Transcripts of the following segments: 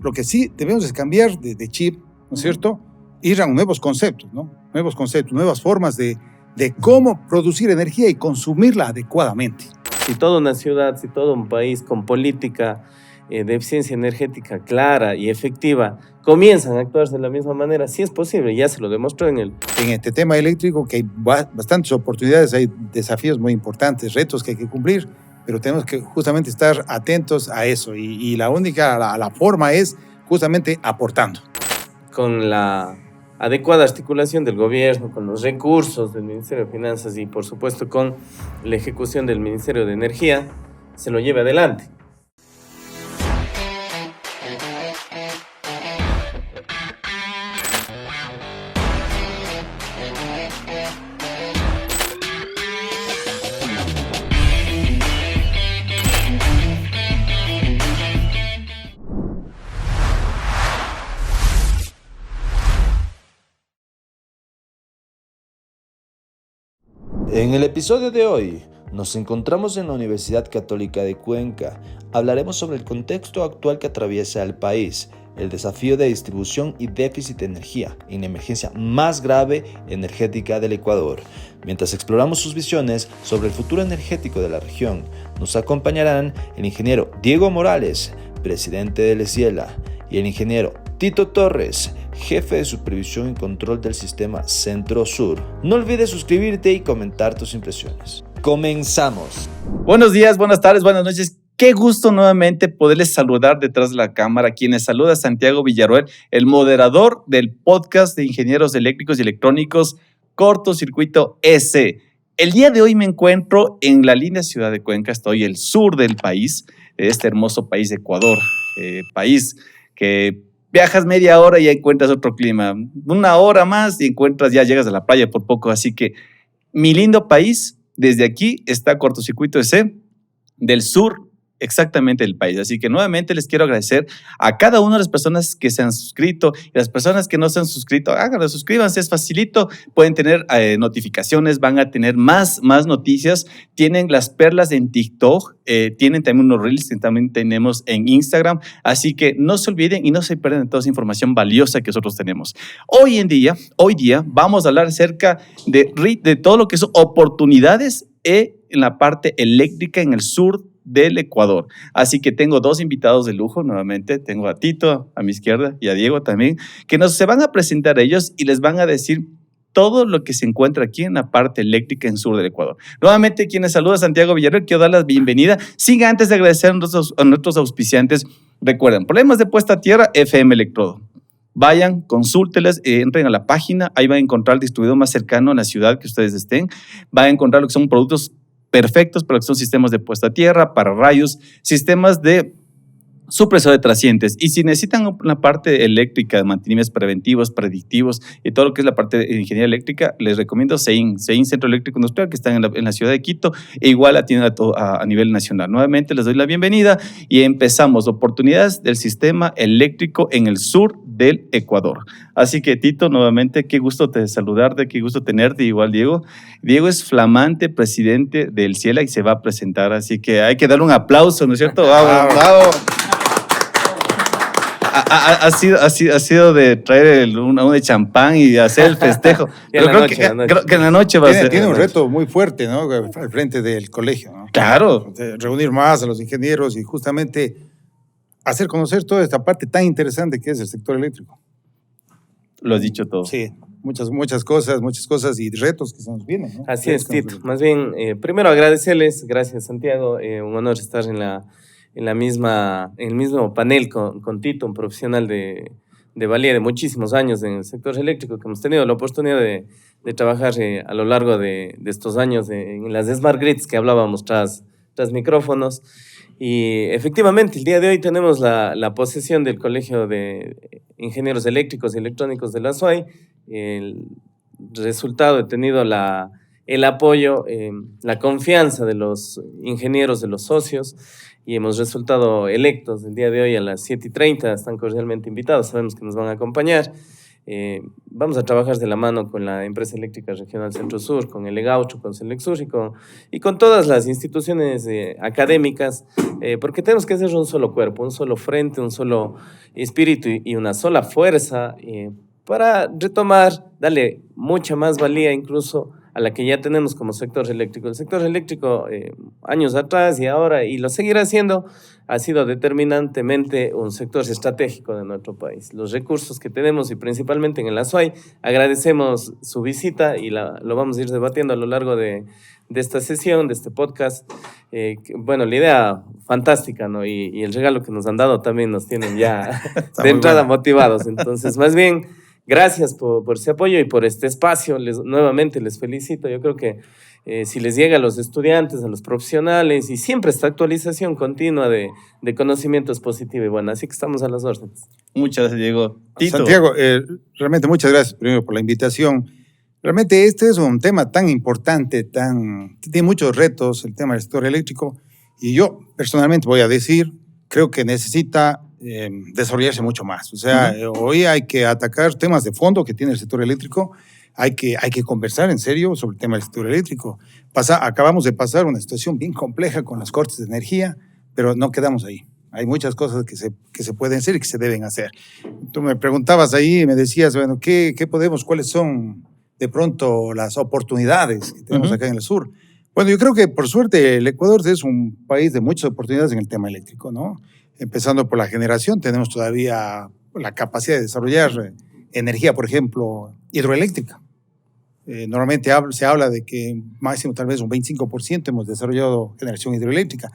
Lo que sí debemos es cambiar de chip, ¿no es cierto? Ir a nuevos conceptos, ¿no? Nuevos conceptos, nuevas formas de cómo producir energía y consumirla adecuadamente. Si toda una ciudad, si todo un país con política de eficiencia energética clara y efectiva comienzan a actuarse de la misma manera, sí es posible, ya se lo demostró en este tema eléctrico, que hay bastantes oportunidades, hay desafíos muy importantes, retos que hay que cumplir, pero tenemos que justamente estar atentos a eso y la única la forma es justamente aportando. Con la adecuada articulación del gobierno, con los recursos del Ministerio de Finanzas y por supuesto con la ejecución del Ministerio de Energía, se lo lleve adelante. En el episodio de hoy, nos encontramos en la Universidad Católica de Cuenca. Hablaremos sobre el contexto actual que atraviesa el país, el desafío de distribución y déficit de energía en la emergencia más grave energética del Ecuador. Mientras exploramos sus visiones sobre el futuro energético de la región, nos acompañarán el ingeniero Diego Morales, presidente del ESIELA, y el ingeniero Tito Torres, jefe de supervisión y control del sistema Centro-Sur. No olvides suscribirte y comentar tus impresiones. ¡Comenzamos! Buenos días, buenas tardes, buenas noches. Qué gusto nuevamente poderles saludar detrás de la cámara. Quienes saluda Santiago Villaruel, el moderador del podcast de ingenieros eléctricos y electrónicos Cortocircuito S. El día de hoy me encuentro en la linda ciudad de Cuenca. Estoy en el sur del país, de este hermoso país de Ecuador, país que viajas media hora y ya encuentras otro clima. Una hora más y ya llegas a la playa por poco. Así que mi lindo país, desde aquí está Cortocircuito S del sur exactamente del país. Así que nuevamente les quiero agradecer a cada una de las personas que se han suscrito y las personas que no se han suscrito, háganlo, suscríbanse, es facilito, pueden tener notificaciones, van a tener más noticias, tienen las perlas en TikTok, tienen también unos reels que también tenemos en Instagram, así que no se olviden y no se pierdan de toda esa información valiosa que nosotros tenemos. Hoy día vamos a hablar acerca de todo lo que son oportunidades en la parte eléctrica en el sur del Ecuador. Así que tengo dos invitados de lujo nuevamente. Tengo a Tito a mi izquierda y a Diego también, que se van a presentar ellos y les van a decir todo lo que se encuentra aquí en la parte eléctrica en sur del Ecuador. Nuevamente, quienes saluda Santiago Villarreal, quiero dar la bienvenida. Siga antes de agradecer a nuestros auspiciantes. Recuerden, problemas de puesta a tierra, FM Electrodo. Vayan, consúlteles, entren a la página, ahí van a encontrar el distribuidor más cercano a la ciudad que ustedes estén. Van a encontrar lo que son productos perfectos para lo que son sistemas de puesta a tierra, para rayos, sistemas de supresor de trascientes. Y si necesitan una parte eléctrica de mantenimientos preventivos, predictivos y todo lo que es la parte de ingeniería eléctrica, les recomiendo CEIN Centro Eléctrico Industrial, que está en la ciudad de Quito, e igual atienden a nivel nacional. Nuevamente les doy la bienvenida y empezamos. Oportunidades del sistema eléctrico en el sur del Ecuador. Así que, Tito, nuevamente, qué gusto saludarte, qué gusto tenerte, igual Diego. Diego es flamante presidente del CIELA y se va a presentar, así que hay que darle un aplauso, ¿no es cierto? ¡Bravo, bravo! Ha sido de traer uno de champán y hacer el festejo. Pero creo que en la noche va a ser. Tiene un reto muy fuerte, ¿no? Al frente del colegio, ¿no? Claro. Reunir más a los ingenieros y justamente hacer conocer toda esta parte tan interesante que es el sector eléctrico. Lo has dicho todo. Sí, muchas cosas y retos que se nos vienen, ¿no? Así es, Tito. Más bien, primero agradecerles, gracias Santiago, un honor estar en el mismo panel con Tito, un profesional de valía de muchísimos años en el sector eléctrico, que hemos tenido la oportunidad de trabajar a lo largo de estos años en las Smart Grids que hablábamos tras micrófonos. Y efectivamente, el día de hoy tenemos la posesión del Colegio de Ingenieros Eléctricos y Electrónicos de la SUAY. El resultado, he tenido el apoyo, la confianza de los ingenieros, de los socios, y hemos resultado electos el día de hoy a las 7:30. Están cordialmente invitados, sabemos que nos van a acompañar. Vamos a trabajar de la mano con la Empresa Eléctrica Regional Centro Sur, con el EGAUCHO, con Selexur y con todas las instituciones académicas, porque tenemos que ser un solo cuerpo, un solo frente, un solo espíritu y una sola fuerza para retomar, darle mucha más valía incluso a la que ya tenemos como sector eléctrico. El sector eléctrico, años atrás y ahora, y lo seguirá siendo, ha sido determinantemente un sector estratégico de nuestro país. Los recursos que tenemos, y principalmente en el Azuay, agradecemos su visita y lo vamos a ir debatiendo a lo largo de esta sesión, de este podcast. Bueno, la idea fantástica, ¿no? Y el regalo que nos han dado también nos tienen ya de entrada motivados. Entonces, más bien, gracias por ese apoyo y por este espacio. Nuevamente les felicito. Yo creo que si les llega a los estudiantes, a los profesionales, y siempre esta actualización continua de conocimiento es positiva y buena. Así que estamos a las órdenes. Muchas gracias, Diego. Tito. Santiago, realmente muchas gracias primero por la invitación. Realmente este es un tema tan importante, tiene muchos retos, el tema del sector eléctrico, y yo personalmente voy a decir, creo que necesita desarrollarse mucho más. O sea, hoy hay que atacar temas de fondo que tiene el sector eléctrico, hay que conversar en serio sobre el tema del sector eléctrico. Acabamos de pasar una situación bien compleja con los cortes de energía, pero no quedamos ahí. Hay muchas cosas que se pueden hacer y que se deben hacer. Tú me preguntabas ahí y me decías, bueno, cuáles son de pronto las oportunidades que tenemos acá en el sur? Bueno, yo creo que por suerte el Ecuador es un país de muchas oportunidades en el tema eléctrico, ¿no? Empezando por la generación, tenemos todavía la capacidad de desarrollar energía, por ejemplo, hidroeléctrica. Normalmente se habla de que máximo tal vez un 25% hemos desarrollado generación hidroeléctrica.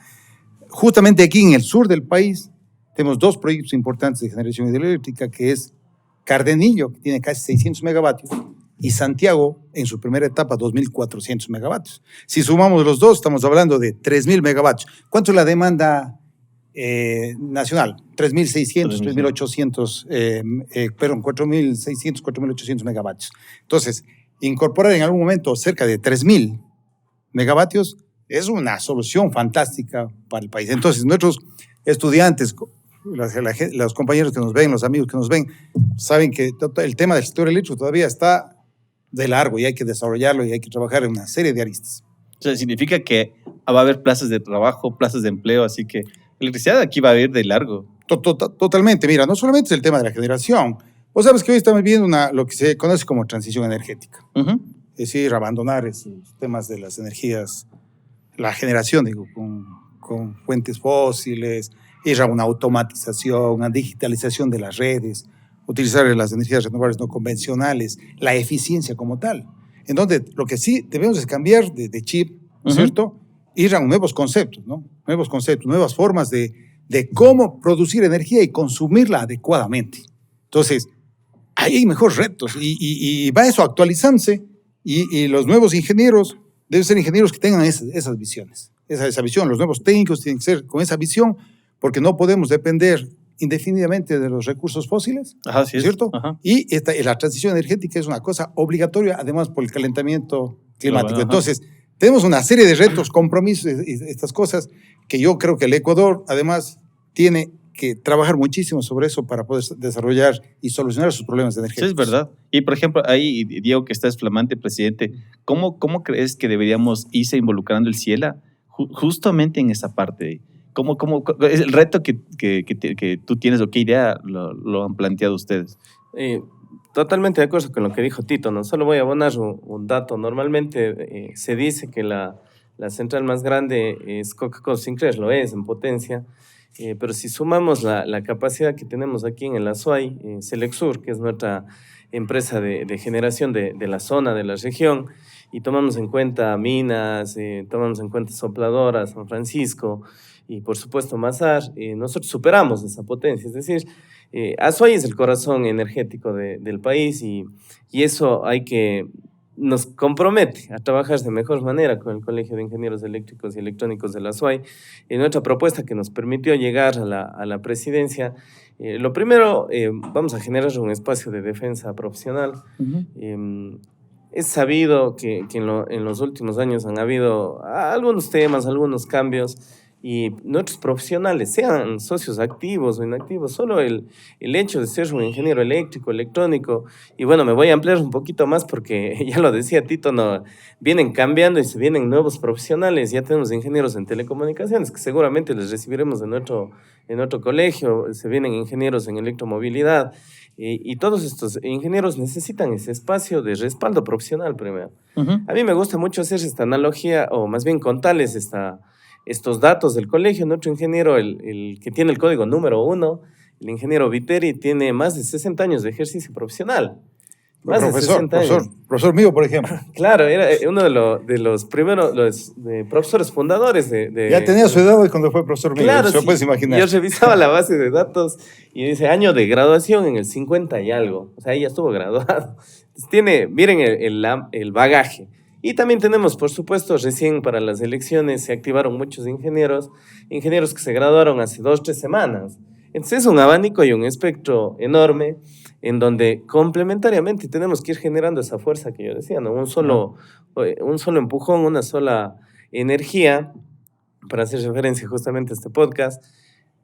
Justamente aquí en el sur del país tenemos dos proyectos importantes de generación hidroeléctrica, que es Cardenillo, que tiene casi 600 megavatios, y Santiago, en su primera etapa, 2.400 megavatios. Si sumamos los dos, estamos hablando de 3.000 megavatios. ¿Cuánto es la demanda nacional? 3.600, 3.800, 4.600, 4.800 megavatios. Entonces, incorporar en algún momento cerca de 3.000 megavatios es una solución fantástica para el país. Entonces, nuestros estudiantes, los compañeros que nos ven, los amigos que nos ven, saben que el tema del sector eléctrico todavía está de largo y hay que desarrollarlo y hay que trabajar en una serie de aristas. O sea, significa que va a haber plazas de trabajo, plazas de empleo, así que electricidad aquí va a ir de largo. Totalmente. Mira, no solamente es el tema de la generación. Vos sabes que hoy estamos viviendo lo que se conoce como transición energética. Es decir, abandonar esos temas de las energías, la generación, digo, con fuentes fósiles, ir a una automatización, una digitalización de las redes, utilizar las energías renovables no convencionales, la eficiencia como tal. Entonces, lo que sí debemos es cambiar de chip, ¿no es cierto? Ir a nuevos conceptos, ¿no? Nuevos conceptos, nuevas formas de cómo producir energía y consumirla adecuadamente. Entonces, ahí hay mejores retos y va eso actualizándose y los nuevos ingenieros deben ser ingenieros que tengan esas visiones, esa visión. Los nuevos técnicos tienen que ser con esa visión porque no podemos depender indefinidamente de los recursos fósiles, Ajá, sí ¿cierto? Ajá. Y la transición energética es una cosa obligatoria, además por el calentamiento climático. Ajá. Entonces, tenemos una serie de retos, compromisos y estas cosas que yo creo que el Ecuador, además, tiene que trabajar muchísimo sobre eso para poder desarrollar y solucionar sus problemas energéticos. Sí, es verdad. Y, por ejemplo, ahí, Diego, que estás flamante presidente, ¿cómo crees que deberíamos irse involucrando el CIELA justamente en esa parte? ¿Cómo es el reto que tú tienes o qué idea lo han planteado ustedes? Totalmente de acuerdo con lo que dijo Tito, ¿no? Solo voy a abonar un dato. Normalmente se dice que la central más grande es Coca-Cola Sinclair, lo es en potencia, pero si sumamos la capacidad que tenemos aquí en el Azuay, Selexur, que es nuestra empresa de generación de la zona, de la región, y tomamos en cuenta minas, tomamos en cuenta sopladoras, San Francisco, y por supuesto Mazar, nosotros superamos esa potencia. Es decir, Azuay es el corazón energético del país y eso nos compromete a trabajar de mejor manera con el Colegio de Ingenieros Eléctricos y Electrónicos del Azuay. En nuestra propuesta que nos permitió llegar a la presidencia, lo primero, vamos a generar un espacio de defensa profesional. Es sabido que en los últimos años han habido algunos temas, algunos cambios, y nuestros profesionales, sean socios activos o inactivos, solo el hecho de ser un ingeniero eléctrico, electrónico, y bueno, me voy a ampliar un poquito más porque ya lo decía Tito, no, vienen cambiando y se vienen nuevos profesionales, ya tenemos ingenieros en telecomunicaciones que seguramente les recibiremos en otro colegio, se vienen ingenieros en electromovilidad, y todos estos ingenieros necesitan ese espacio de respaldo profesional primero. A mí me gusta mucho hacer esta analogía, o más bien contarles estos datos del colegio. Nuestro ingeniero, el que tiene el código número 1, el ingeniero Viteri, tiene más de 60 años de ejercicio profesional. Más de 60 años. Profesor mío, por ejemplo. Claro, era uno de los primeros profesores fundadores Ya tenía su edad cuando fue profesor mío, claro, se lo puedes imaginar. Yo revisaba la base de datos y dice año de graduación en el 50 y algo. O sea, ella estuvo graduado. Entonces, miren el bagaje. Y también tenemos, por supuesto, recién para las elecciones se activaron muchos ingenieros que se graduaron hace 2 o 3 semanas. Entonces es un abanico y un espectro enorme en donde complementariamente tenemos que ir generando esa fuerza que yo decía, ¿no? Un solo empujón, una sola energía, para hacer referencia justamente a este podcast.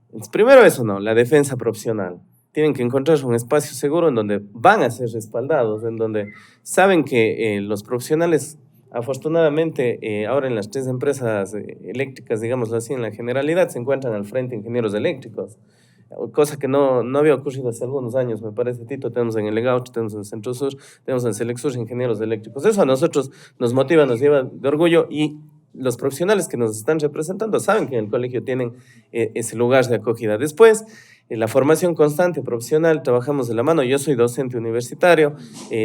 Entonces, primero eso, ¿no? La defensa profesional. Tienen que encontrar un espacio seguro en donde van a ser respaldados, en donde saben que los profesionales, afortunadamente, ahora en las 3 empresas eléctricas, digámoslo así, en la generalidad, se encuentran al frente ingenieros eléctricos, cosa que no había ocurrido hace algunos años, me parece, Tito. Tenemos en el Legaucho, tenemos en Centro Sur, tenemos en Selexur ingenieros eléctricos. Eso a nosotros nos motiva, nos lleva de orgullo, y los profesionales que nos están representando saben que en el colegio tienen ese lugar de acogida. Después, la formación constante profesional, trabajamos de la mano. Yo soy docente universitario,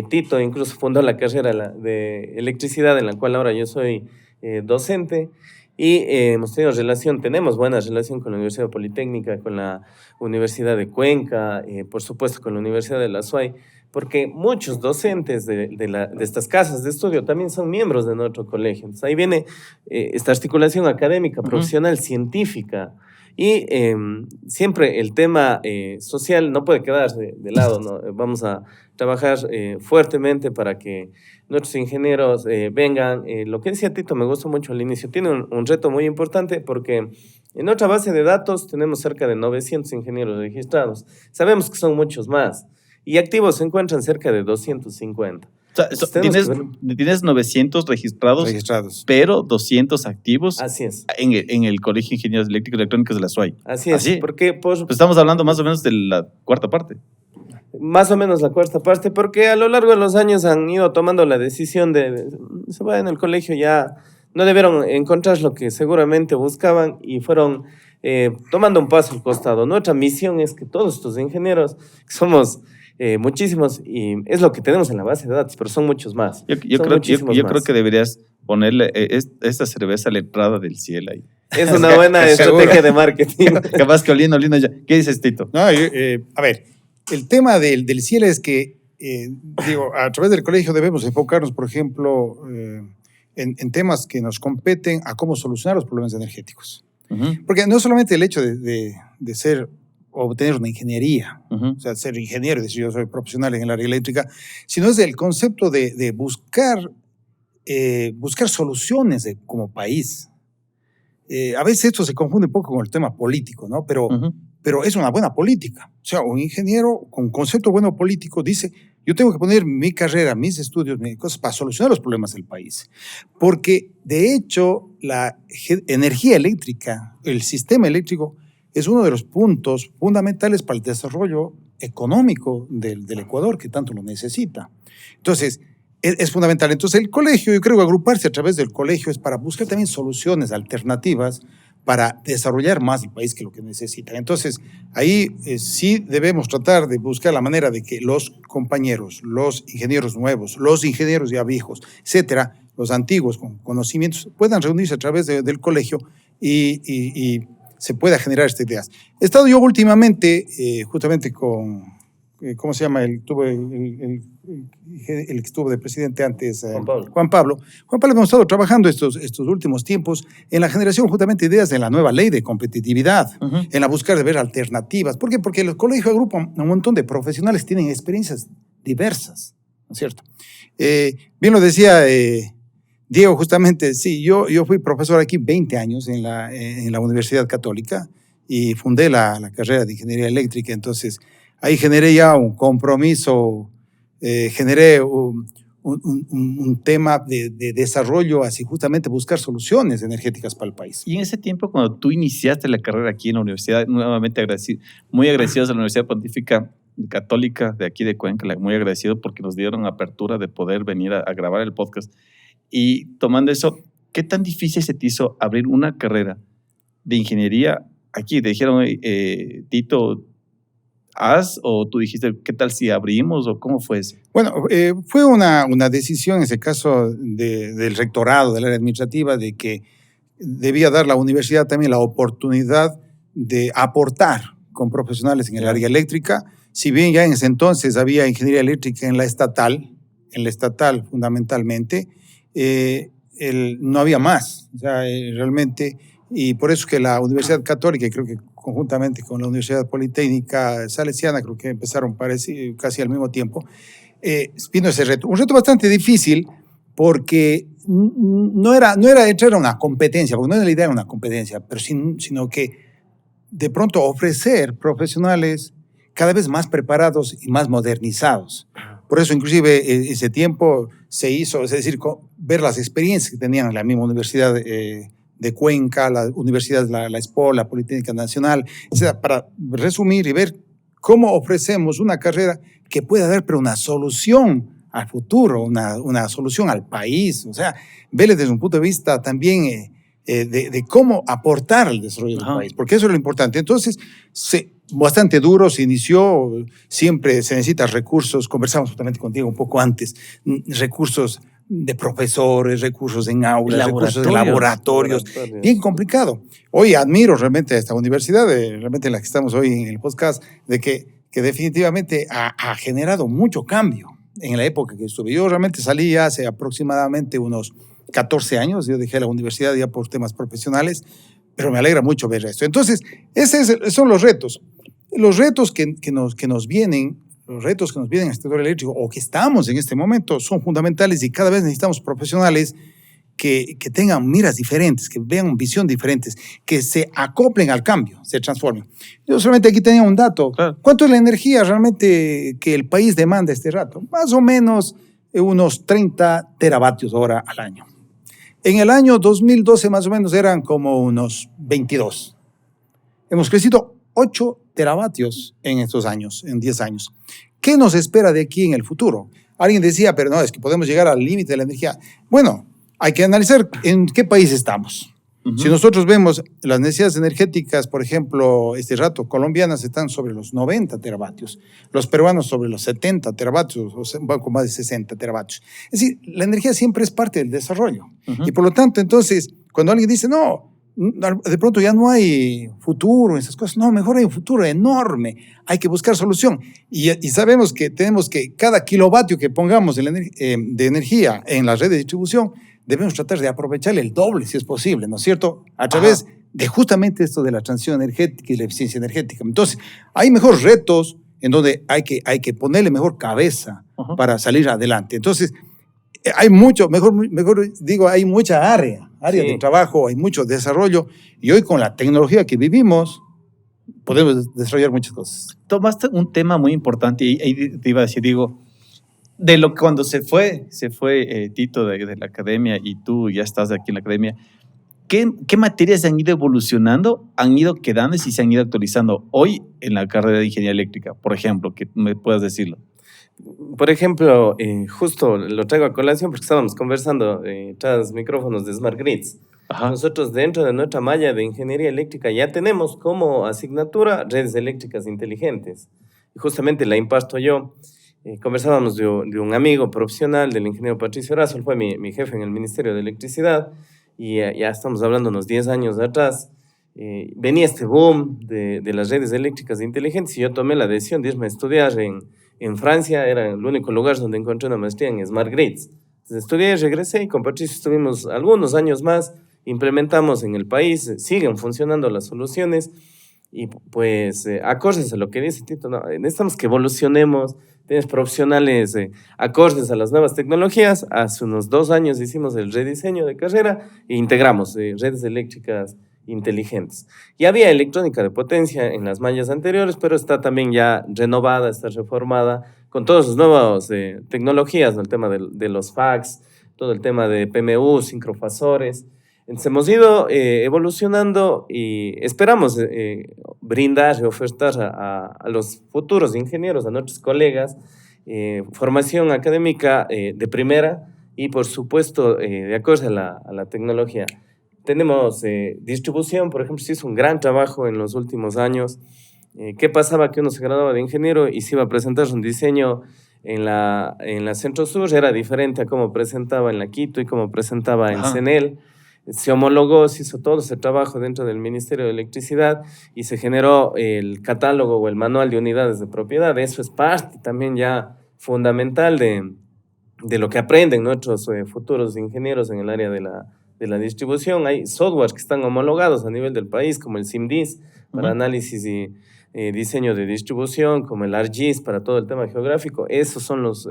Tito incluso fundó la carrera de electricidad, en la cual ahora yo soy docente, y tenemos buena relación con la Universidad Politécnica, con la Universidad de Cuenca, por supuesto con la Universidad de la SUAY, porque muchos docentes de estas casas de estudio también son miembros de nuestro colegio. Entonces ahí viene esta articulación académica, profesional, científica, y siempre el tema social no puede quedarse de lado, ¿no? Vamos a trabajar fuertemente para que nuestros ingenieros vengan. Lo que decía Tito me gustó mucho al inicio, tiene un reto muy importante porque en nuestra base de datos tenemos cerca de 900 ingenieros registrados. Sabemos que son muchos más, y activos se encuentran cerca de 250. O sea, tienes 900 registrados, pero 200 activos. Así es. En el Colegio de Ingenieros Eléctricos y Electrónicos de la SUAY. Así es. Porque pues estamos hablando más o menos de la cuarta parte. Más o menos la cuarta parte, porque a lo largo de los años han ido tomando la decisión se va en el colegio, ya no debieron encontrar lo que seguramente buscaban y fueron tomando un paso al costado. Nuestra misión es que todos estos ingenieros, que somos muchísimos, y es lo que tenemos en la base de datos, pero son muchos más. Yo creo que deberías ponerle esta cerveza letrada del cielo ahí. Es una buena estrategia de marketing. Capaz que oliendo ya. ¿Qué dices, Tito? No, a ver, el tema del cielo es que, a través del colegio debemos enfocarnos, por ejemplo, en temas que nos competen a cómo solucionar los problemas energéticos. Porque no solamente el hecho de ser o obtener una ingeniería, o sea, ser ingeniero, decir yo soy profesional en el área eléctrica, sino es el concepto de buscar soluciones como país. A veces esto se confunde un poco con el tema político, ¿no? Pero es una buena política. O sea, un ingeniero con concepto bueno político dice, yo tengo que poner mi carrera, mis estudios, mis cosas para solucionar los problemas del país. Porque, de hecho, la energía eléctrica, el sistema eléctrico, es uno de los puntos fundamentales para el desarrollo económico del Ecuador, que tanto lo necesita. Entonces, es fundamental. Entonces, el colegio, yo creo que agruparse a través del colegio es para buscar también soluciones alternativas para desarrollar más el país que lo que necesita. Entonces, ahí sí debemos tratar de buscar la manera de que los compañeros, los ingenieros nuevos, los ingenieros ya viejos, etcétera, los antiguos con conocimientos, puedan reunirse a través del colegio y se pueda generar estas ideas. He estado yo últimamente, justamente con, ¿cómo se llama? El que estuvo de presidente antes, Juan Pablo. Hemos estado trabajando estos últimos tiempos en la generación justamente de ideas de la nueva ley de competitividad, en la búsqueda de ver alternativas. ¿Por qué? Porque los colegios agrupan un montón de profesionales que tienen experiencias diversas, ¿no es cierto? Bien lo decía Diego, justamente, sí, yo fui profesor aquí 20 años en la Universidad Católica y fundé la carrera de Ingeniería Eléctrica, entonces ahí generé ya un compromiso, generé un tema de desarrollo, así justamente buscar soluciones energéticas para el país. Y en ese tiempo, cuando tú iniciaste la carrera aquí en la universidad, nuevamente muy agradecidos a la Universidad Pontífica Católica de aquí de Cuenca, muy agradecido porque nos dieron apertura de poder venir a grabar el podcast. Y tomando eso, ¿qué tan difícil se te hizo abrir una carrera de ingeniería aquí? Te dijeron, Tito, ¿haz? ¿O tú dijiste, qué tal si abrimos? ¿O cómo fue eso? Bueno, fue una decisión, en ese caso, del rectorado, del área administrativa, de que debía dar la universidad también la oportunidad de aportar con profesionales en el área eléctrica. Si bien ya en ese entonces había ingeniería eléctrica en la estatal fundamentalmente, no había más, o sea, realmente, y por eso que la Universidad Católica, creo que conjuntamente con la Universidad Politécnica Salesiana, creo que empezaron casi al mismo tiempo, vino ese reto. Un reto bastante difícil porque no era entrar a una competencia, porque no era la idea de una competencia, pero sino que de pronto ofrecer profesionales cada vez más preparados y más modernizados. Por eso, inclusive, ese tiempo se hizo, es decir, ver las experiencias que tenían la misma Universidad de Cuenca, la Universidad, la ESPO, la Politécnica Nacional, o sea, para resumir y ver cómo ofrecemos una carrera que pueda dar pero una solución al futuro, una solución al país, o sea, verle desde un punto de vista también de cómo aportar al desarrollo del país, porque eso es lo importante. Entonces, bastante duro, se inició, siempre se necesitan recursos, conversamos justamente contigo un poco antes, recursos de profesores, recursos en aulas, recursos en laboratorios, bien complicado. Hoy admiro realmente a esta universidad, realmente la que estamos hoy en el podcast, de que definitivamente ha generado mucho cambio en la época que estuve. Yo realmente salí hace aproximadamente unos 14 años, yo dejé la universidad ya por temas profesionales, pero me alegra mucho ver esto. Entonces, esos son los retos. Los retos que nos vienen, los retos que nos vienen en el sector eléctrico o que estamos en este momento son fundamentales y cada vez necesitamos profesionales que tengan miras diferentes, que vean visión diferentes, que se acoplen al cambio, se transformen. Yo solamente aquí tenía un dato. Claro. ¿Cuánto es la energía realmente que el país demanda este rato? Más o menos unos 30 teravatios hora al año. En el año 2012 más o menos eran como unos 22. Hemos crecido 8 teravatios en estos años, en 10 años. ¿Qué nos espera de aquí en el futuro? Alguien decía, pero no, es que podemos llegar al límite de la energía. Bueno, hay que analizar en qué país estamos. Uh-huh. Si nosotros vemos las necesidades energéticas, por ejemplo, este rato, colombianas están sobre los 90 teravatios, los peruanos sobre los 70 teravatios, o sea, un poco más de 60 teravatios. Es decir, la energía siempre es parte del desarrollo. Uh-huh. Y por lo tanto, entonces, cuando alguien dice, no, de pronto ya no hay futuro, esas cosas, no, mejor hay un futuro enorme, hay que buscar solución. Y sabemos que tenemos que cada kilovatio que pongamos de energía en la red de distribución, debemos tratar de aprovechar el doble, si es posible, ¿no es cierto? A través de justamente esto de la transición energética y la eficiencia energética. Entonces, hay mejores retos en donde hay que ponerle mejor cabeza para salir adelante. Entonces, hay mucho, mejor digo, hay mucha área de trabajo, hay mucho desarrollo, y hoy con la tecnología que vivimos, podemos desarrollar muchas cosas. Tomaste un tema muy importante, y te iba a decir, digo, de lo que cuando se fue Tito de la academia y tú ya estás aquí en la academia, ¿qué materias han ido evolucionando, han ido quedando y si se han ido actualizando hoy en la carrera de ingeniería eléctrica? Por ejemplo, que me puedas decirlo. Por ejemplo, justo lo traigo a colación porque estábamos conversando tras micrófonos de Smart Grids. Ajá. Nosotros dentro de nuestra malla de ingeniería eléctrica ya tenemos como asignatura redes eléctricas inteligentes. Y justamente la imparto yo. Conversábamos de un amigo profesional, del ingeniero Patricio Razo, él fue mi jefe en el Ministerio de Electricidad, y ya estamos hablando unos 10 años atrás. Venía este boom de las redes eléctricas inteligentes y yo tomé la decisión de irme a estudiar en Francia. Era el único lugar donde encontré una maestría en Smart Grids. Entonces estudié, regresé y con Patricio estuvimos algunos años más, implementamos en el país, siguen funcionando las soluciones y pues acordes a lo que dice Tito, no, necesitamos que evolucionemos, tienes profesionales acordes a las nuevas tecnologías. Hace unos 2 años hicimos el rediseño de carrera e integramos redes eléctricas inteligentes. Ya había electrónica de potencia en las mallas anteriores, pero está también ya renovada, está reformada con todas las nuevas tecnologías, ¿no? El tema de los fax, todo el tema de PMU, sincrofasores. Entonces hemos ido evolucionando y esperamos brindar y ofertar a los futuros ingenieros, a nuestros colegas, formación académica de primera y por supuesto de acuerdo a la tecnología. Tenemos distribución, por ejemplo, se hizo un gran trabajo en los últimos años. ¿Qué pasaba? Que uno se graduaba de ingeniero y se iba a presentar un diseño en la Centro Sur, era diferente a cómo presentaba en la Quito y cómo presentaba en CENEL. Se homologó, se hizo todo ese trabajo dentro del Ministerio de Electricidad y se generó el catálogo o el manual de unidades de propiedad. Eso es parte también ya fundamental de lo que aprenden nuestros futuros ingenieros en el área de la distribución. Hay softwares que están homologados a nivel del país, como el SIMDIS para análisis y diseño de distribución, como el ARGIS para todo el tema geográfico. Esos son los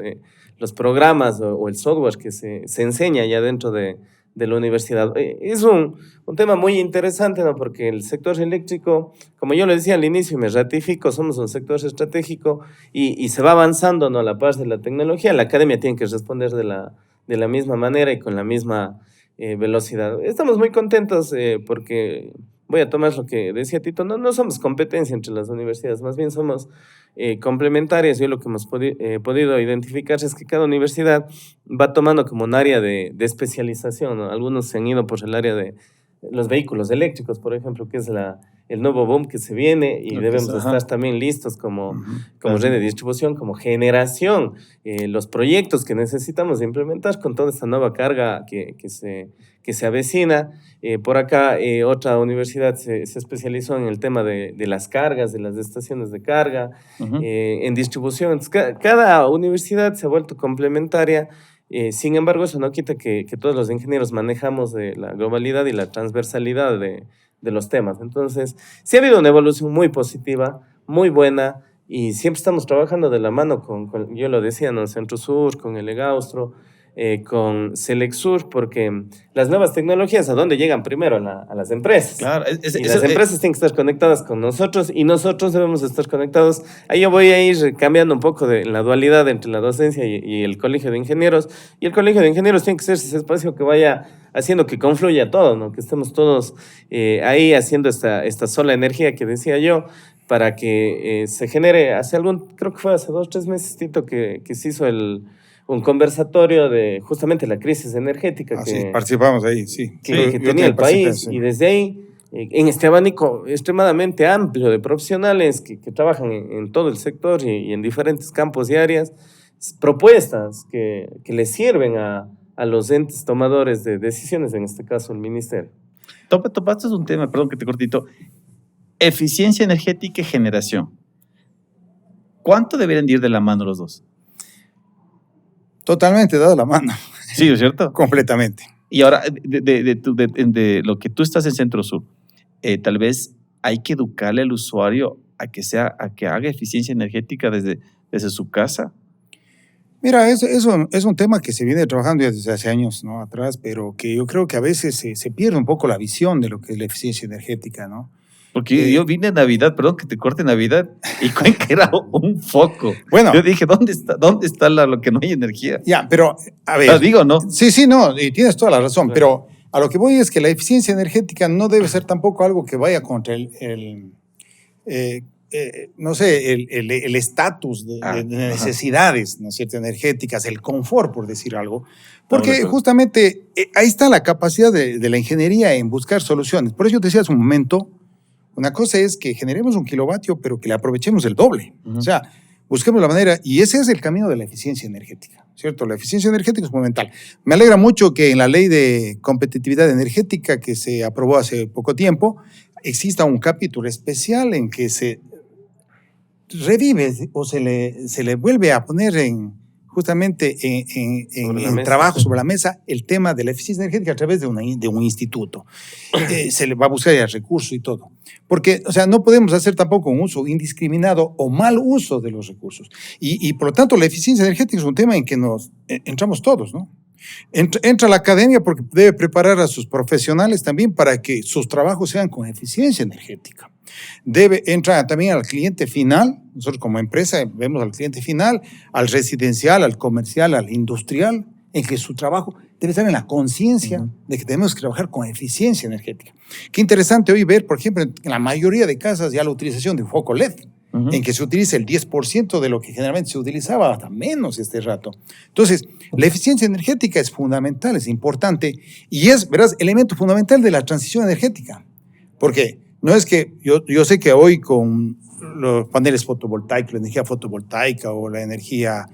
programas o el software que se enseña ya dentro de la universidad. Es un tema muy interesante, ¿no? Porque el sector eléctrico, como yo le decía al inicio y me ratifico, somos un sector estratégico y se va avanzando, ¿no? A la par de la tecnología. La academia tiene que responder de la misma manera y con la misma velocidad. Estamos muy contentos porque voy a tomar lo que decía Tito, no somos competencia entre las universidades, más bien somos complementarias. Yo lo que hemos podido identificar es que cada universidad va tomando como un área de especialización, ¿no? Algunos se han ido por el área de los vehículos eléctricos, por ejemplo, que es el nuevo boom que se viene y debemos estar también listos como red de distribución, como generación, los proyectos que necesitamos implementar con toda esta nueva carga que se avecina. Por acá otra universidad se especializó en el tema de las cargas, de las estaciones de carga, en distribución. Entonces, cada universidad se ha vuelto complementaria. Sin embargo, eso no quita que todos los ingenieros manejamos la globalidad y la transversalidad de los temas. Entonces, sí ha habido una evolución muy positiva, muy buena, y siempre estamos trabajando de la mano con yo lo decía, ¿no? Centro Sur, con el EGAUSTRO, con Selexur, porque las nuevas tecnologías, ¿a dónde llegan primero? A las empresas. Claro, y las empresas tienen que estar conectadas con nosotros y nosotros debemos estar conectados. Ahí yo voy a ir cambiando un poco de la dualidad entre la docencia y el colegio de ingenieros. Y el colegio de ingenieros tiene que ser ese espacio que vaya haciendo que confluya todo, ¿no? Que estemos todos ahí haciendo esta sola energía que decía yo, para que se genere. Creo que fue hace 2 o 3 meses, Tito, que se hizo un conversatorio de justamente la crisis energética. Sí, participamos ahí, sí. Que tenía el país, y desde ahí, en este abanico extremadamente amplio de profesionales que trabajan en todo el sector y en diferentes campos y áreas, propuestas que les sirven a los entes tomadores de decisiones, en este caso el ministerio. Topaste un tema, perdón que te cortito, eficiencia energética y generación. ¿Cuánto deberían ir de la mano los dos? Totalmente dado la mano. Sí, ¿es cierto? Completamente. Y ahora, de lo que tú estás en Centro Sur, tal vez hay que educarle al usuario a que haga eficiencia energética desde su casa. Mira, es un tema que se viene trabajando ya desde hace años, ¿no? Atrás, pero que yo creo que a veces se pierde un poco la visión de lo que es la eficiencia energética, ¿no? Porque yo vine en Navidad, perdón que te corte Navidad, y Cuenca era un foco. Bueno. Yo dije, ¿dónde está lo que no hay energía? Ya, pero, a ver. Digo, ¿no? Sí, no, y tienes toda la razón, Claro. Pero a lo que voy es que la eficiencia energética no debe ser tampoco algo que vaya contra no sé, el estatus de necesidades, ¿no es cierto?, energéticas, el confort, por decir algo. Porque justamente ahí está la capacidad de la ingeniería en buscar soluciones. Por eso yo te decía hace un momento, una cosa es que generemos un kilovatio, pero que le aprovechemos el doble. O sea, busquemos la manera, y ese es el camino de la eficiencia energética, ¿cierto? La eficiencia energética es fundamental. Me alegra mucho que en la ley de competitividad energética que se aprobó hace poco tiempo, exista un capítulo especial en que se revive o se le vuelve a poner justamente en trabajo sobre la mesa el tema de la eficiencia energética a través de un instituto. Se le va a buscar ya recursos y todo. Porque, o sea, no podemos hacer tampoco un uso indiscriminado o mal uso de los recursos. Y por lo tanto, la eficiencia energética es un tema en que nos entramos todos, ¿no? Entra la academia porque debe preparar a sus profesionales también para que sus trabajos sean con eficiencia energética. Entra también al cliente final. Nosotros como empresa vemos al cliente final, al residencial, al comercial, al industrial, en que su trabajo debe estar en la conciencia de que tenemos que trabajar con eficiencia energética. Qué interesante hoy ver, por ejemplo, en la mayoría de casas ya la utilización de un foco LED, en que se utiliza el 10% de lo que generalmente se utilizaba, hasta menos este rato. Entonces, la eficiencia energética es fundamental, es importante, y es, verás, elemento fundamental de la transición energética. Porque no es que, yo sé que hoy con los paneles fotovoltaicos, la energía fotovoltaica o la energía,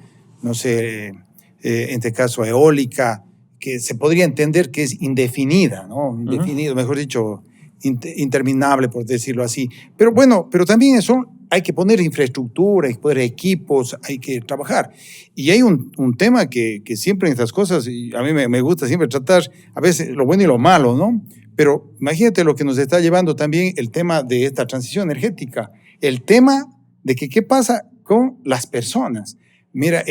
no sé, en este caso eólica, que se podría entender que es indefinida, ¿no? Indefinido, mejor dicho, interminable, por decirlo así. Pero bueno, pero también eso hay que poner infraestructura, hay que poner equipos, hay que trabajar. Y hay un tema que siempre en estas cosas, y a mí me gusta siempre tratar, a veces lo bueno y lo malo, ¿no? Pero imagínate lo que nos está llevando también el tema de esta transición energética, el tema de que qué pasa con las personas. Mira,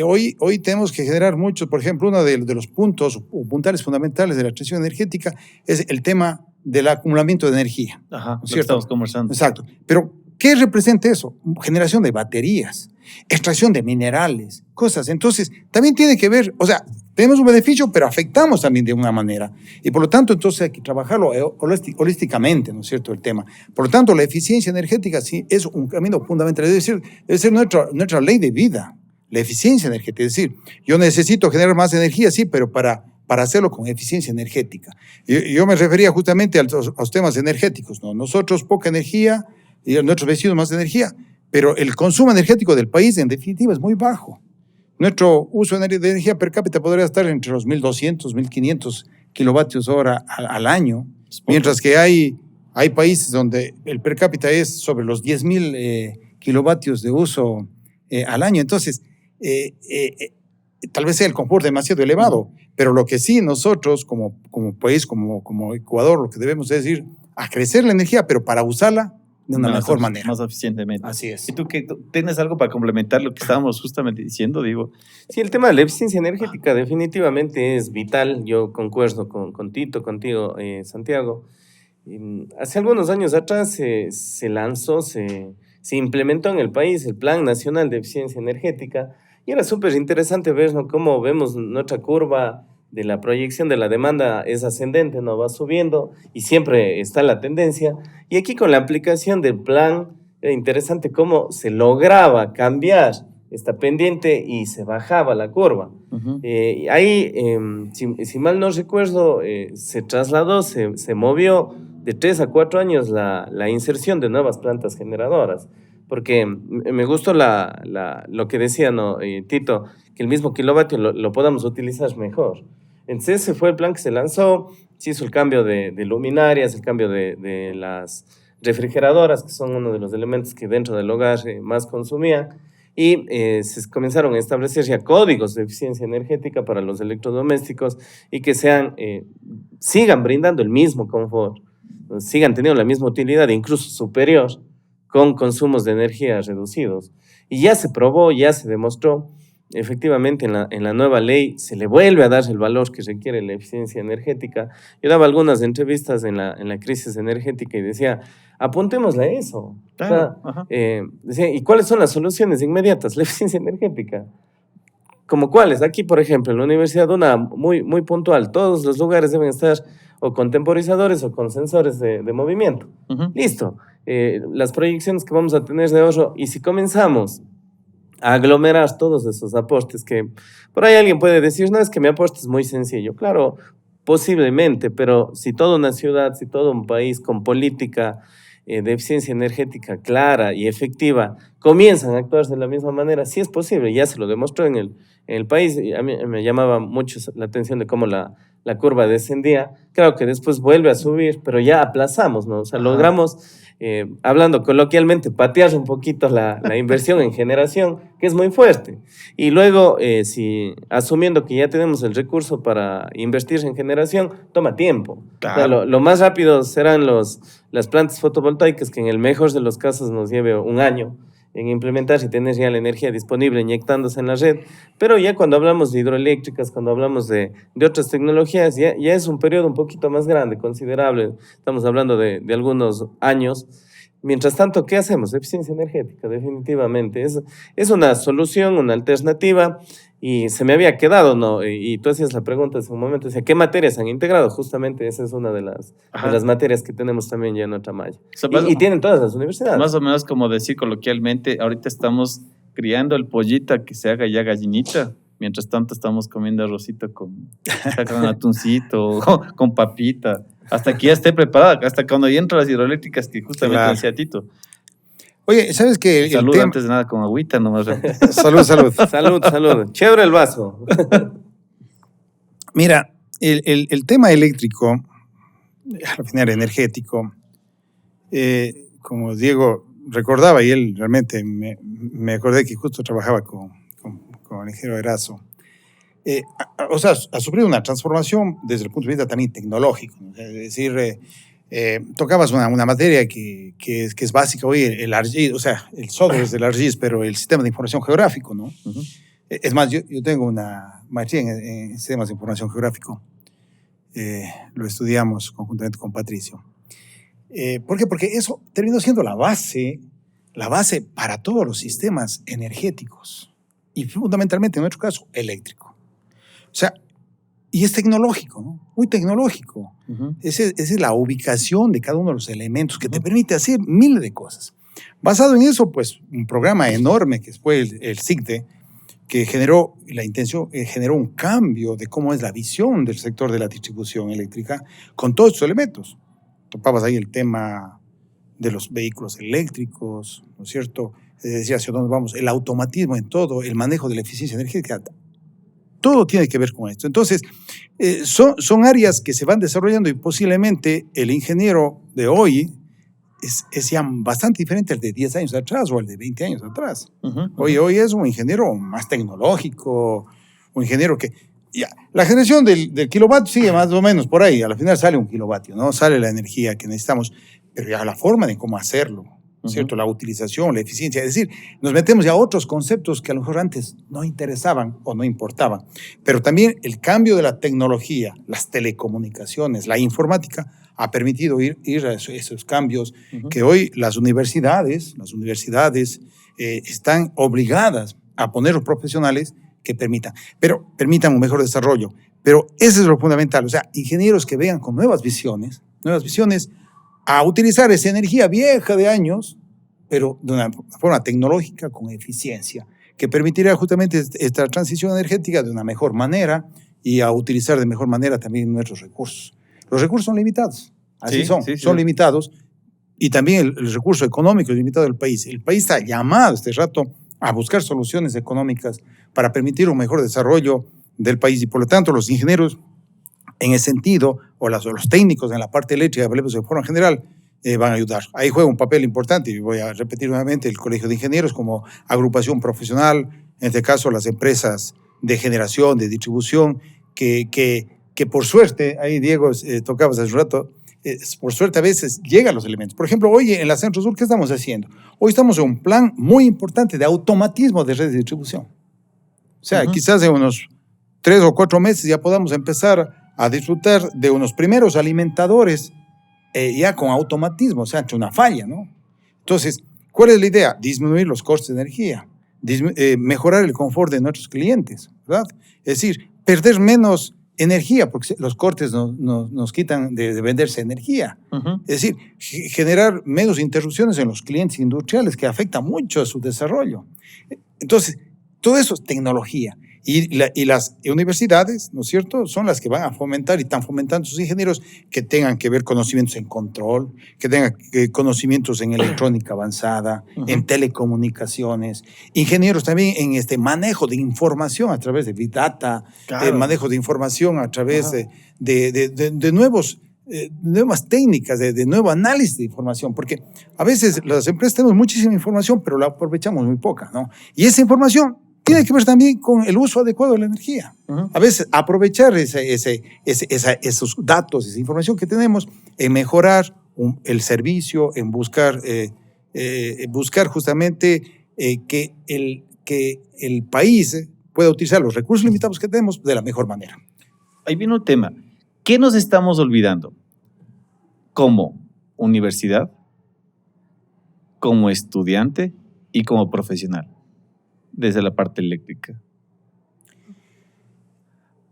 hoy tenemos que generar mucho, por ejemplo, uno de los puntos o puntales fundamentales de la transición energética es el tema del acumulamiento de energía. Ajá, ¿no es cierto? Estamos conversando. Exacto. Pero, ¿qué representa eso? Generación de baterías, extracción de minerales, cosas. Entonces, también tiene que ver, o sea, tenemos un beneficio, pero afectamos también de una manera. Y por lo tanto, entonces hay que trabajarlo holísticamente, ¿no es cierto?, el tema. Por lo tanto, la eficiencia energética sí es un camino fundamental. Debe ser nuestra ley de vida, la eficiencia energética. Es decir, yo necesito generar más energía, sí, pero para hacerlo con eficiencia energética. Yo me refería justamente a los temas energéticos, ¿no? Nosotros poca energía y nuestros vecinos más energía, pero el consumo energético del país en definitiva es muy bajo. Nuestro uso de energía per cápita podría estar entre los 1.200, 1.500 kilovatios hora al año, mientras que hay países donde el per cápita es sobre los 10.000 kilovatios de uso al año. Entonces, tal vez sea el confort demasiado elevado, pero lo que sí nosotros como país, como Ecuador, lo que debemos es decir, a crecer la energía, pero para usarla de una mejor manera. Más eficientemente. Así es. ¿Y tú tienes algo para complementar lo que estábamos justamente diciendo, Diego? Sí, el tema de la eficiencia energética definitivamente es vital. Yo concuerdo con Tito, contigo, Santiago. Hace algunos años atrás se lanzó, se implementó en el país el Plan Nacional de Eficiencia Energética y era súper interesante ver, ¿no?, cómo vemos nuestra curva de la proyección de la demanda es ascendente, ¿no? Va subiendo y siempre está la tendencia. Y aquí con la aplicación del plan, era interesante cómo se lograba cambiar esta pendiente y se bajaba la curva. Ahí, si mal no recuerdo, se trasladó, se movió de 3 a 4 años la inserción de nuevas plantas generadoras. Porque me gustó lo que decía, ¿no, Tito? Que el mismo kilovatio lo podamos utilizar mejor. Entonces ese fue el plan que se lanzó, se hizo el cambio de luminarias, el cambio de las refrigeradoras, que son uno de los elementos que dentro del hogar más consumían, y se comenzaron a establecer ya códigos de eficiencia energética para los electrodomésticos y que sigan brindando el mismo confort, sigan teniendo la misma utilidad, incluso superior, con consumos de energía reducidos. Y ya se probó, ya se demostró. Efectivamente, en la nueva ley se le vuelve a dar el valor que requiere la eficiencia energética. Yo daba algunas entrevistas en la crisis energética y decía, apuntémosle a eso. Claro, o sea, decía, ¿y cuáles son las soluciones inmediatas? La eficiencia energética. ¿Como cuáles? Aquí, por ejemplo, en la universidad, una muy, muy puntual. Todos los lugares deben estar o con temporizadores o con sensores de movimiento. Listo. Las proyecciones que vamos a tener de ahorro, y si comenzamos a aglomerar todos esos aportes, que por ahí alguien puede decir, no, es que mi aporte es muy sencillo. Claro, posiblemente, pero si toda una ciudad, si todo un país con política de eficiencia energética clara y efectiva comienzan a actuar de la misma manera, sí es posible, ya se lo demostró en el país. Y a mí me llamaba mucho la atención de cómo la curva descendía. Claro que después vuelve a subir, pero ya aplazamos, ¿no? O sea, logramos hablando coloquialmente, patear un poquito la inversión en generación, que es muy fuerte. Y luego, asumiendo que ya tenemos el recurso para invertir en generación, toma tiempo. Claro. O sea, lo más rápido serán las plantas fotovoltaicas, que en el mejor de los casos nos lleve un año en implementar y tener ya la energía disponible inyectándose en la red. Pero ya cuando hablamos de hidroeléctricas, cuando hablamos de otras tecnologías, ya es un periodo un poquito más grande, considerable. Estamos hablando de algunos años. Mientras tanto, ¿qué hacemos? Eficiencia energética, definitivamente. Es una solución, una alternativa. Y se me había quedado, ¿no? Y tú hacías la pregunta hace un momento, decía, ¿qué materias han integrado? Justamente esa es una de las materias que tenemos también ya en nuestra malla. O sea, Y tienen todas las universidades. Más o menos como decir coloquialmente, ahorita estamos criando el pollita que se haga ya gallinita. Mientras tanto estamos comiendo arrocito con atuncito, con papita. Hasta que ya esté preparada, hasta cuando ya entran las hidroeléctricas que justamente Claro. decía Tito. Oye, ¿sabes qué? Salud antes de nada con agüita nomás. Salud, salud. Salud. Chévere el vaso. Mira, el tema eléctrico, al final energético, como Diego recordaba, y él realmente me acordé que justo trabajaba con el ingeniero Erazo, o sea, ha sufrido una transformación desde el punto de vista también tecnológico, ¿no? Es decir, tocabas una materia que es básica hoy, el ARGIS, o sea, el software es del ARGIS, pero el sistema de información geográfico, ¿no? Uh-huh. Es más, yo tengo una maestría en sistemas de información geográfico. Lo estudiamos conjuntamente con Patricio. ¿Por qué? Porque eso terminó siendo la base para todos los sistemas energéticos y fundamentalmente, en nuestro caso, eléctrico. O sea, y es tecnológico, ¿no? Muy tecnológico. Uh-huh. Esa es la ubicación de cada uno de los elementos que te permite hacer miles de cosas. Basado en eso, pues, un programa enorme que fue el SIGDE, que generó un cambio de cómo es la visión del sector de la distribución eléctrica con todos estos elementos. Topabas ahí el tema de los vehículos eléctricos, ¿no es cierto? Es decir, hacia dónde vamos, el automatismo en todo, el manejo de la eficiencia energética, todo tiene que ver con esto. Entonces, son áreas que se van desarrollando y posiblemente el ingeniero de hoy es ya bastante diferente al de 10 años atrás o al de 20 años atrás. Uh-huh. Hoy es un ingeniero más tecnológico, un ingeniero que... Ya, la generación del kilovatio sigue más o menos por ahí, al final sale un kilovatio, ¿no? Sale la energía que necesitamos, pero ya la forma de cómo hacerlo, ¿cierto? La utilización, la eficiencia, es decir, nos metemos ya a otros conceptos que a lo mejor antes no interesaban o no importaban, pero también el cambio de la tecnología, las telecomunicaciones, la informática, ha permitido ir a esos cambios que hoy las universidades están obligadas a poner los profesionales que permitan un mejor desarrollo. Pero eso es lo fundamental, o sea, ingenieros que vean con nuevas visiones a utilizar esa energía vieja de años, pero de una forma tecnológica con eficiencia, que permitirá justamente esta transición energética de una mejor manera y a utilizar de mejor manera también nuestros recursos. Los recursos son limitados, así son limitados, y también el recurso económico es limitado del país. El país está llamado este rato a buscar soluciones económicas para permitir un mejor desarrollo del país, y por lo tanto los ingenieros en ese sentido, o los técnicos en la parte eléctrica, de forma general, van a ayudar. Ahí juega un papel importante, y voy a repetir nuevamente, el Colegio de Ingenieros como agrupación profesional, en este caso las empresas de generación, de distribución, que por suerte, ahí Diego tocabas hace un rato, por suerte a veces llegan los elementos. Por ejemplo, hoy en la Centro Sur, ¿qué estamos haciendo? Hoy estamos en un plan muy importante de automatismo de redes de distribución. O sea, quizás en unos 3 o 4 meses ya podamos empezar a disfrutar de unos primeros alimentadores ya con automatismo, o sea, ante una falla, ¿no? Entonces, ¿cuál es la idea? Disminuir los costes de energía, mejorar el confort de nuestros clientes, ¿verdad? Es decir, perder menos energía, porque los cortes nos quitan de venderse energía. Es decir, generar menos interrupciones en los clientes industriales, que afecta mucho a su desarrollo. Entonces, todo eso es tecnología. Y las universidades, ¿no es cierto?, son las que van a fomentar y están fomentando a sus ingenieros que tengan que ver conocimientos en control, que tengan conocimientos en electrónica avanzada, en telecomunicaciones, ingenieros también en manejo de información a través de Big Data, manejo de información a través de nuevos nuevas técnicas, de nuevo análisis de información, porque a veces las empresas tenemos muchísima información, pero la aprovechamos muy poca, ¿no? Y esa información tiene que ver también con el uso adecuado de la energía. A veces aprovechar esos datos, esa información que tenemos en mejorar el servicio, en buscar justamente que el país pueda utilizar los recursos limitados que tenemos de la mejor manera. Ahí viene un tema. ¿Qué nos estamos olvidando? Como universidad, como estudiante y como profesional, desde la parte eléctrica.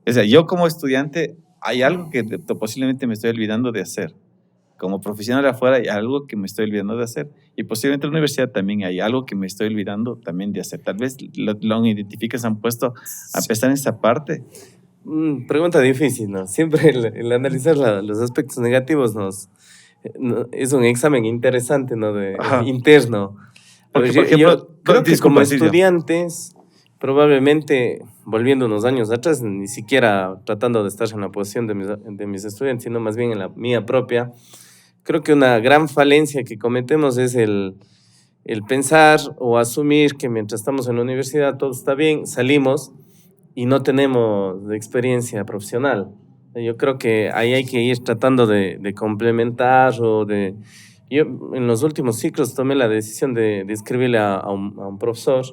O sea, yo como estudiante hay algo que posiblemente me estoy olvidando de hacer. Como profesional afuera hay algo que me estoy olvidando de hacer. Y posiblemente en la universidad también hay algo que me estoy olvidando también de hacer. Tal vez lo identificas, se han puesto a pensar en esa parte. Pregunta difícil, ¿no? Siempre el analizar los aspectos negativos es un examen interesante, ¿no? Interno. Porque, por ejemplo, yo creo que como estudiantes, probablemente, volviendo unos años atrás, ni siquiera tratando de estar en la posición de mis estudiantes, sino más bien en la mía propia, creo que una gran falencia que cometemos es el pensar o asumir que mientras estamos en la universidad todo está bien, salimos y no tenemos experiencia profesional. Yo creo que ahí hay que ir tratando de complementar o de... Yo en los últimos ciclos tomé la decisión de escribirle a un profesor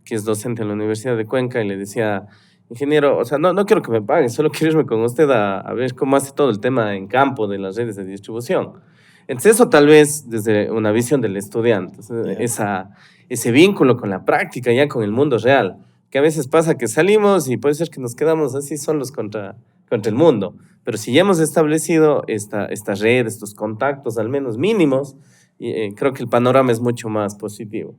que es docente en la Universidad de Cuenca y le decía, ingeniero, o sea, no quiero que me paguen, solo quiero irme con usted a ver cómo hace todo el tema en campo de las redes de distribución. Entonces eso tal vez desde una visión del estudiante, ese vínculo con la práctica, ya con el mundo real, que a veces pasa que salimos y puede ser que nos quedamos así solos contra el mundo. Pero si ya hemos establecido esta red, estos contactos al menos mínimos, creo que el panorama es mucho más positivo.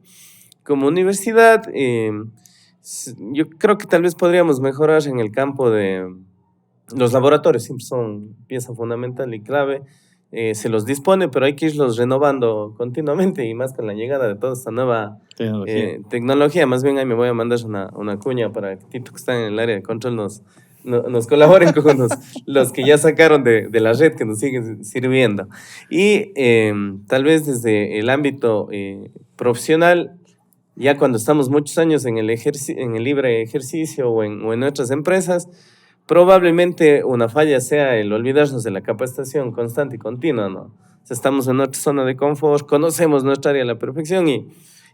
Como universidad, yo creo que tal vez podríamos mejorar en el campo de los laboratorios, siempre son pieza fundamental y clave. Se los dispone, pero hay que irlos renovando continuamente y más con la llegada de toda esta nueva tecnología. Más bien ahí me voy a mandar una cuña para que Tito, que está en el área de control, nos colaboren con los que ya sacaron de la red, que nos siguen sirviendo. Y tal vez desde el ámbito profesional, ya cuando estamos muchos años en el libre ejercicio o en otras empresas, probablemente una falla sea el olvidarnos de la capacitación constante y continua, ¿no? O sea, estamos en nuestra zona de confort, conocemos nuestra área a la perfección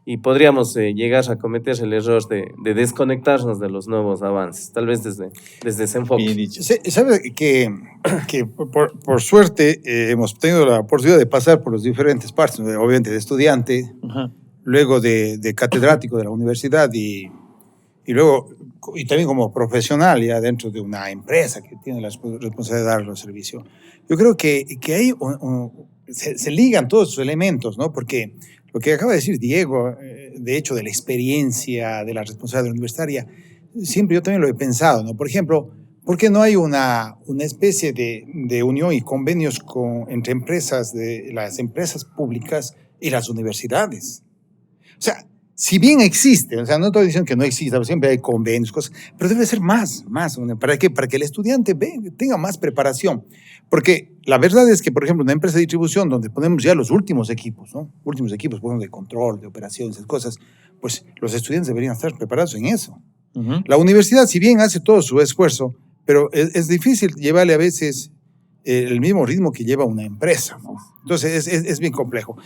y podríamos llegar a cometer el error de desconectarnos de los nuevos avances, tal vez desde ese enfoque. Bien dicho. ¿Sabes que por suerte hemos tenido la oportunidad de pasar por las diferentes partes, obviamente de estudiante, luego de catedrático de la universidad y luego y también como profesional ya dentro de una empresa que tiene la responsabilidad de dar los servicios? Yo creo que ahí se ligan todos esos elementos, ¿no? Porque lo que acaba de decir Diego, de hecho, de la experiencia, de la responsabilidad universitaria, siempre yo también lo he pensado, ¿no? Por ejemplo, ¿por qué no hay una especie de unión y convenios entre las empresas públicas y las universidades? O sea, si bien existe, o sea, no estoy diciendo que no exista, siempre hay convenios, cosas, pero debe ser más. ¿Para qué? Para que el estudiante tenga más preparación. Porque la verdad es que, por ejemplo, una empresa de distribución donde ponemos ya los últimos equipos, ¿no? Últimos equipos, por ejemplo, de control, de operaciones, esas cosas, pues los estudiantes deberían estar preparados en eso. La universidad, si bien hace todo su esfuerzo, pero es difícil llevarle a veces el mismo ritmo que lleva una empresa, ¿no? Entonces es bien complejo.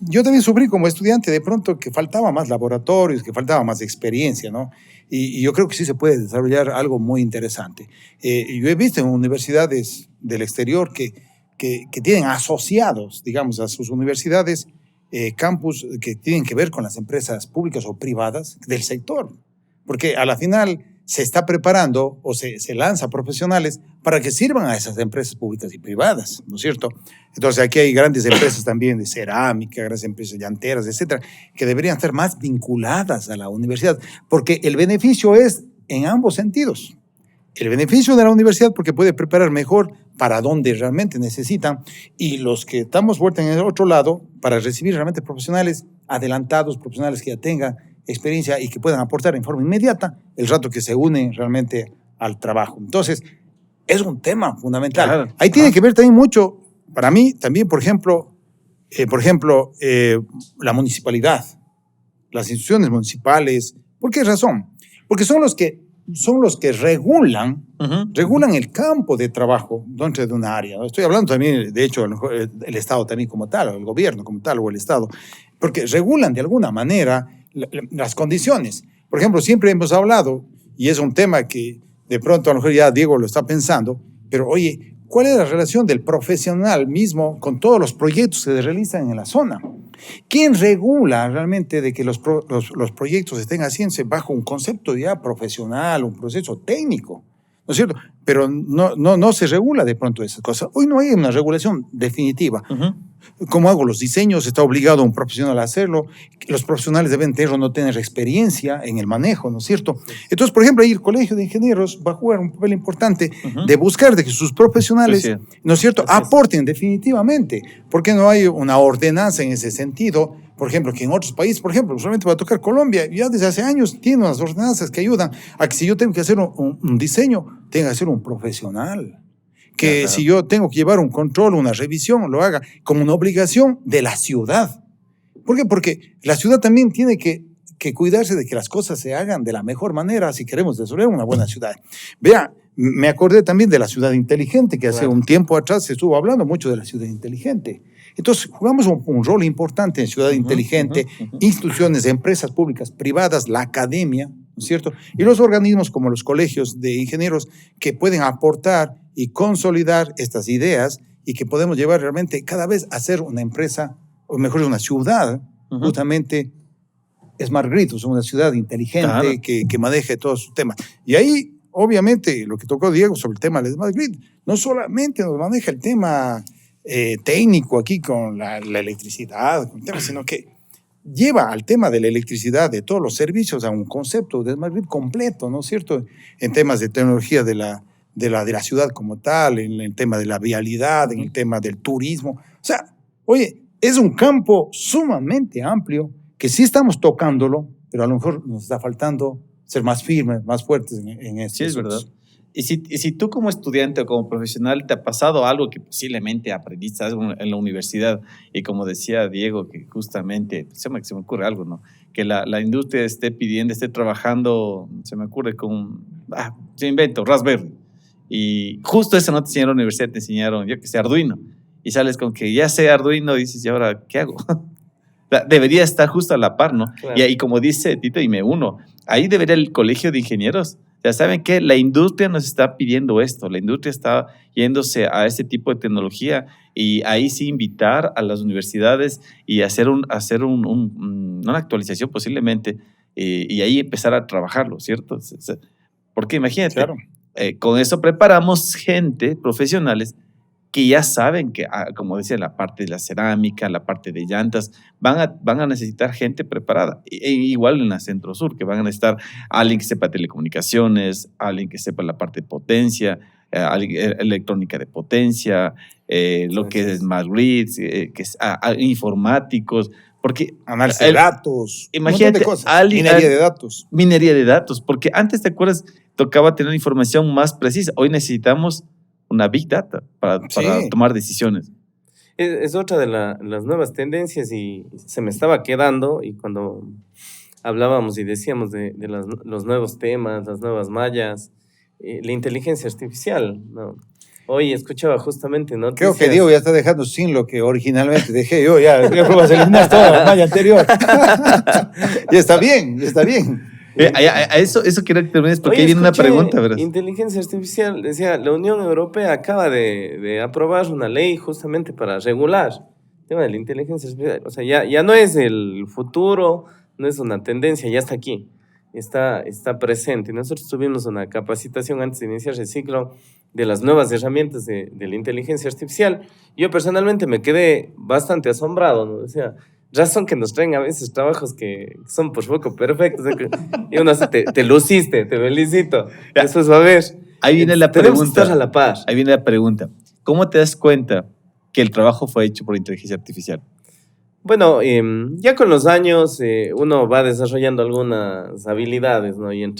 Yo también sufrí como estudiante de pronto que faltaba más laboratorios, que faltaba más experiencia, ¿no? Y yo creo que sí se puede desarrollar algo muy interesante. Yo he visto en universidades del exterior que tienen asociados, digamos, a sus universidades campus que tienen que ver con las empresas públicas o privadas del sector. Porque a la final se está preparando o se lanza profesionales para que sirvan a esas empresas públicas y privadas, ¿no es cierto? Entonces aquí hay grandes empresas también de cerámica, grandes empresas llanteras, etcétera, que deberían estar más vinculadas a la universidad, porque el beneficio es en ambos sentidos. El beneficio de la universidad porque puede preparar mejor para donde realmente necesitan, y los que estamos vueltos en el otro lado para recibir realmente profesionales adelantados, profesionales que ya tengan experiencia y que puedan aportar en forma inmediata el rato que se unen realmente al trabajo. Entonces, es un tema fundamental. Claro. Ahí tiene que ver también mucho, para mí, también, por ejemplo, la municipalidad, las instituciones municipales. ¿Por qué razón? Porque son los que regulan el campo de trabajo dentro de una área, ¿no? Estoy hablando también, de hecho, a lo mejor el Estado también como tal, o el gobierno como tal, o el Estado, porque regulan de alguna manera las condiciones. Por ejemplo, siempre hemos hablado, y es un tema que de pronto a lo mejor ya Diego lo está pensando, pero oye, ¿cuál es la relación del profesional mismo con todos los proyectos que se realizan en la zona? ¿Quién regula realmente de que los proyectos estén haciéndose bajo un concepto ya profesional, un proceso técnico? ¿No es cierto? Pero no se regula de pronto esas cosas. Hoy no hay una regulación definitiva. ¿Cómo hago los diseños? Está obligado un profesional a hacerlo. Los profesionales deben tener o no tener experiencia en el manejo, ¿no es cierto? Entonces, por ejemplo, ahí el Colegio de Ingenieros va a jugar un papel importante de buscar de que sus profesionales, ¿no es cierto?, aporten definitivamente. ¿Por qué no hay una ordenanza en ese sentido? Por ejemplo, que en otros países, por ejemplo, solamente va a tocar Colombia, ya desde hace años tiene unas ordenanzas que ayudan a que si yo tengo que hacer un diseño, tenga que ser un profesional. Que claro, si yo tengo que llevar un control, una revisión, lo haga como una obligación de la ciudad. ¿Por qué? Porque la ciudad también tiene que cuidarse de que las cosas se hagan de la mejor manera si queremos desarrollar una buena ciudad. Vea, me acordé también de la ciudad inteligente, que hace un tiempo atrás se estuvo hablando mucho de la ciudad inteligente. Entonces, jugamos un rol importante en ciudad inteligente, instituciones, empresas públicas, privadas, la academia, ¿no es cierto? Y los organismos como los colegios de ingenieros que pueden aportar y consolidar estas ideas y que podemos llevar realmente cada vez a ser una empresa, o mejor una ciudad, justamente Smart Grid, o sea, una ciudad inteligente, claro, que maneje todos sus temas. Y ahí, obviamente, lo que tocó Diego sobre el tema del Smart Grid, no solamente nos maneja el tema técnico aquí con la electricidad, sino que lleva al tema de la electricidad, de todos los servicios, a un concepto de Smart Grid completo, ¿no es cierto? En temas de tecnología de la ciudad como tal, en el tema de la vialidad, en el tema del turismo. O sea, oye, es un campo sumamente amplio que sí estamos tocándolo, pero a lo mejor nos está faltando ser más firmes, más fuertes en esto. Sí, es verdad. Y si tú como estudiante o como profesional te ha pasado algo que posiblemente aprendiste en la universidad, y como decía Diego, que justamente, se me ocurre algo, ¿no? Que la industria esté trabajando, se me ocurre con, se invento, Raspberry. Y justo esa nota te enseñaron en la universidad, te enseñaron, yo que sé, Arduino. Y sales con que ya sé Arduino y dices, ¿y ahora qué hago? Debería estar justo a la par, ¿no? Claro. Y como dice Tito, y me uno, ahí debería el colegio de ingenieros. Ya saben que la industria nos está pidiendo esto, la industria está yéndose a este tipo de tecnología, y ahí sí invitar a las universidades y hacer una actualización posiblemente, y ahí empezar a trabajarlo, ¿cierto? Porque imagínate, claro, con eso preparamos gente, profesionales, que ya saben que, como decía, la parte de la cerámica, la parte de llantas, van a necesitar gente preparada. Igual en la Centro Sur, que van a necesitar alguien que sepa telecomunicaciones, alguien que sepa la parte de potencia, electrónica de potencia, lo que es Smart Grids, que es informáticos, porque análisis de datos, imagínate, un montón de cosas, minería de datos. Minería de datos, porque antes, ¿te acuerdas? Tocaba tener información más precisa. Hoy necesitamos una Big Data para tomar decisiones. Es otra de las nuevas tendencias, y se me estaba quedando, y cuando hablábamos y decíamos de los nuevos temas, las nuevas mallas, la inteligencia artificial, ¿no? Hoy escuchaba justamente noticias. Creo que Diego ya está dejando sin lo que originalmente dejé yo, ya pruebas a eliminar toda la malla anterior. Y está bien, está bien. A eso quiero que termines, porque ahí viene una pregunta, ¿verdad? Inteligencia artificial, decía, la Unión Europea acaba de aprobar una ley justamente para regular el tema de la inteligencia artificial. O sea, ya no es el futuro, no es una tendencia, ya está aquí, está presente. Nosotros tuvimos una capacitación antes de iniciar el ciclo de las nuevas herramientas de la inteligencia artificial. Yo personalmente me quedé bastante asombrado, ¿no? O sea, razón que nos traen a veces trabajos que son por poco perfectos, y uno hace, te luciste, te felicito, eso es, a ver. Ahí viene la tenemos pregunta. Que estar a la par. Ahí viene la pregunta. ¿Cómo te das cuenta que el trabajo fue hecho por inteligencia artificial? Bueno, ya con los años uno va desarrollando algunas habilidades, ¿no? Y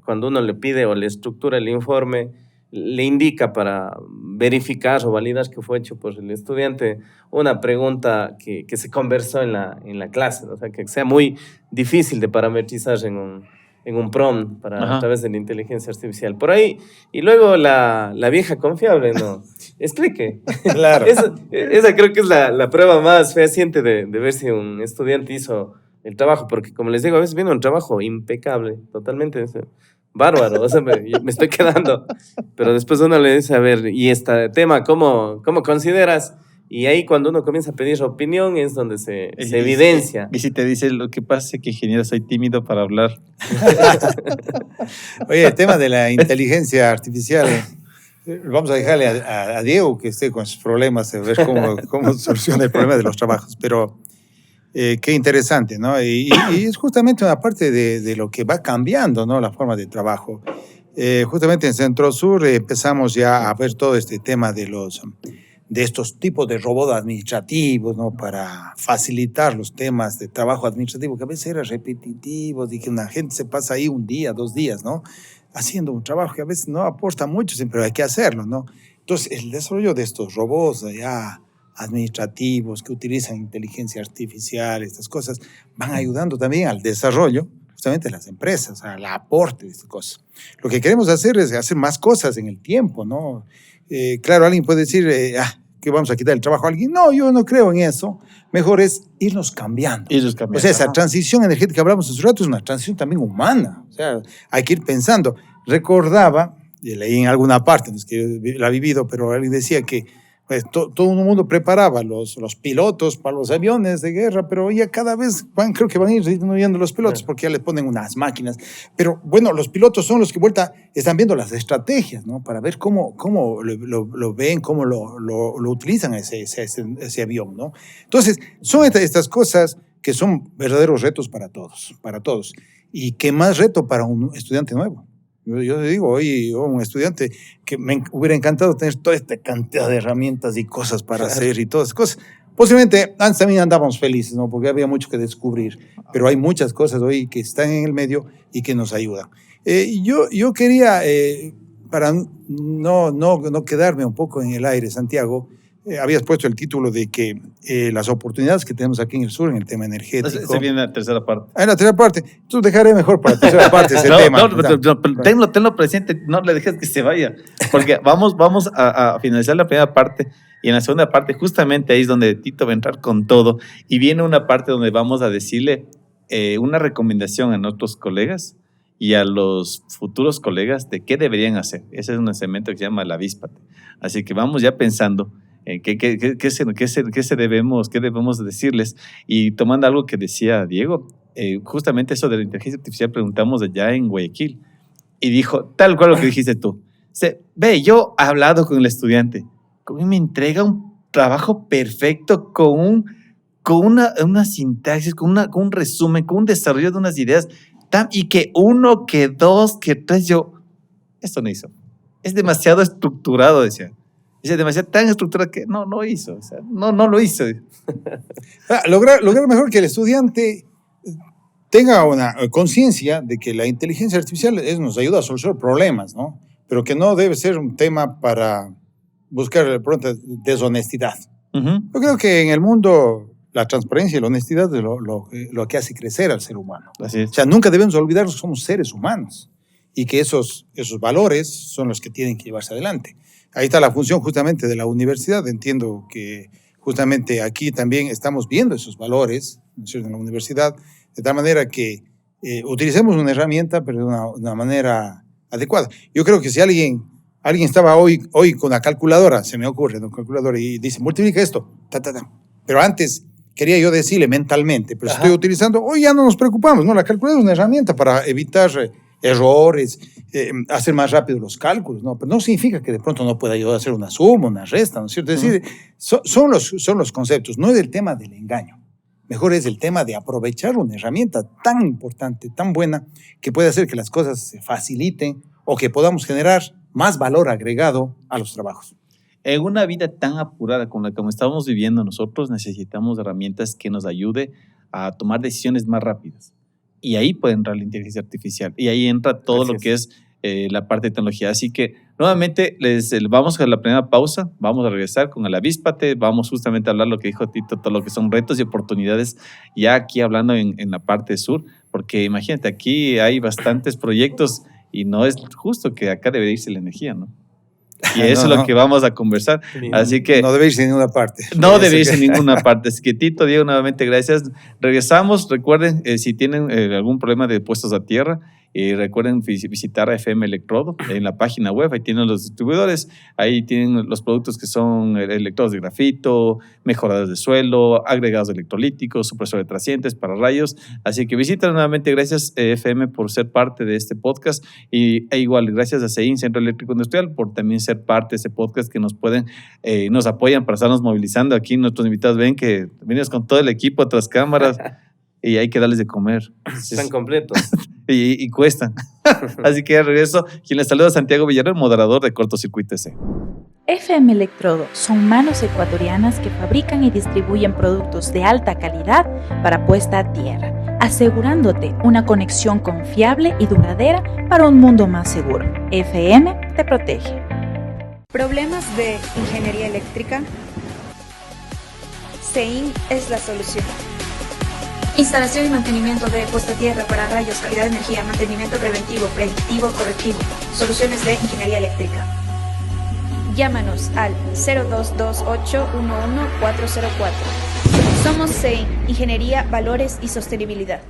cuando uno le pide o le estructura el informe, le indica para verificar o validar que fue hecho por el estudiante una pregunta que se conversó en la clase, ¿no? O sea, que sea muy difícil de parametrizar en un prompt a través de la inteligencia artificial. Por ahí, y luego la vieja confiable, ¿no? Explique. Claro. Esa creo que es la prueba más fehaciente de ver si un estudiante hizo el trabajo, porque como les digo, a veces viene un trabajo impecable, totalmente bárbaro, o sea, me estoy quedando. Pero después uno le dice, a ver, y este tema, ¿cómo consideras? Y ahí cuando uno comienza a pedir opinión es donde se evidencia. Y si te dice, lo que pasa es que ingeniero soy tímido para hablar. Oye, el tema de la inteligencia artificial, vamos a dejarle a Diego que esté con sus problemas, a ver cómo soluciona el problema de los trabajos. Pero qué interesante, ¿no? Y es justamente una parte de lo que va cambiando, ¿no? La forma de trabajo. Justamente en Centro Sur empezamos ya a ver todo este tema de estos tipos de robots administrativos, ¿no? Para facilitar los temas de trabajo administrativo, que a veces era repetitivo, y que una gente se pasa ahí un día, 2 días, ¿no? Haciendo un trabajo que a veces no aporta mucho, pero hay que hacerlo, ¿no? Entonces, el desarrollo de estos robots ya administrativos que utilizan inteligencia artificial, estas cosas, van ayudando también al desarrollo justamente de las empresas, al aporte de estas cosas. Lo que queremos hacer es hacer más cosas en el tiempo, ¿no? Claro, alguien puede decir, que vamos a quitar el trabajo a alguien. No, yo no creo en eso. Mejor es irnos cambiando. O sea, esa transición energética que hablamos hace un rato es una transición también humana. O sea, hay que ir pensando. Recordaba, y leí en alguna parte, no es que la he vivido, pero alguien decía que pues, todo el mundo preparaba los pilotos para los aviones de guerra, pero ya cada vez creo que van a ir disminuyendo los pilotos porque ya les ponen unas máquinas. Pero bueno, los pilotos son los que están viendo las estrategias, ¿no? Para ver cómo lo ven, cómo lo utilizan ese avión, ¿no? Entonces, son estas cosas que son verdaderos retos para todos. Y qué más reto para un estudiante nuevo. Yo digo, hoy un estudiante que me hubiera encantado tener toda esta cantidad de herramientas y cosas para hacer y todas esas cosas. Posiblemente antes también andábamos felices, ¿no? Porque había mucho que descubrir, pero hay muchas cosas hoy que están en el medio y que nos ayudan. Yo quería, para no quedarme un poco en el aire, Santiago, habías puesto el título de que las oportunidades que tenemos aquí en el sur en el tema energético. Se viene la tercera parte. En la tercera parte. Entonces dejaré mejor para la tercera parte ese tema. Tenlo presente, no le dejes que se vaya, porque vamos a finalizar la primera parte y en la segunda parte justamente ahí es donde Tito va a entrar con todo y viene una parte donde vamos a decirle una recomendación a nuestros colegas y a los futuros colegas de qué deberían hacer. Ese es un segmento que se llama la Víspate. Así que vamos ya pensando ¿qué debemos decirles? Y tomando algo que decía Diego, justamente eso de la inteligencia artificial preguntamos allá en Guayaquil y dijo tal cual lo que dijiste tú. Yo he hablado con el estudiante, me entrega un trabajo perfecto con una sintaxis, con un resumen, con un desarrollo de unas ideas, y que 1, que 2, que 3, esto no hizo. Es demasiado estructurado, decía. Dice, demasiado tan estructurado que no hizo. O sea, no lo hizo. Lograr mejor que el estudiante tenga una conciencia de que la inteligencia artificial nos ayuda a solucionar problemas, ¿no? Pero que no debe ser un tema para buscar pronto deshonestidad. Uh-huh. Yo creo que en el mundo la transparencia y la honestidad es lo que hace crecer al ser humano. Así es. O sea, nunca debemos olvidar que somos seres humanos y que esos valores son los que tienen que llevarse adelante. Ahí está la función justamente de la universidad. Entiendo que justamente aquí también estamos viendo esos valores, ¿no es cierto?, en la universidad, de tal manera que utilicemos una herramienta, pero de una manera adecuada. Yo creo que si alguien estaba hoy con una calculadora, se me ocurre, una calculadora, y dice, multiplica esto, pero antes quería yo decirle mentalmente, pero si estoy utilizando, hoy ya no nos preocupamos, ¿no? La calculadora es una herramienta para evitar errores, hacer más rápido los cálculos, ¿no? Pero no significa que de pronto no pueda ayudar a hacer una suma, una resta, ¿no es cierto? Es decir, son los conceptos, no es el tema del engaño. Mejor es el tema de aprovechar una herramienta tan importante, tan buena, que puede hacer que las cosas se faciliten o que podamos generar más valor agregado a los trabajos. En una vida tan apurada como la que estamos viviendo nosotros, necesitamos herramientas que nos ayude a tomar decisiones más rápidas. Y ahí puede entrar la inteligencia artificial. Y ahí entra todo lo que es la parte de tecnología. Así que nuevamente vamos a la primera pausa, vamos a regresar con el Avíspate, vamos justamente a hablar lo que dijo Tito, todo lo que son retos y oportunidades, ya aquí hablando en la parte sur, porque imagínate, aquí hay bastantes proyectos y no es justo que acá debe irse la energía, ¿no? Y eso es lo que vamos a conversar. Así que no debe irse en ninguna parte. No debe irse en ninguna parte. Así que Tito, Diego, nuevamente gracias. Regresamos. Recuerden, si tienen algún problema de puestos a tierra, recuerden visitar a FM Electrodo en la página web. Ahí tienen los distribuidores. Ahí tienen los productos que son electrodos de grafito, mejoradores de suelo, agregados electrolíticos, supresores trascientes para rayos. Así que visiten nuevamente. Gracias, FM, por ser parte de este podcast. E igual, gracias a CEIN, Centro Eléctrico Industrial, por también ser parte de este podcast que nos apoyan para estarnos movilizando. Aquí nuestros invitados ven que venimos con todo el equipo tras cámaras y hay que darles de comer. Están completos. y cuestan. Así que de regreso, quien les saluda, Santiago Villarreal, moderador de Cortocircuito EC. FM Electrodo son manos ecuatorianas que fabrican y distribuyen productos de alta calidad para puesta a tierra, asegurándote una conexión confiable y duradera para un mundo más seguro. FM te protege. ¿Problemas de ingeniería eléctrica? CEIN es la solución. Instalación y mantenimiento de puesta a tierra para rayos, calidad de energía, mantenimiento preventivo, predictivo, correctivo. Soluciones de ingeniería eléctrica. Llámanos al 0228 11404. Somos CEIN, Ingeniería, Valores y Sostenibilidad.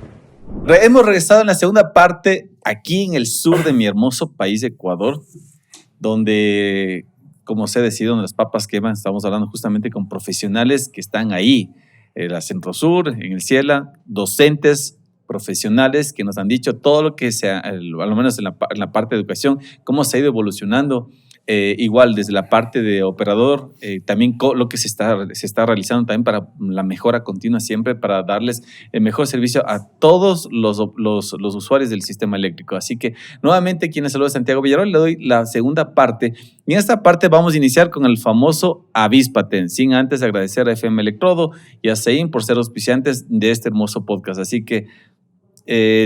Hemos regresado en la segunda parte, aquí en el sur de mi hermoso país, Ecuador, donde, como se decía, donde las papas queman. Estamos hablando justamente con profesionales que están ahí, la Centrosur, en el Ciela, docentes profesionales que nos han dicho todo lo que sea, a lo menos en la parte de educación, cómo se ha ido evolucionando. Igual desde la parte de operador, también lo que se está realizando también para la mejora continua siempre, para darles el mejor servicio a todos los usuarios del sistema eléctrico. Así que nuevamente, quien les saluda, Santiago Villarreal, le doy la segunda parte. Y en esta parte vamos a iniciar con el famoso Avíspate, sin antes agradecer a FM Electrodo y a CEIN por ser auspiciantes de este hermoso podcast. Así que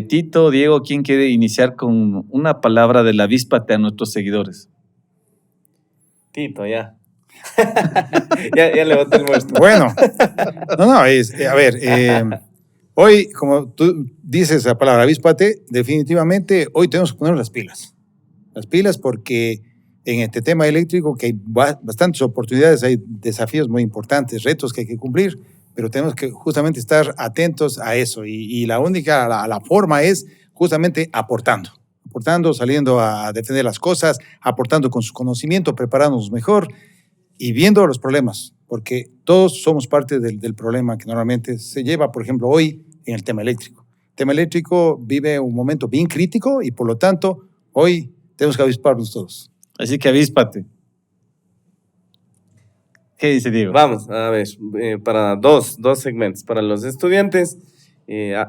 Tito, Diego, ¿quién quiere iniciar con una palabra del Avíspate a nuestros seguidores? Tito, ya. ya levanté el muerto. Bueno, hoy, como tú dices la palabra avíspate, definitivamente hoy tenemos que poner las pilas. Las pilas porque en este tema eléctrico que hay bastantes oportunidades, hay desafíos muy importantes, retos que hay que cumplir, pero tenemos que justamente estar atentos a eso y la forma es justamente aportando, saliendo a defender las cosas, aportando con su conocimiento, preparándonos mejor y viendo los problemas, porque todos somos parte del problema que normalmente se lleva, por ejemplo, hoy en el tema eléctrico. El tema eléctrico vive un momento bien crítico y por lo tanto hoy tenemos que avisparnos todos. Así que avíspate. ¿Qué dice Diego? Vamos, a ver, para dos segmentos. Para los estudiantes,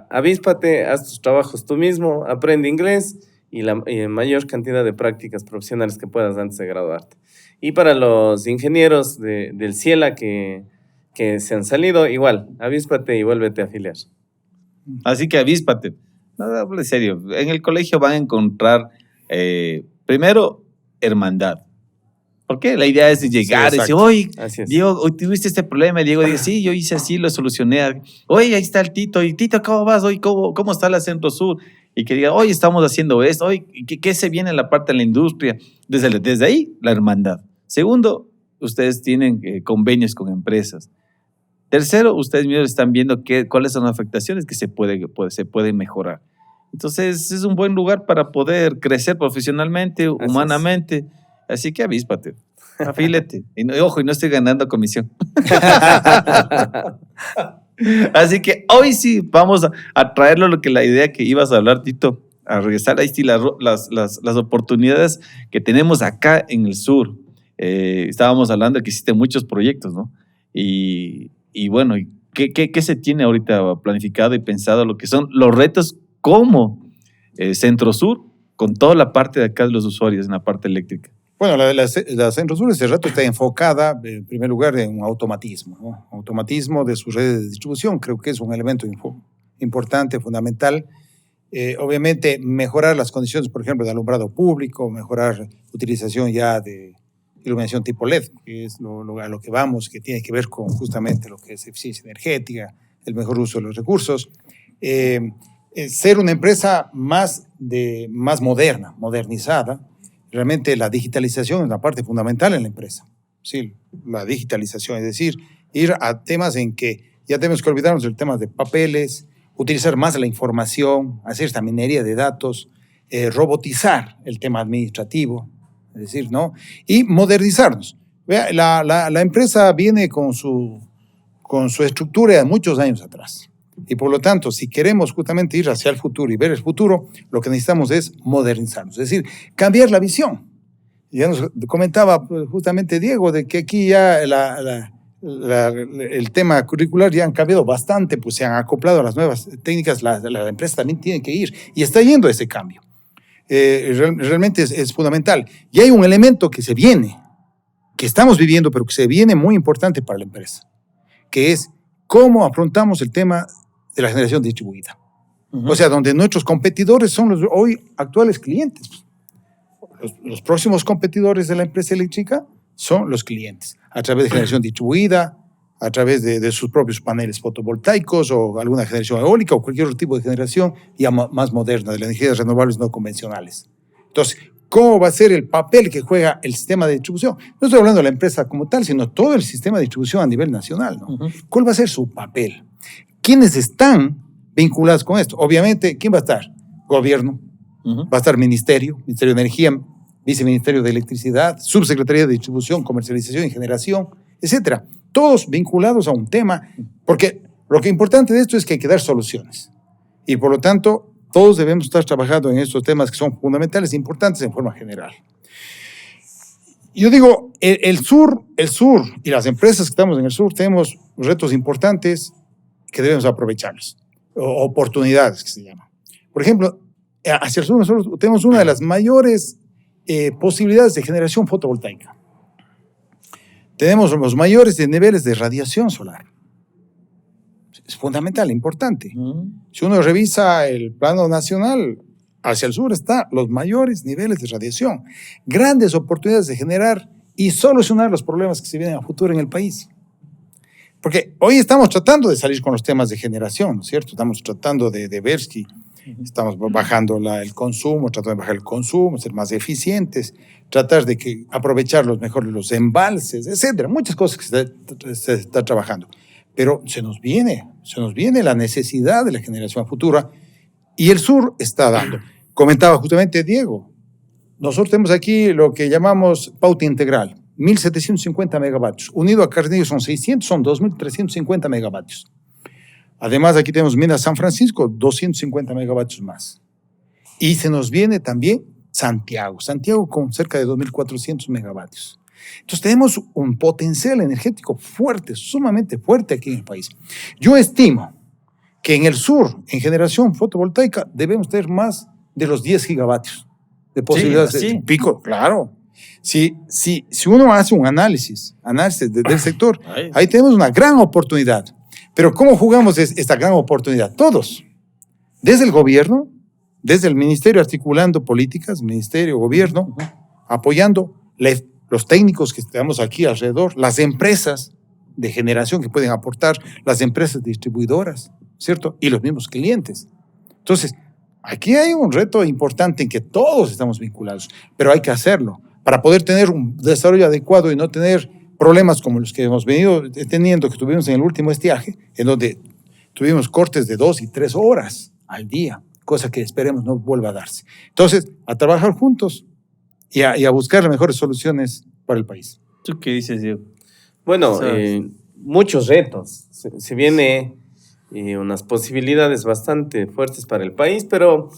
avíspate, haz tus trabajos tú mismo, aprende inglés y la mayor cantidad de prácticas profesionales que puedas antes de graduarte. Y para los ingenieros del Ciela que se han salido, igual, avíspate y vuélvete a afiliar. Así que avíspate. No, hable serio. En el colegio van a encontrar, primero, hermandad. Porque la idea es llegar y decir, oye, Diego, hoy tuviste este problema. Y Diego dice, sí, yo hice así, lo solucioné. Oye, ahí está el Tito. Y Tito, ¿cómo vas? Oye, ¿cómo está la Centrosur? Y que diga, hoy estamos haciendo esto. Oye, ¿qué se viene en la parte de la industria? Desde ahí, la hermandad. Segundo, ustedes tienen convenios con empresas. Tercero, ustedes mismos están viendo cuáles son las afectaciones que se pueden mejorar. Entonces, es un buen lugar para poder crecer profesionalmente, humanamente. Así que avíspate, afílete. Ojo, y no estoy ganando comisión. Así que hoy sí vamos a traerlo lo que la idea que ibas a hablar, Tito, a regresar ahí sí las oportunidades que tenemos acá en el sur. Estábamos hablando de que existen muchos proyectos, ¿no? Y bueno, ¿qué se tiene ahorita planificado y pensado lo que son los retos como Centrosur con toda la parte de acá de los usuarios en la parte eléctrica? Bueno, la Centrosur este rato está enfocada, en primer lugar, en un automatismo, ¿no? Automatismo de sus redes de distribución. Creo que es un elemento importante, fundamental. Obviamente, mejorar las condiciones, por ejemplo, de alumbrado público, mejorar utilización ya de iluminación tipo LED, que es a lo que vamos, que tiene que ver con justamente lo que es eficiencia energética, el mejor uso de los recursos. Ser una empresa más moderna, modernizada. Realmente la digitalización es la parte fundamental en la empresa. Sí, la digitalización, es decir, ir a temas en que ya tenemos que olvidarnos del tema de papeles, utilizar más la información, hacer esta minería de datos, robotizar el tema administrativo, es decir, ¿no? Y modernizarnos. Vea, la empresa viene con su estructura de muchos años atrás. Y por lo tanto, si queremos justamente ir hacia el futuro y ver el futuro, lo que necesitamos es modernizarnos, es decir, cambiar la visión. Ya nos comentaba justamente Diego de que aquí ya el tema curricular ya han cambiado bastante, pues se han acoplado a las nuevas técnicas, la empresa también tiene que ir y está yendo a ese cambio. Realmente es fundamental. Y hay un elemento que se viene, que estamos viviendo, pero que se viene muy importante para la empresa, que es cómo afrontamos el tema de la generación distribuida. O sea, donde nuestros competidores son los hoy actuales clientes. Los próximos competidores de la empresa eléctrica son los clientes, a través de generación distribuida, a través de sus propios paneles fotovoltaicos o alguna generación eólica o cualquier otro tipo de generación ya más moderna de las energías renovables no convencionales. Entonces, ¿cómo va a ser el papel que juega el sistema de distribución? No estoy hablando de la empresa como tal, sino todo el sistema de distribución a nivel nacional, ¿no? ¿Cuál va a ser su papel? ¿Quiénes están vinculados con esto? Obviamente, ¿quién va a estar? Gobierno, va a estar Ministerio de Energía, Viceministerio de Electricidad, Subsecretaría de Distribución, Comercialización y Generación, etcétera. Todos vinculados a un tema, porque lo que es importante de esto es que hay que dar soluciones. Y por lo tanto, todos debemos estar trabajando en estos temas que son fundamentales e importantes en forma general. Yo digo, el sur y las empresas que estamos en el sur tenemos retos importantes que debemos aprovecharlos, oportunidades que se llaman. Por ejemplo, hacia el sur nosotros tenemos una de las mayores posibilidades de generación fotovoltaica. Tenemos los mayores niveles de radiación solar. Es fundamental, importante. Si uno revisa el plano nacional, hacia el sur están los mayores niveles de radiación. Grandes oportunidades de generar y solucionar los problemas que se vienen a futuro en el país. Porque hoy estamos tratando de salir con los temas de generación, ¿no es cierto? Estamos tratando de ver si estamos bajando el consumo, tratando de bajar el consumo, ser más eficientes, tratar de aprovechar mejor los embalses, etcétera. Muchas cosas que se está trabajando. Pero se nos viene la necesidad de la generación futura y el sur está dando. Comentaba justamente Diego, nosotros tenemos aquí lo que llamamos pauta integral, 1.750 megavatios. Unido a Cardenillo son 600, son 2.350 megavatios. Además, aquí tenemos Minas San Francisco, 250 megavatios más. Y se nos viene también Santiago con cerca de 2.400 megavatios. Entonces tenemos un potencial energético fuerte, sumamente fuerte aquí en el país. Yo estimo que en el sur, en generación fotovoltaica, debemos tener más de los 10 gigavatios de posibilidades de pico. Claro. Si uno hace un análisis del sector, ahí tenemos una gran oportunidad. Pero ¿cómo jugamos esta gran oportunidad? Todos, desde el gobierno, desde el ministerio articulando políticas, ministerio, gobierno, apoyando los técnicos que estamos aquí alrededor, las empresas de generación que pueden aportar, las empresas distribuidoras, ¿cierto? Y los mismos clientes. Entonces, aquí hay un reto importante en que todos estamos vinculados, pero hay que hacerlo para poder tener un desarrollo adecuado y no tener problemas como los que hemos venido teniendo, que tuvimos en el último estiaje, en donde tuvimos cortes de 2 y 3 horas al día, cosa que esperemos no vuelva a darse. Entonces, a trabajar juntos y a buscar las mejores soluciones para el país. ¿Tú qué dices, Diego? Bueno, muchos retos. Se viene unas posibilidades bastante fuertes para el país, pero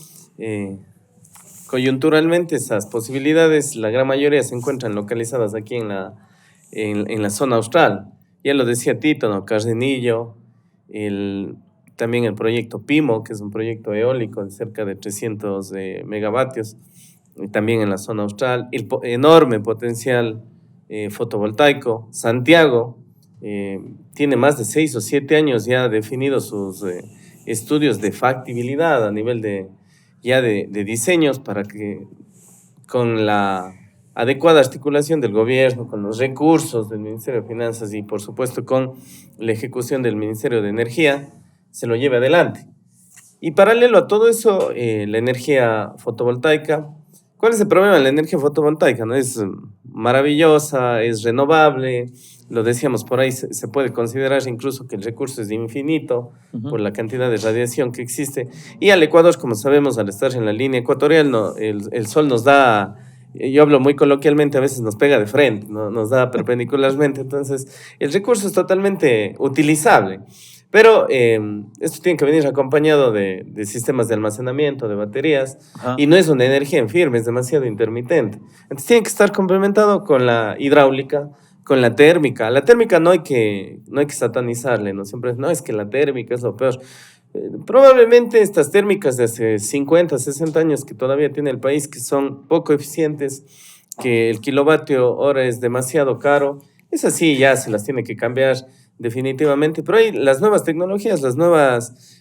coyunturalmente esas posibilidades, la gran mayoría se encuentran localizadas aquí en la zona austral. Ya lo decía Tito, ¿no? Cardenillo, también el proyecto PIMO, que es un proyecto eólico de cerca de 300 megavatios, y también en la zona austral, el enorme potencial fotovoltaico. Santiago tiene más de 6 o 7 años ya definidos sus estudios de factibilidad a nivel ya de diseños para que con la adecuada articulación del gobierno, con los recursos del Ministerio de Finanzas y por supuesto con la ejecución del Ministerio de Energía, se lo lleve adelante. Y paralelo a todo eso, la energía fotovoltaica. ¿Cuál es el problema de la energía fotovoltaica? ¿No? Es maravillosa, es renovable, lo decíamos por ahí, se puede considerar incluso que el recurso es infinito por la cantidad de radiación que existe. Y al Ecuador, como sabemos, al estar en la línea ecuatorial, el sol nos da, yo hablo muy coloquialmente, a veces nos pega de frente, ¿no? Nos da perpendicularmente, entonces el recurso es totalmente utilizable. Pero esto tiene que venir acompañado de sistemas de almacenamiento, de baterías, y no es una energía en firme, es demasiado intermitente. Entonces tiene que estar complementado con la hidráulica, con la térmica. La térmica no hay que satanizarle, ¿no? Siempre no, es que la térmica es lo peor. Probablemente estas térmicas de hace 50, 60 años que todavía tiene el país, que son poco eficientes, que el kilovatio hora es demasiado caro, esas sí ya se las tiene que cambiar definitivamente, pero hay las nuevas tecnologías, las nuevas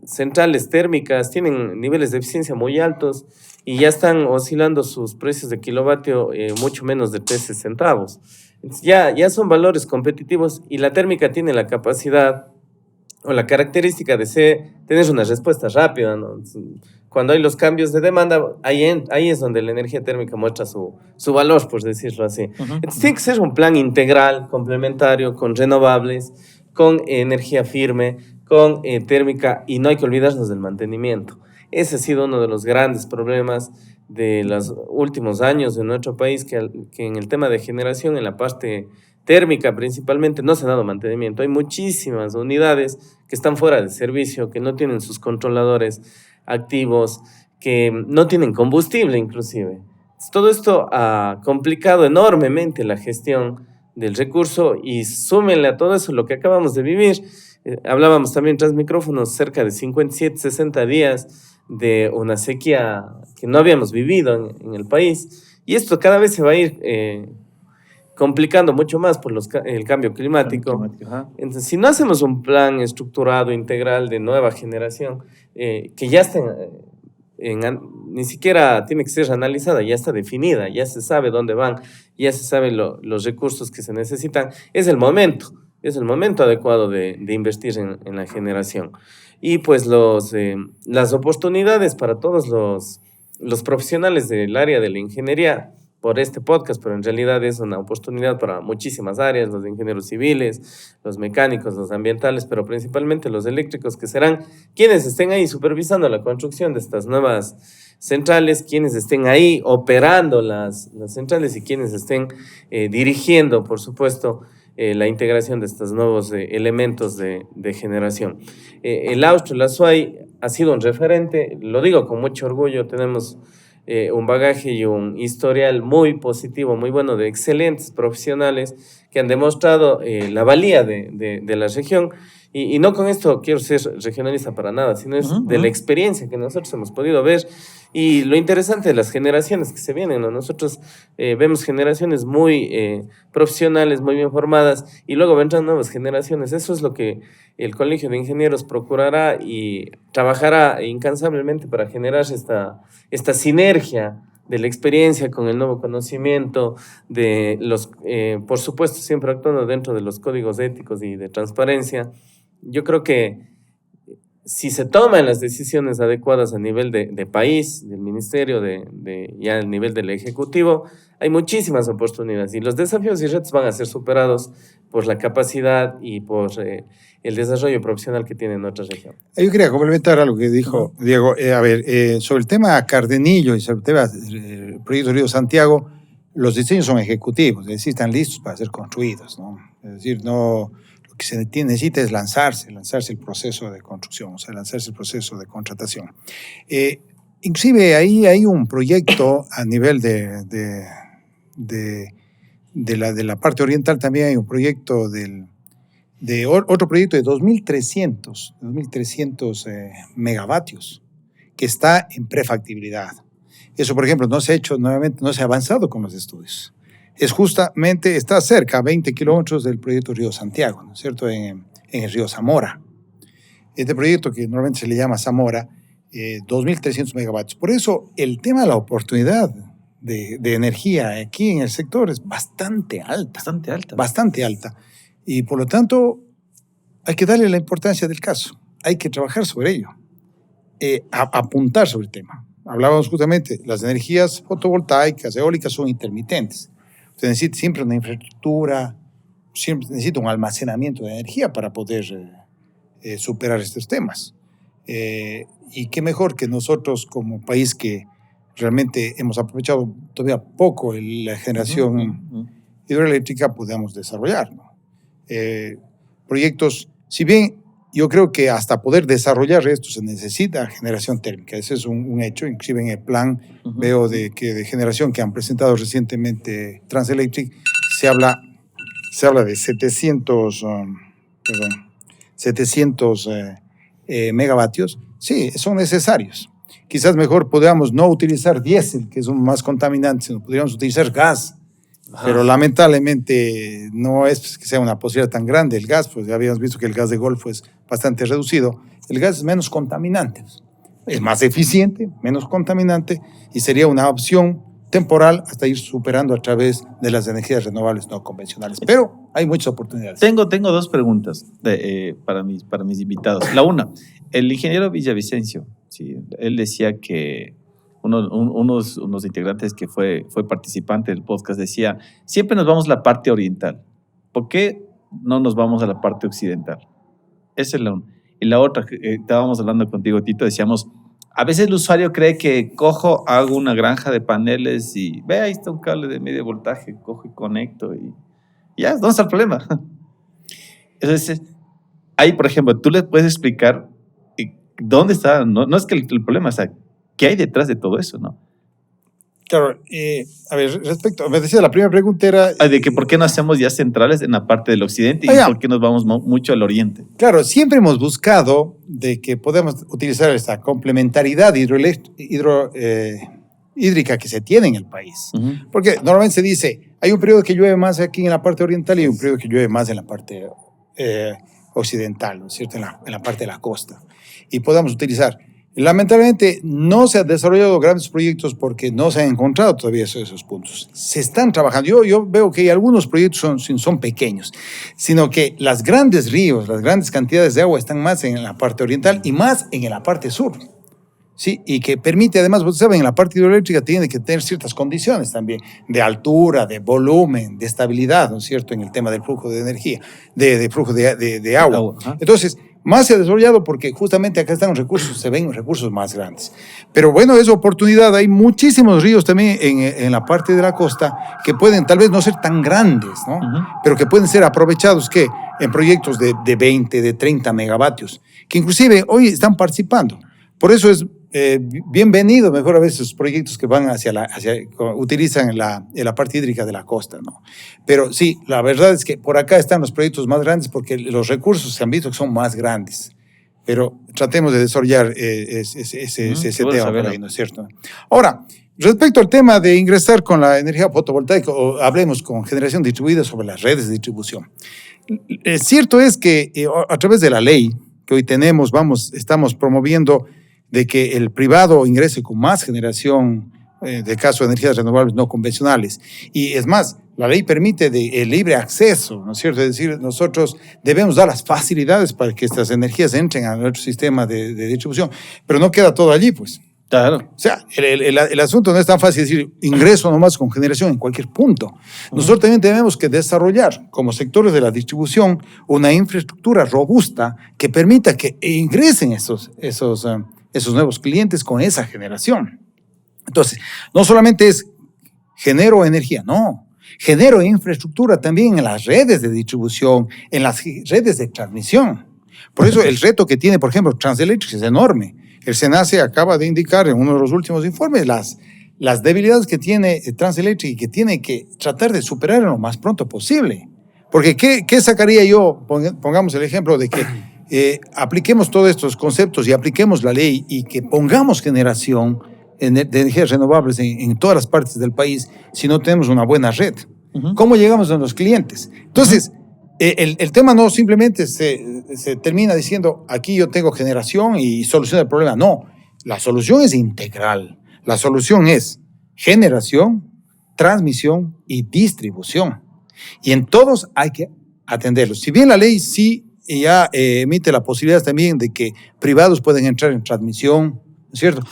centrales térmicas tienen niveles de eficiencia muy altos y ya están oscilando sus precios de kilovatio mucho menos de 13 centavos. Entonces ya son valores competitivos y la térmica tiene la capacidad o la característica de tener una respuesta rápida, ¿no? Cuando hay los cambios de demanda, ahí es donde la energía térmica muestra su valor, por decirlo así. Entonces tiene que ser un plan integral, complementario, con renovables, con energía firme, con térmica, y no hay que olvidarnos del mantenimiento. Ese ha sido uno de los grandes problemas de los últimos años en nuestro país, que en el tema de generación, en la parte térmica principalmente, no se ha dado mantenimiento. Hay muchísimas unidades que están fuera de servicio, que no tienen sus controladores activos, que no tienen combustible inclusive. Todo esto ha complicado enormemente la gestión del recurso y súmenle a todo eso lo que acabamos de vivir. Hablábamos también tras micrófonos, cerca de 57, 60 días de una sequía que no habíamos vivido en el país, y esto cada vez se va a ir complicando mucho más por el cambio climático. Entonces, si no hacemos un plan estructurado, integral, de nueva generación, que ya está ni siquiera tiene que ser analizada, ya está definida, ya se sabe dónde van, ya se saben los recursos que se necesitan, es el momento adecuado de invertir en la generación. Y pues las oportunidades para todos los profesionales del área de la ingeniería, por este podcast, pero en realidad es una oportunidad para muchísimas áreas, los ingenieros civiles, los mecánicos, los ambientales, pero principalmente los eléctricos, que serán quienes estén ahí supervisando la construcción de estas nuevas centrales, quienes estén ahí operando las centrales y quienes estén dirigiendo, por supuesto, la integración de estos nuevos elementos de generación. El Austro, la SUAY, ha sido un referente, lo digo con mucho orgullo, tenemos un bagaje y un historial muy positivo, muy bueno, de excelentes profesionales que han demostrado la valía de la región. Y no con esto quiero ser regionalista para nada, sino es de la experiencia que nosotros hemos podido ver y lo interesante de las generaciones que se vienen, ¿no? Nosotros vemos generaciones muy profesionales, muy bien formadas, y luego vendrán nuevas generaciones. Eso es lo que el Colegio de Ingenieros procurará y trabajará incansablemente para generar esta sinergia de la experiencia con el nuevo conocimiento, de por supuesto, siempre actuando dentro de los códigos éticos y de transparencia. Yo creo que si se toman las decisiones adecuadas a nivel de país, del ministerio, ya a nivel del ejecutivo, hay muchísimas oportunidades y los desafíos y retos van a ser superados por la capacidad y por el desarrollo profesional que tiene nuestra región. Yo quería complementar algo que dijo Diego. Sobre el tema Cardenillo y sobre el tema del proyecto Río Santiago, los diseños son ejecutivos, es decir, están listos para ser construidos, ¿no? Es decir, no... Lo que se necesita es lanzarse el proceso de construcción, o sea, lanzarse el proceso de contratación. Inclusive ahí hay un proyecto a nivel de la parte oriental, también hay un proyecto otro proyecto de 2.300 megavatios que está en prefactibilidad. Eso, por ejemplo, no se ha avanzado con los estudios. Está cerca, a 20 kilómetros del proyecto Río Santiago, ¿no es cierto?, en el río Zamora. Este proyecto, que normalmente se le llama Zamora, 2.300 megavatios. Por eso el tema de la oportunidad de energía aquí en el sector es bastante alta. Bastante alta. Bastante alta. Y por lo tanto hay que darle la importancia del caso. Hay que trabajar sobre ello. Apuntar sobre el tema. Hablábamos justamente, las energías fotovoltaicas, eólicas son intermitentes. Usted necesita siempre una infraestructura, siempre necesita un almacenamiento de energía para poder superar estos temas. Y qué mejor que nosotros como país que realmente hemos aprovechado todavía poco la generación hidroeléctrica podamos desarrollar, ¿no? Proyectos, si bien yo creo que hasta poder desarrollar esto se necesita generación térmica, ese es un hecho, inclusive en el plan veo de generación que han presentado recientemente Transelectric, se habla de 700 megavatios, sí, son necesarios. Quizás mejor podamos no utilizar diésel, que es un más contaminante, sino podríamos utilizar gas. Pero lamentablemente no es que sea una posibilidad tan grande. El gas, pues ya habíamos visto que el gas de Golfo es bastante reducido. El gas es menos contaminante, es más eficiente, menos contaminante y sería una opción temporal hasta ir superando a través de las energías renovables no convencionales. Pero hay muchas oportunidades. Tengo dos preguntas para mis invitados. La una, el ingeniero Villavicencio, sí, él decía que unos integrantes que fue participante del podcast decía, siempre nos vamos a la parte oriental. ¿Por qué no nos vamos a la parte occidental? Esa es la una. Y la otra, estábamos hablando contigo, Tito, decíamos, a veces el usuario cree que hago una granja de paneles y ve, ahí está un cable de medio voltaje, cojo y conecto y ya, ¿dónde está el problema? Entonces, ahí, por ejemplo, tú le puedes explicar dónde está, no es que el problema, o sea, ¿qué hay detrás de todo eso, no? Claro, a ver, respecto, me decía, la primera pregunta era... de que por qué no hacemos ya centrales en la parte del occidente y por qué nos vamos mucho al oriente. Claro, siempre hemos buscado de que podemos utilizar esta complementariedad hídrica que se tiene en el país. Porque normalmente se dice, hay un periodo que llueve más aquí en la parte oriental y un periodo que llueve más en la parte occidental, ¿no es cierto? En la parte de la costa. Y podamos utilizar... Lamentablemente no se han desarrollado grandes proyectos porque no se han encontrado todavía esos puntos. Se están trabajando. Yo veo que algunos proyectos son pequeños, sino que las grandes ríos, las grandes cantidades de agua están más en la parte oriental y más en la parte sur. Sí, y que permite además, ustedes saben, en la parte hidroeléctrica tiene que tener ciertas condiciones también, de altura, de volumen, de estabilidad, ¿no es cierto?, en el tema del flujo de energía, de flujo de agua. Entonces, más se ha desarrollado porque justamente acá están los recursos, se ven recursos más grandes. Pero bueno, es oportunidad, hay muchísimos ríos también en la parte de la costa que pueden tal vez no ser tan grandes, ¿no? Pero que pueden ser aprovechados en proyectos de 20, de 30 megavatios, que inclusive hoy están participando. Por eso es bienvenido, mejor a veces, esos proyectos que van utilizan la parte hídrica de la costa, ¿no? Pero sí, la verdad es que por acá están los proyectos más grandes porque los recursos se han visto que son más grandes. Pero tratemos de desarrollar ese tema por ahí, ¿no es cierto? Ahora, respecto al tema de ingresar con la energía fotovoltaica, o hablemos con generación distribuida sobre las redes de distribución. Cierto es que a través de la ley que hoy tenemos, estamos promoviendo de que el privado ingrese con más generación de caso de energías renovables no convencionales. Y es más, la ley permite el libre acceso, ¿no es cierto? Es decir, nosotros debemos dar las facilidades para que estas energías entren a nuestro sistema de distribución, pero no queda todo allí, pues. Claro. O sea, el asunto no es tan fácil decir ingreso nomás con generación en cualquier punto. Nosotros también tenemos que desarrollar como sectores de la distribución una infraestructura robusta que permita que ingresen esos nuevos clientes con esa generación. Entonces, no solamente es genero energía, no. Genero infraestructura también en las redes de distribución, en las redes de transmisión. Por eso el reto que tiene, por ejemplo, Transelectric es enorme. El SENACE acaba de indicar en uno de los últimos informes las debilidades que tiene Transelectric y que tiene que tratar de superar lo más pronto posible. Porque ¿qué sacaría yo? Pongamos el ejemplo de que apliquemos todos estos conceptos y apliquemos la ley y que pongamos generación de energías renovables en todas las partes del país si no tenemos una buena red. ¿Cómo llegamos a los clientes? Entonces, el tema no simplemente se termina diciendo aquí yo tengo generación y soluciona el problema. No, la solución es integral. La solución es generación, transmisión y distribución. Y en todos hay que atenderlos. Si bien la ley sí ya emite la posibilidad también de que privados pueden entrar en transmisión, ¿no es cierto?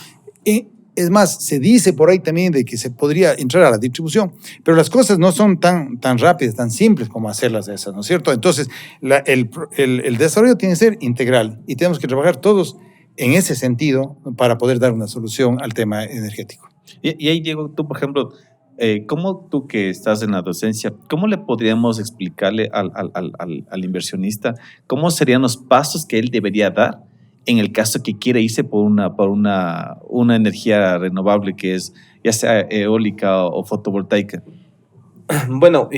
Y es más, se dice por ahí también de que se podría entrar a la distribución, pero las cosas no son tan rápidas, tan simples como hacerlas esas, ¿no es cierto? Entonces, el desarrollo tiene que ser integral y tenemos que trabajar todos en ese sentido para poder dar una solución al tema energético. Y ahí, Diego, tú, por ejemplo, ¿cómo tú que estás en la docencia, cómo le podríamos explicarle al inversionista cómo serían los pasos que él debería dar en el caso que quiere irse por una energía renovable que es ya sea eólica o fotovoltaica? Bueno,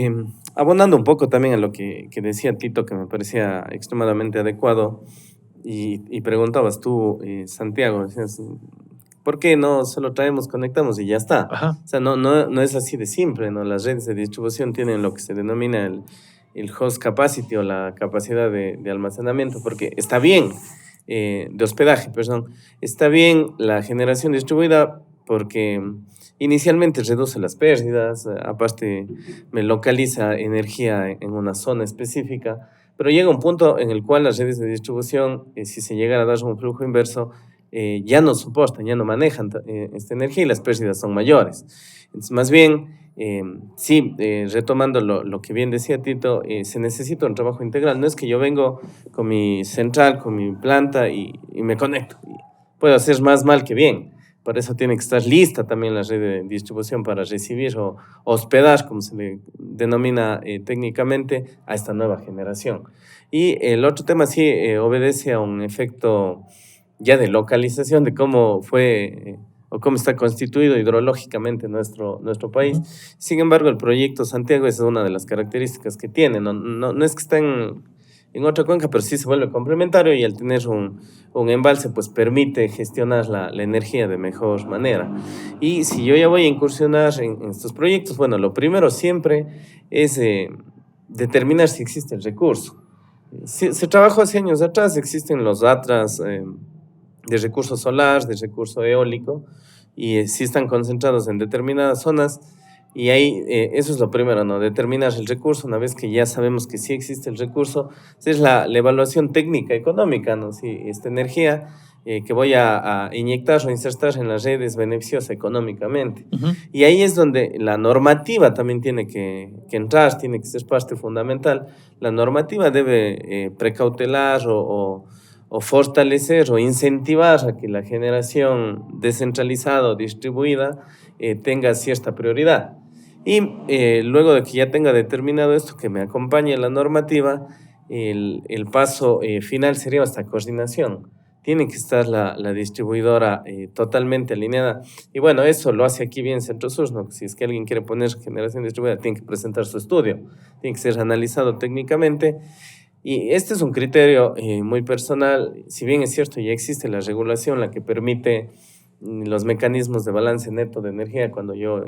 abonando un poco también a lo que decía Tito, que me parecía extremadamente adecuado, y preguntabas tú, Santiago, decías, ¿por qué no solo traemos, conectamos y ya está? Ajá. O sea, no es así de simple, ¿no? Las redes de distribución tienen lo que se denomina el host capacity o la capacidad de almacenamiento, porque está bien, de hospedaje, perdón, está bien la generación distribuida porque inicialmente reduce las pérdidas, aparte me localiza energía en una zona específica, pero llega un punto en el cual las redes de distribución, si se llegara a dar un flujo inverso, ya no soportan, ya no manejan esta energía y las pérdidas son mayores. Entonces, más bien, sí, retomando lo que bien decía Tito, se necesita un trabajo integral. No es que yo vengo con mi central, con mi planta y me conecto. Y puedo hacer más mal que bien. Por eso tiene que estar lista también la red de distribución para recibir o hospedar, como se le denomina técnicamente, a esta nueva generación. Y el otro tema sí obedece a un efecto ya de localización de cómo fue o cómo está constituido hidrológicamente nuestro país. Sin embargo, el proyecto Santiago es una de las características que tiene. No es que está en otra cuenca, pero sí se vuelve complementario y al tener un embalse, pues permite gestionar la energía de mejor manera. Y si yo ya voy a incursionar en estos proyectos, bueno, lo primero siempre es determinar si existe el recurso. Se trabajó hace años atrás, existen los ATRAS de recurso solar, de recurso eólico, y sí están concentrados en determinadas zonas, y ahí eso es lo primero, ¿no? Determinar el recurso. Una vez que ya sabemos que sí existe el recurso, es la evaluación técnica económica, ¿no? Si esta energía que voy a inyectar o insertar en las redes es beneficiosa económicamente. Y ahí es donde la normativa también tiene que entrar, tiene que ser parte fundamental. La normativa debe precautelar o fortalecer o incentivar a que la generación descentralizada o distribuida tenga cierta prioridad. Y luego de que ya tenga determinado esto, que me acompañe la normativa, el paso final sería esta coordinación. Tiene que estar la distribuidora totalmente alineada. Y bueno, eso lo hace aquí bien CentroSur, ¿no? Si es que alguien quiere poner generación distribuida, tiene que presentar su estudio, tiene que ser analizado técnicamente. Y este es un criterio muy personal. Si bien es cierto, ya existe la regulación, la que permite los mecanismos de balance neto de energía cuando yo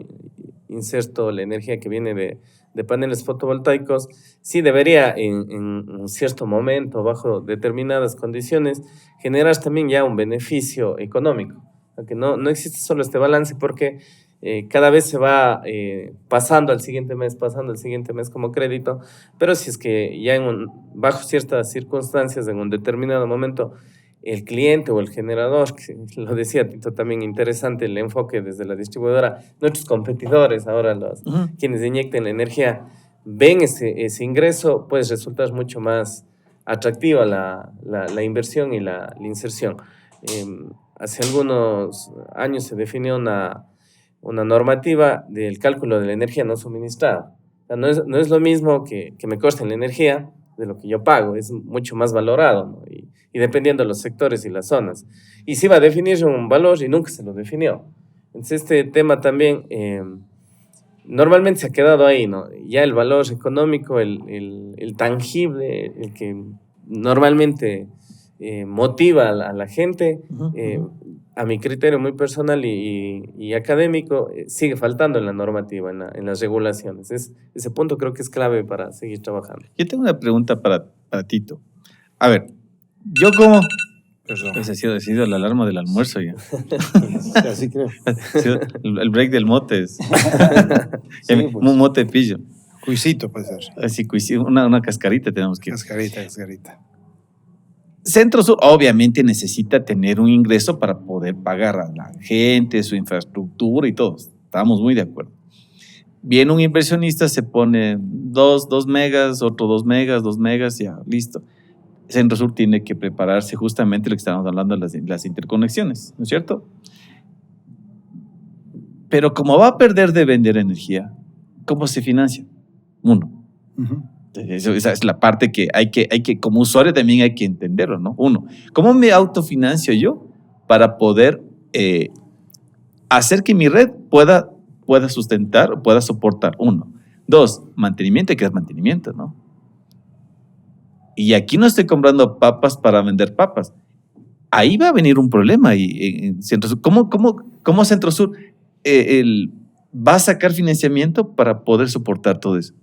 inserto la energía que viene de paneles fotovoltaicos, sí debería en un cierto momento, bajo determinadas condiciones, generar también ya un beneficio económico. Aunque no existe solo este balance porque cada vez se va pasando al siguiente mes como crédito, pero si es que ya bajo ciertas circunstancias, en un determinado momento, el cliente o el generador, que lo decía Tito también, interesante el enfoque desde la distribuidora, nuestros competidores, ahora quienes inyecten la energía, ven ese ingreso, pues resultar mucho más atractiva la inversión y la inserción. Hace algunos años se definió una normativa del cálculo de la energía no suministrada. O sea, no es lo mismo que me coste la energía de lo que yo pago, es mucho más valorado, ¿no? Y dependiendo de los sectores y las zonas. Y se iba a definir un valor y nunca se lo definió. Entonces este tema también normalmente se ha quedado ahí, ¿no? Ya el valor económico, el tangible, el que normalmente motiva a la gente, a mi criterio muy personal y académico, sigue faltando en la normativa, en las regulaciones. Ese punto creo que es clave para seguir trabajando. Yo tengo una pregunta para Tito. A ver, yo como Perdón. Ese ha sido la alarma del almuerzo ya. Así creo. Ha sido el break del mote. Es. Sí, pues. Un mote pillo. Cuisito puede ser. Así, una cascarita tenemos que ir. Cascarita. Centro Sur obviamente necesita tener un ingreso para poder pagar a la gente, su infraestructura y todo. Estamos muy de acuerdo. Viene un inversionista, se pone 2 megas, otro 2 megas, ya, listo. Centro Sur tiene que prepararse justamente lo que estábamos hablando de las interconexiones, ¿no es cierto? Pero como va a perder de vender energía, ¿cómo se financia? Uno. Uh-huh. Esa es la parte que hay que, como usuario también hay que entenderlo, ¿no? Uno, ¿cómo me autofinancio yo para poder hacer que mi red pueda sustentar, pueda soportar? Uno. Dos, mantenimiento, hay que dar mantenimiento, ¿no? Y aquí no estoy comprando papas para vender papas. Ahí va a venir un problema. Y en Centro Sur, ¿cómo Centro Sur va a sacar financiamiento para poder soportar todo eso?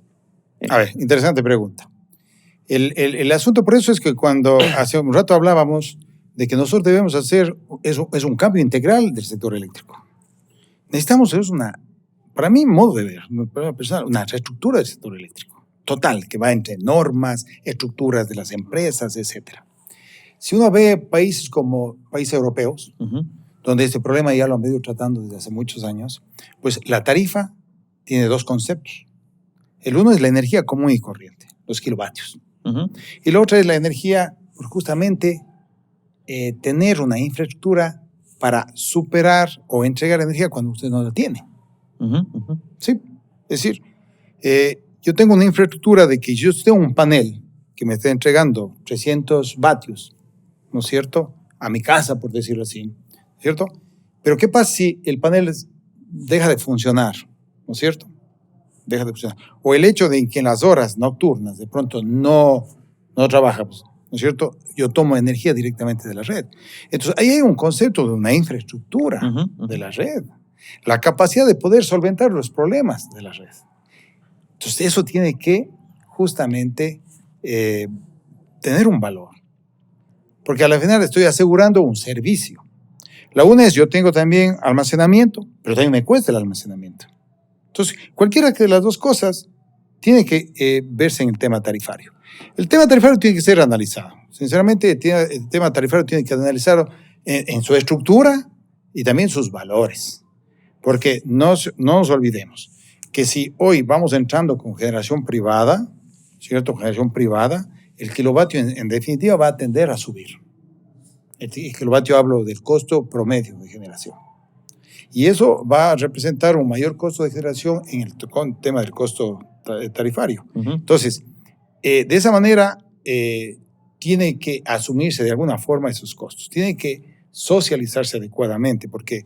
A ver, interesante pregunta. El asunto por eso es que cuando hace un rato hablábamos de que nosotros debemos hacer es un cambio integral del sector eléctrico. Necesitamos, para mí, modo de ver, personal, una reestructura del sector eléctrico. Total, que va entre normas, estructuras de las empresas, etc. Si uno ve países como países europeos, uh-huh, donde este problema ya lo han venido tratando desde hace muchos años, pues la tarifa tiene 2 conceptos. El uno es la energía común y corriente, los kilovatios. Uh-huh. Y la otra es la energía, por justamente tener una infraestructura para superar o entregar energía cuando usted no la tiene. Uh-huh, uh-huh. Sí, es decir, yo tengo una infraestructura de que yo tengo un panel que me está entregando 300 vatios, ¿no es cierto?, a mi casa, por decirlo así, ¿cierto? Pero ¿qué pasa si el panel deja de funcionar, ¿no es cierto? Deja de funcionar. O el hecho de que en las horas nocturnas de pronto no trabaja, pues, ¿no es cierto? Yo tomo energía directamente de la red. Entonces, ahí hay un concepto de una infraestructura, uh-huh, uh-huh, de la red. La capacidad de poder solventar los problemas de la red. Entonces, eso tiene que justamente tener un valor. Porque al final estoy asegurando un servicio. La una es, yo tengo también almacenamiento, pero también me cuesta el almacenamiento. Entonces, cualquiera de las dos cosas tiene que verse en el tema tarifario. El tema tarifario tiene que ser analizado. Sinceramente, el tema tarifario tiene que analizarlo en su estructura y también sus valores. Porque no nos olvidemos que si hoy vamos entrando con generación privada, ¿cierto? Generación privada, el kilovatio en definitiva va a tender a subir. El kilovatio hablo del costo promedio de generación. Y eso va a representar un mayor costo de generación en el tema del costo tarifario. Uh-huh. Entonces, de esa manera, tiene que asumirse de alguna forma esos costos. Tiene que socializarse adecuadamente, porque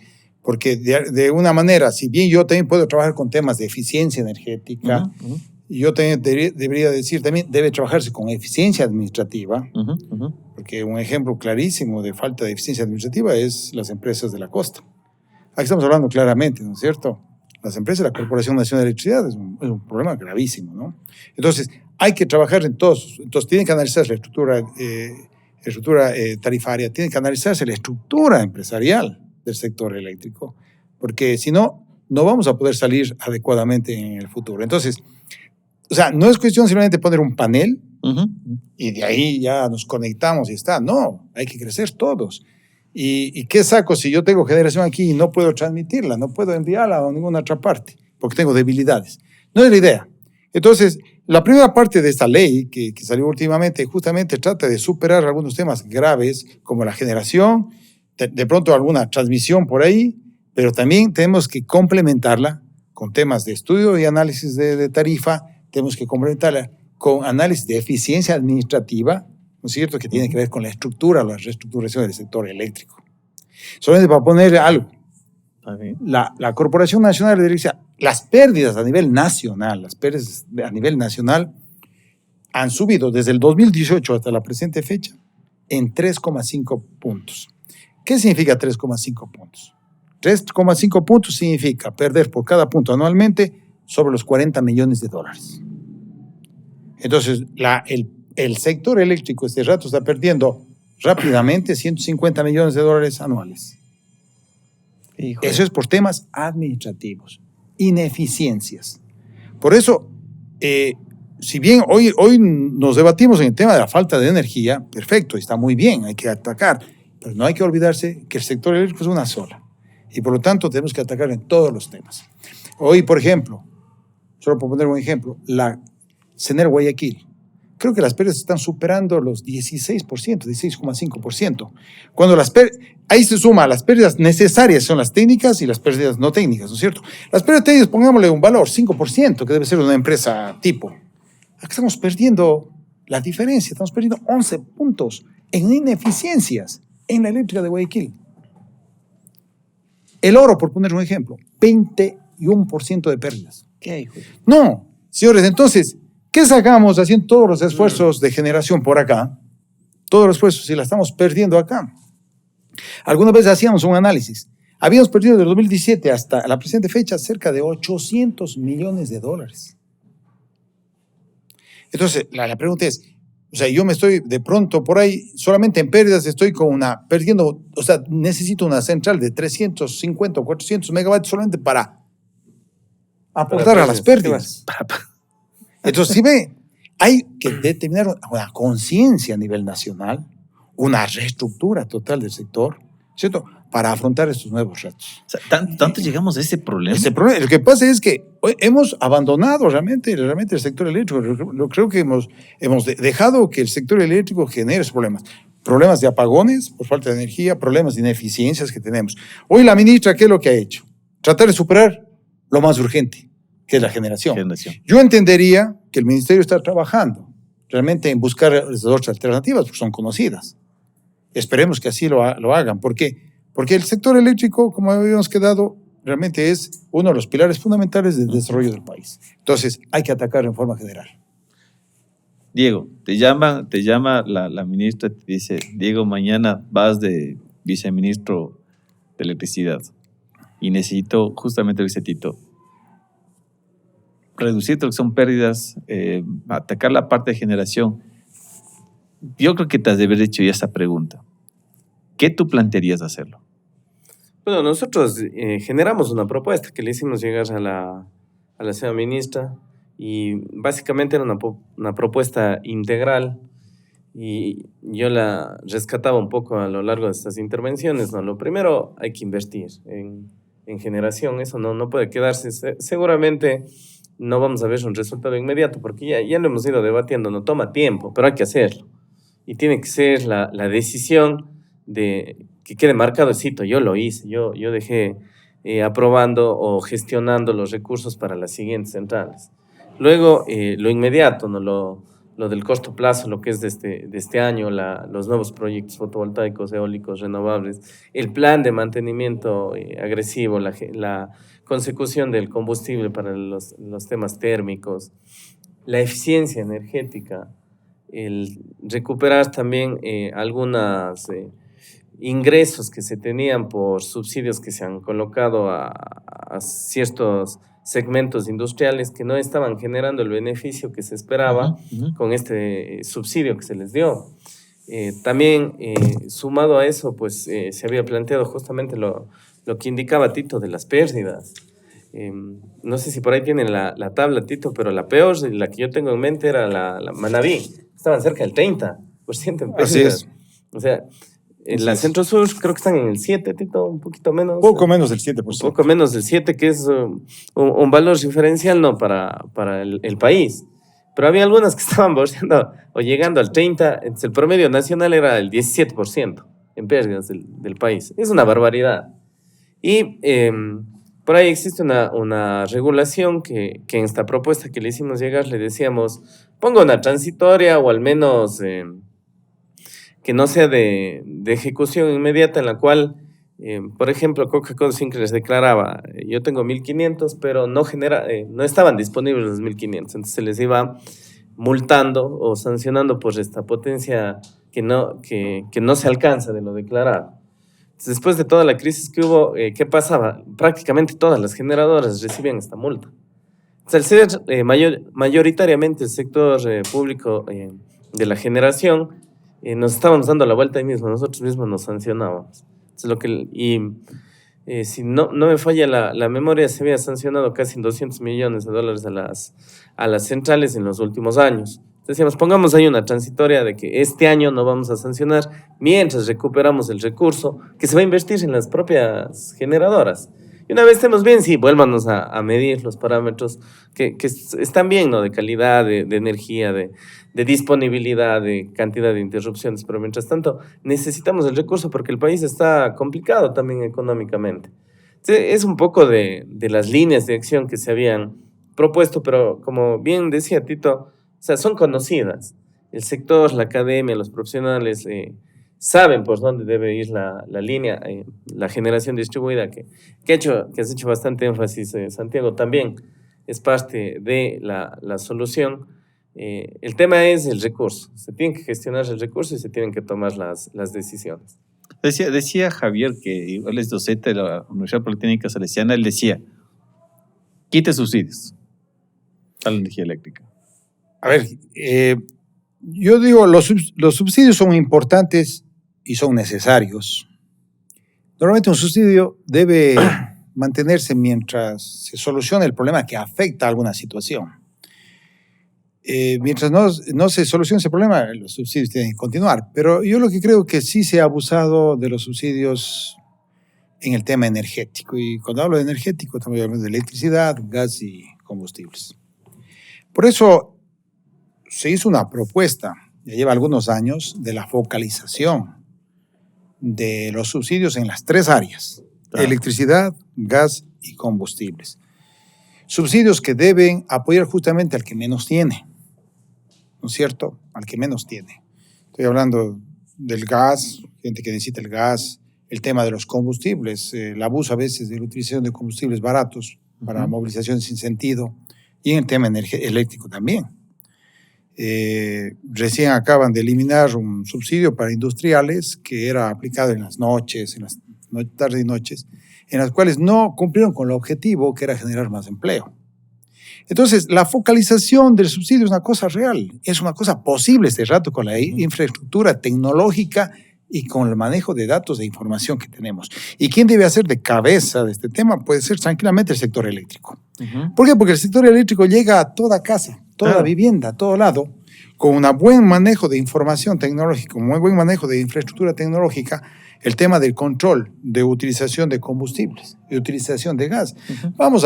de una manera, si bien yo también puedo trabajar con temas de eficiencia energética, uh-huh, uh-huh, yo también debería decir, también debe trabajarse con eficiencia administrativa, uh-huh, uh-huh, porque un ejemplo clarísimo de falta de eficiencia administrativa es las empresas de la costa. Aquí estamos hablando claramente, ¿no es cierto? Las empresas de la Corporación Nacional de Electricidad es un problema gravísimo, ¿no? Entonces, hay que trabajar en todos. Entonces, tienen que analizarse la estructura tarifaria, tienen que analizarse la estructura empresarial del sector eléctrico, porque si no, no vamos a poder salir adecuadamente en el futuro. Entonces, o sea, no es cuestión simplemente poner un panel, uh-huh, y de ahí ya nos conectamos y está. No, hay que crecer todos. ¿Y qué saco si yo tengo generación aquí y no puedo transmitirla, no puedo enviarla a ninguna otra parte, porque tengo debilidades? No es la idea. Entonces, la primera parte de esta ley que salió últimamente justamente trata de superar algunos temas graves como la generación, de pronto alguna transmisión por ahí, pero también tenemos que complementarla con temas de estudio y análisis de tarifa, tenemos que complementarla con análisis de eficiencia administrativa, ¿no es cierto?, que tiene que ver con la estructura, la reestructuración del sector eléctrico. Solamente para poner algo, la Corporación Nacional de Electricidad, las pérdidas a nivel nacional, han subido desde el 2018 hasta la presente fecha en 3,5 puntos. ¿Qué significa 3,5 puntos? 3,5 puntos significa perder por cada punto anualmente sobre los $40 millones. Entonces, el sector eléctrico este rato está perdiendo rápidamente 150 millones de dólares anuales. Híjole. Eso es por temas administrativos, ineficiencias. Por eso, si bien hoy nos debatimos en el tema de la falta de energía, perfecto, está muy bien, hay que atacar, pero no hay que olvidarse que el sector eléctrico es una sola. Y por lo tanto tenemos que atacar en todos los temas. Hoy, por ejemplo, solo por poner un ejemplo, la CENER Guayaquil. Creo que las pérdidas están superando los 16%, 16,5%. Cuando ahí se suma las pérdidas necesarias, son las técnicas y las pérdidas no técnicas, ¿no es cierto? Las pérdidas técnicas, pongámosle un valor, 5%, que debe ser una empresa tipo. Aquí estamos perdiendo la diferencia, estamos perdiendo 11 puntos en ineficiencias en la eléctrica de Guayaquil. El oro, por poner un ejemplo, 21% de pérdidas. ¿Qué, hijo? No, señores, entonces, ¿qué sacamos haciendo todos los esfuerzos de generación por acá? Todos los esfuerzos, y la estamos perdiendo acá. Algunas veces hacíamos un análisis. Habíamos perdido desde 2017 hasta la presente fecha cerca de 800 millones de dólares. Entonces, la pregunta es, o sea, yo me estoy de pronto por ahí, solamente en pérdidas estoy perdiendo, o sea, necesito una central de 350 o 400 megavatios solamente para aportar a las pérdidas. Entonces, si ve, hay que determinar una conciencia a nivel nacional, una reestructura total del sector, ¿cierto?, para afrontar estos nuevos retos. O sea, ¿tanto llegamos a ese problema? Lo que pasa es que hemos abandonado realmente el sector eléctrico. Creo que hemos dejado que el sector eléctrico genere esos problemas. Problemas de apagones por falta de energía, problemas de ineficiencias que tenemos. Hoy la ministra, ¿qué es lo que ha hecho? Tratar de superar lo más urgente, que es la generación. Yo entendería que el ministerio está trabajando realmente en buscar las otras alternativas, porque son conocidas. Esperemos que así lo hagan. ¿Por qué? Porque el sector eléctrico, como habíamos quedado, realmente es uno de los pilares fundamentales del desarrollo del país. Entonces, hay que atacarlo en forma general. Diego, te llama la ministra y te dice, Diego, mañana vas de viceministro de electricidad y necesito justamente lo que dice Tito, reducir lo que son pérdidas, atacar la parte de generación. Yo creo que te has de haber hecho ya esa pregunta. ¿Qué tú plantearías hacerlo? Bueno, nosotros generamos una propuesta que le hicimos llegar a la señora ministra y básicamente era una propuesta integral y yo la rescataba un poco a lo largo de estas intervenciones, ¿no? Lo primero, hay que invertir en generación, eso no puede quedarse. Seguramente no vamos a ver un resultado inmediato porque ya lo hemos ido debatiendo, no toma tiempo, pero hay que hacerlo. Y tiene que ser la decisión de que quede marcado el sitio. Yo lo hice, yo dejé aprobando o gestionando los recursos para las siguientes centrales. Luego, lo inmediato, ¿no? Lo del corto plazo, lo que es de este año, los nuevos proyectos fotovoltaicos, eólicos, renovables, el plan de mantenimiento agresivo, la consecución del combustible para los temas térmicos, la eficiencia energética, el recuperar también algunos ingresos que se tenían por subsidios que se han colocado a ciertos segmentos industriales que no estaban generando el beneficio que se esperaba con este subsidio que se les dio. También, sumado a eso, pues se había planteado justamente lo que indicaba Tito de las pérdidas. No sé si por ahí tienen la tabla, Tito, pero la peor, la que yo tengo en mente era la Manabí. Estaban cerca del 30% en pérdidas. Así es. O sea, en la Centro Sur creo que están en el 7, Tito, un poquito menos. Poco menos del 7%. Un poco menos del 7, que es un valor diferencial, ¿no? para el país. Pero había algunas que estaban bordeando o llegando al 30%. Entonces el promedio nacional era el 17% en pérdidas del país. Es una barbaridad. Y por ahí existe una regulación que en esta propuesta que le hicimos llegar le decíamos, ponga una transitoria o al menos que no sea de ejecución inmediata, en la cual, por ejemplo, Coca-Cola Sinclair les declaraba, yo tengo 1.500, pero no estaban disponibles los 1.500, entonces se les iba multando o sancionando por esta potencia que no se alcanza de lo declarado. Entonces, después de toda la crisis que hubo, ¿qué pasaba? Prácticamente todas las generadoras recibían esta multa. Entonces, al ser mayoritariamente el sector público de la generación, nos estábamos dando la vuelta ahí mismo, nosotros mismos nos sancionábamos. Si no me falla la memoria, se había sancionado casi $200 millones a las centrales en los últimos años. Decíamos, pongamos ahí una transitoria de que este año no vamos a sancionar mientras recuperamos el recurso que se va a invertir en las propias generadoras. Y una vez estemos bien, sí, vuélvanos a medir los parámetros que están bien, ¿no? De calidad, de energía, de disponibilidad, de cantidad de interrupciones. Pero mientras tanto, necesitamos el recurso porque el país está complicado también económicamente. Es un poco de las líneas de acción que se habían propuesto, pero como bien decía Tito, o sea, son conocidas. El sector, la academia, los profesionales saben por dónde debe ir la línea, la generación distribuida, que has hecho bastante énfasis, Santiago, también es parte de la solución. El tema es el recurso. Se tiene que gestionar el recurso y se tienen que tomar las decisiones. Decía Javier, que él es docente de la Universidad Politécnica Salesiana, él decía, quite subsidios a la energía eléctrica. A ver, yo digo, los subsidios son importantes y son necesarios. Normalmente un subsidio debe mantenerse mientras se soluciona el problema que afecta a alguna situación. Mientras no se solucione ese problema, los subsidios tienen que continuar. Pero yo lo que creo que sí se ha abusado de los subsidios en el tema energético. Y cuando hablo de energético, estamos hablando de electricidad, gas y combustibles. Por eso se hizo una propuesta, ya lleva algunos años, de la focalización de los subsidios en las 3 áreas, electricidad, gas y combustibles. Subsidios que deben apoyar justamente al que menos tiene, ¿no es cierto? Al que menos tiene. Estoy hablando del gas, gente que necesita el gas, el tema de los combustibles, el abuso a veces de la utilización de combustibles baratos para movilizaciones sin sentido, y en el tema eléctrico también. Recién acaban de eliminar un subsidio para industriales que era aplicado en las noches, en las tardes y noches, en las cuales no cumplieron con el objetivo que era generar más empleo. Entonces, la focalización del subsidio es una cosa real, es una cosa posible este rato con la infraestructura tecnológica y con el manejo de datos de información que tenemos. ¿Y quién debe hacer de cabeza de este tema? Puede ser tranquilamente el sector eléctrico. ¿Por qué? Porque el sector eléctrico llega a toda casa, toda vivienda, a todo lado, con un buen manejo de información tecnológica, un muy buen manejo de infraestructura tecnológica, el tema del control de utilización de combustibles, de utilización de gas. Vamos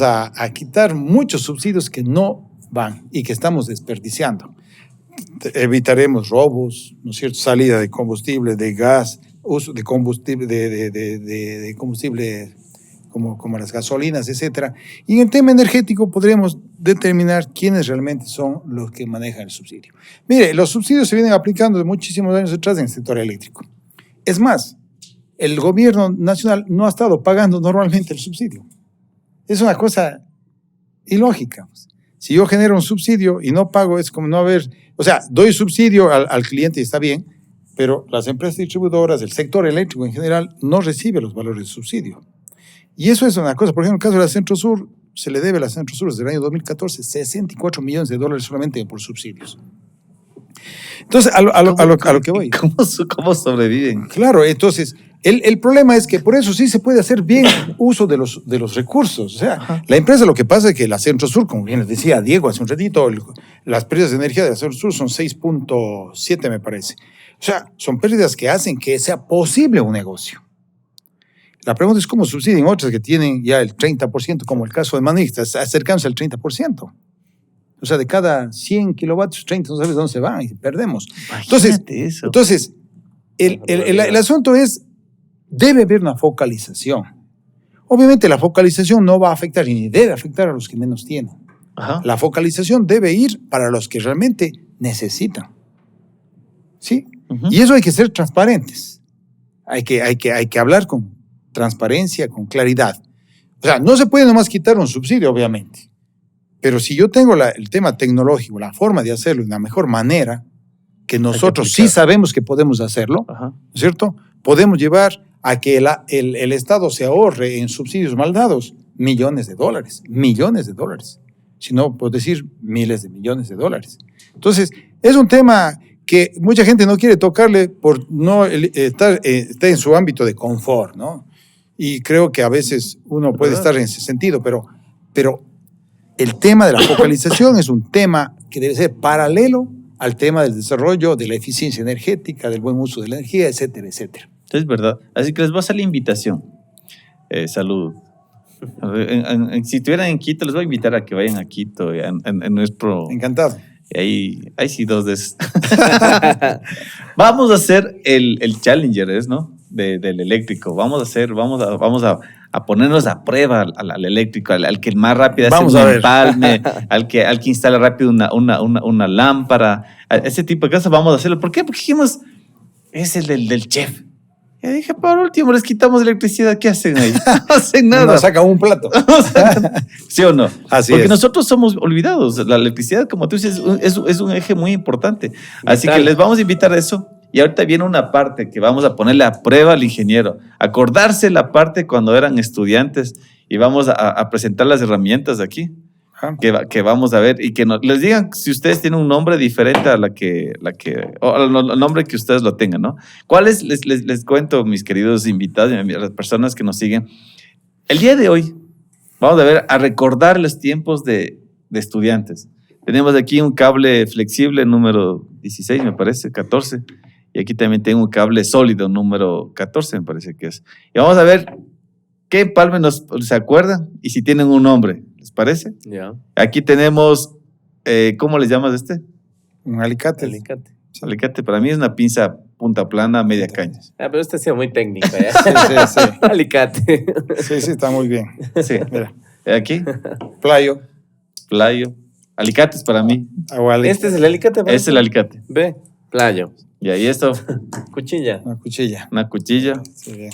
a quitar muchos subsidios que no van y que estamos desperdiciando. Evitaremos robos, ¿no es cierto? Salida de combustible, de gas, uso de combustible, de combustible como las gasolinas, etc. Y en el tema energético podremos determinar quiénes realmente son los que manejan el subsidio. Mire, los subsidios se vienen aplicando de muchísimos años atrás en el sector eléctrico. Es más, el gobierno nacional no ha estado pagando normalmente el subsidio. Es una cosa ilógica. Si yo genero un subsidio y no pago, es como no haber... O sea, doy subsidio al cliente y está bien, pero las empresas distribuidoras, el sector eléctrico en general, no recibe los valores de subsidio. Y eso es una cosa. Por ejemplo, en el caso de la Centro Sur, se le debe a la Centro Sur desde el año 2014 $64 millones solamente por subsidios. Entonces, a lo que voy. ¿Cómo sobreviven? Claro, entonces, el problema es que por eso sí se puede hacer bien uso de los recursos. O sea, la empresa, lo que pasa es que la Centro Sur, como bien les decía Diego hace un ratito, las pérdidas de energía de la Centro Sur son 6.7, me parece. O sea, son pérdidas que hacen que sea posible un negocio. La pregunta es cómo subsidian otras que tienen ya el 30%, como el caso de Manista, acercándose al 30%. O sea, de cada 100 kilovatios, 30 no sabes dónde se van y perdemos. Entonces, el asunto es, debe haber una focalización. Obviamente la focalización no va a afectar ni debe afectar a los que menos tienen. La focalización debe ir para los que realmente necesitan. ¿Sí? Y eso hay que ser transparentes. Hay que hablar con transparencia, con claridad. O sea, no se puede nomás quitar un subsidio, obviamente. Pero si yo tengo el tema tecnológico, la forma de hacerlo de una mejor manera, que nosotros sí sabemos que podemos hacerlo, ¿no es cierto? Podemos llevar a que el Estado se ahorre en subsidios mal dados millones de dólares. Si no, puedo decir miles de millones de dólares. Entonces, es un tema que mucha gente no quiere tocarle por no estar en su ámbito de confort, ¿no? Y creo que a veces uno puede estar en ese sentido, pero el tema de la focalización es un tema que debe ser paralelo al tema del desarrollo, de la eficiencia energética, del buen uso de la energía, etcétera, etcétera. Es verdad. Así que les voy a hacer la invitación. Salud. Si estuvieran en Quito, les voy a invitar a que vayan a Quito, en nuestro... Encantado. Ahí sí, dos de esos. Vamos a hacer el Challenger, ¿no? Del eléctrico. Vamos a ponernos a prueba al eléctrico, al que más rápido hace un empalme, al que instala rápido una lámpara, ese tipo de cosas vamos a hacerlo. ¿Por qué? Porque dijimos, es el del chef. Y dije, por último, les quitamos electricidad, ¿qué hacen ahí? No hacen nada. Nos sacan un plato. ¿Sí o no? Así Porque es. nosotros somos olvidados. La electricidad, como tú dices, es un eje muy importante. Así que les vamos a invitar a eso. Y ahorita viene una parte que vamos a ponerle a prueba al ingeniero. Acordarse la parte cuando eran estudiantes y vamos a presentar las herramientas aquí. Que vamos a ver y que les digan si ustedes tienen un nombre diferente a o el nombre que ustedes lo tengan, ¿no? ¿Cuál es? Les cuento, mis queridos invitados y a las personas que nos siguen. El día de hoy vamos a recordar los tiempos de estudiantes. Tenemos aquí un cable flexible número 16, me parece, 14. Y aquí también tengo un cable sólido número 14, me parece que es. Y vamos a ver qué empalme se acuerdan y si tienen un nombre. ¿Les parece? Ya. Aquí tenemos, ¿cómo les llamas Un alicate. Alicate. Alicate, para mí es una pinza punta plana, media caña. Pero este ha sido muy técnico, ¿ya? Sí. Alicate. Sí, está muy bien. Sí. Mira. Aquí, Playo. Alicates para mí. Este es el alicate. Este es el alicate. Ve, playo. Y ahí esto, Cuchilla. Una cuchilla. una cuchilla. Sí, bien.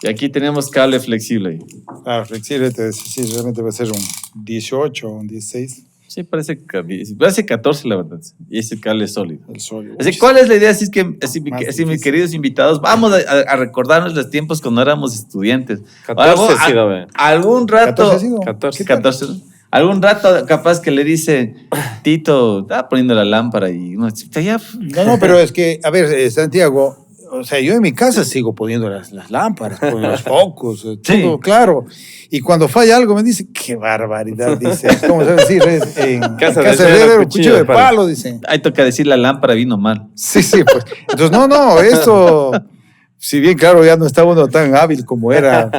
Y aquí tenemos cable flexible. Claro, flexible, sí, realmente va a ser un 18 o un 16. Sí, parece 14, la verdad. Y ese cable es sólido. El sólido. Así, ¿cuál es la idea? Así mis difícil. queridos invitados, vamos a recordarnos los tiempos cuando éramos estudiantes. 14 ha sido, ve. Algún rato. 14 ha sido. 14. 14, ¿no? Algún rato capaz que le dice, Tito, estaba poniendo la lámpara y uno, ya. No, pero es que, a ver, Santiago, o sea, yo en mi casa sigo poniendo las lámparas, poniendo los focos, todo, Sí. claro. Y cuando falla algo me dice, qué barbaridad, dice. ¿Cómo se decir? En Casa de de herrero, cuchillo de palo, dice. Ahí toca decir la lámpara vino mal. Sí, pues. Entonces, no, esto, si bien, claro, ya no está uno tan hábil como era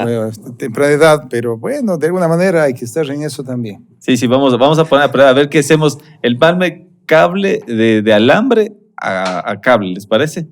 temprana edad, pero bueno, de alguna manera hay que estar en eso también. Sí, vamos a poner a prueba a ver qué hacemos. El palme cable de alambre a cable, ¿les parece?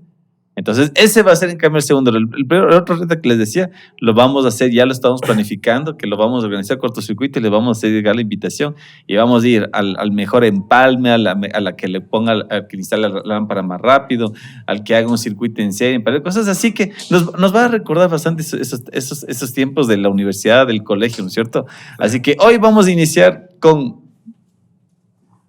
Entonces, ese va a ser en cambio el segundo. El otro reto que les decía, lo vamos a hacer, ya lo estamos planificando, que lo vamos a organizar cortocircuito y le vamos a hacer llegar la invitación y vamos a ir al mejor empalme, a la que le ponga, al que instale la lámpara más rápido, al que haga un circuito en serie, para cosas así que nos va a recordar bastante esos tiempos de la universidad, del colegio, ¿no es cierto? Así que hoy vamos a iniciar con...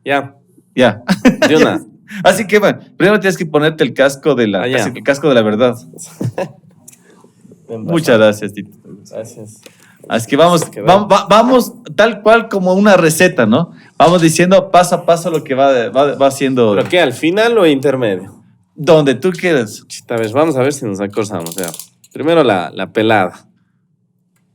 Ya. De una. Así que, bueno, primero tienes que ponerte el casco de la verdad. Muchas gracias, Tito. Gracias. Así que vamos tal cual como una receta, ¿no? Vamos diciendo paso a paso lo que va haciendo. ¿Pero qué, al final o intermedio? Donde tú quieras. Chita, vamos a ver si nos acordamos. Ya. Primero la pelada.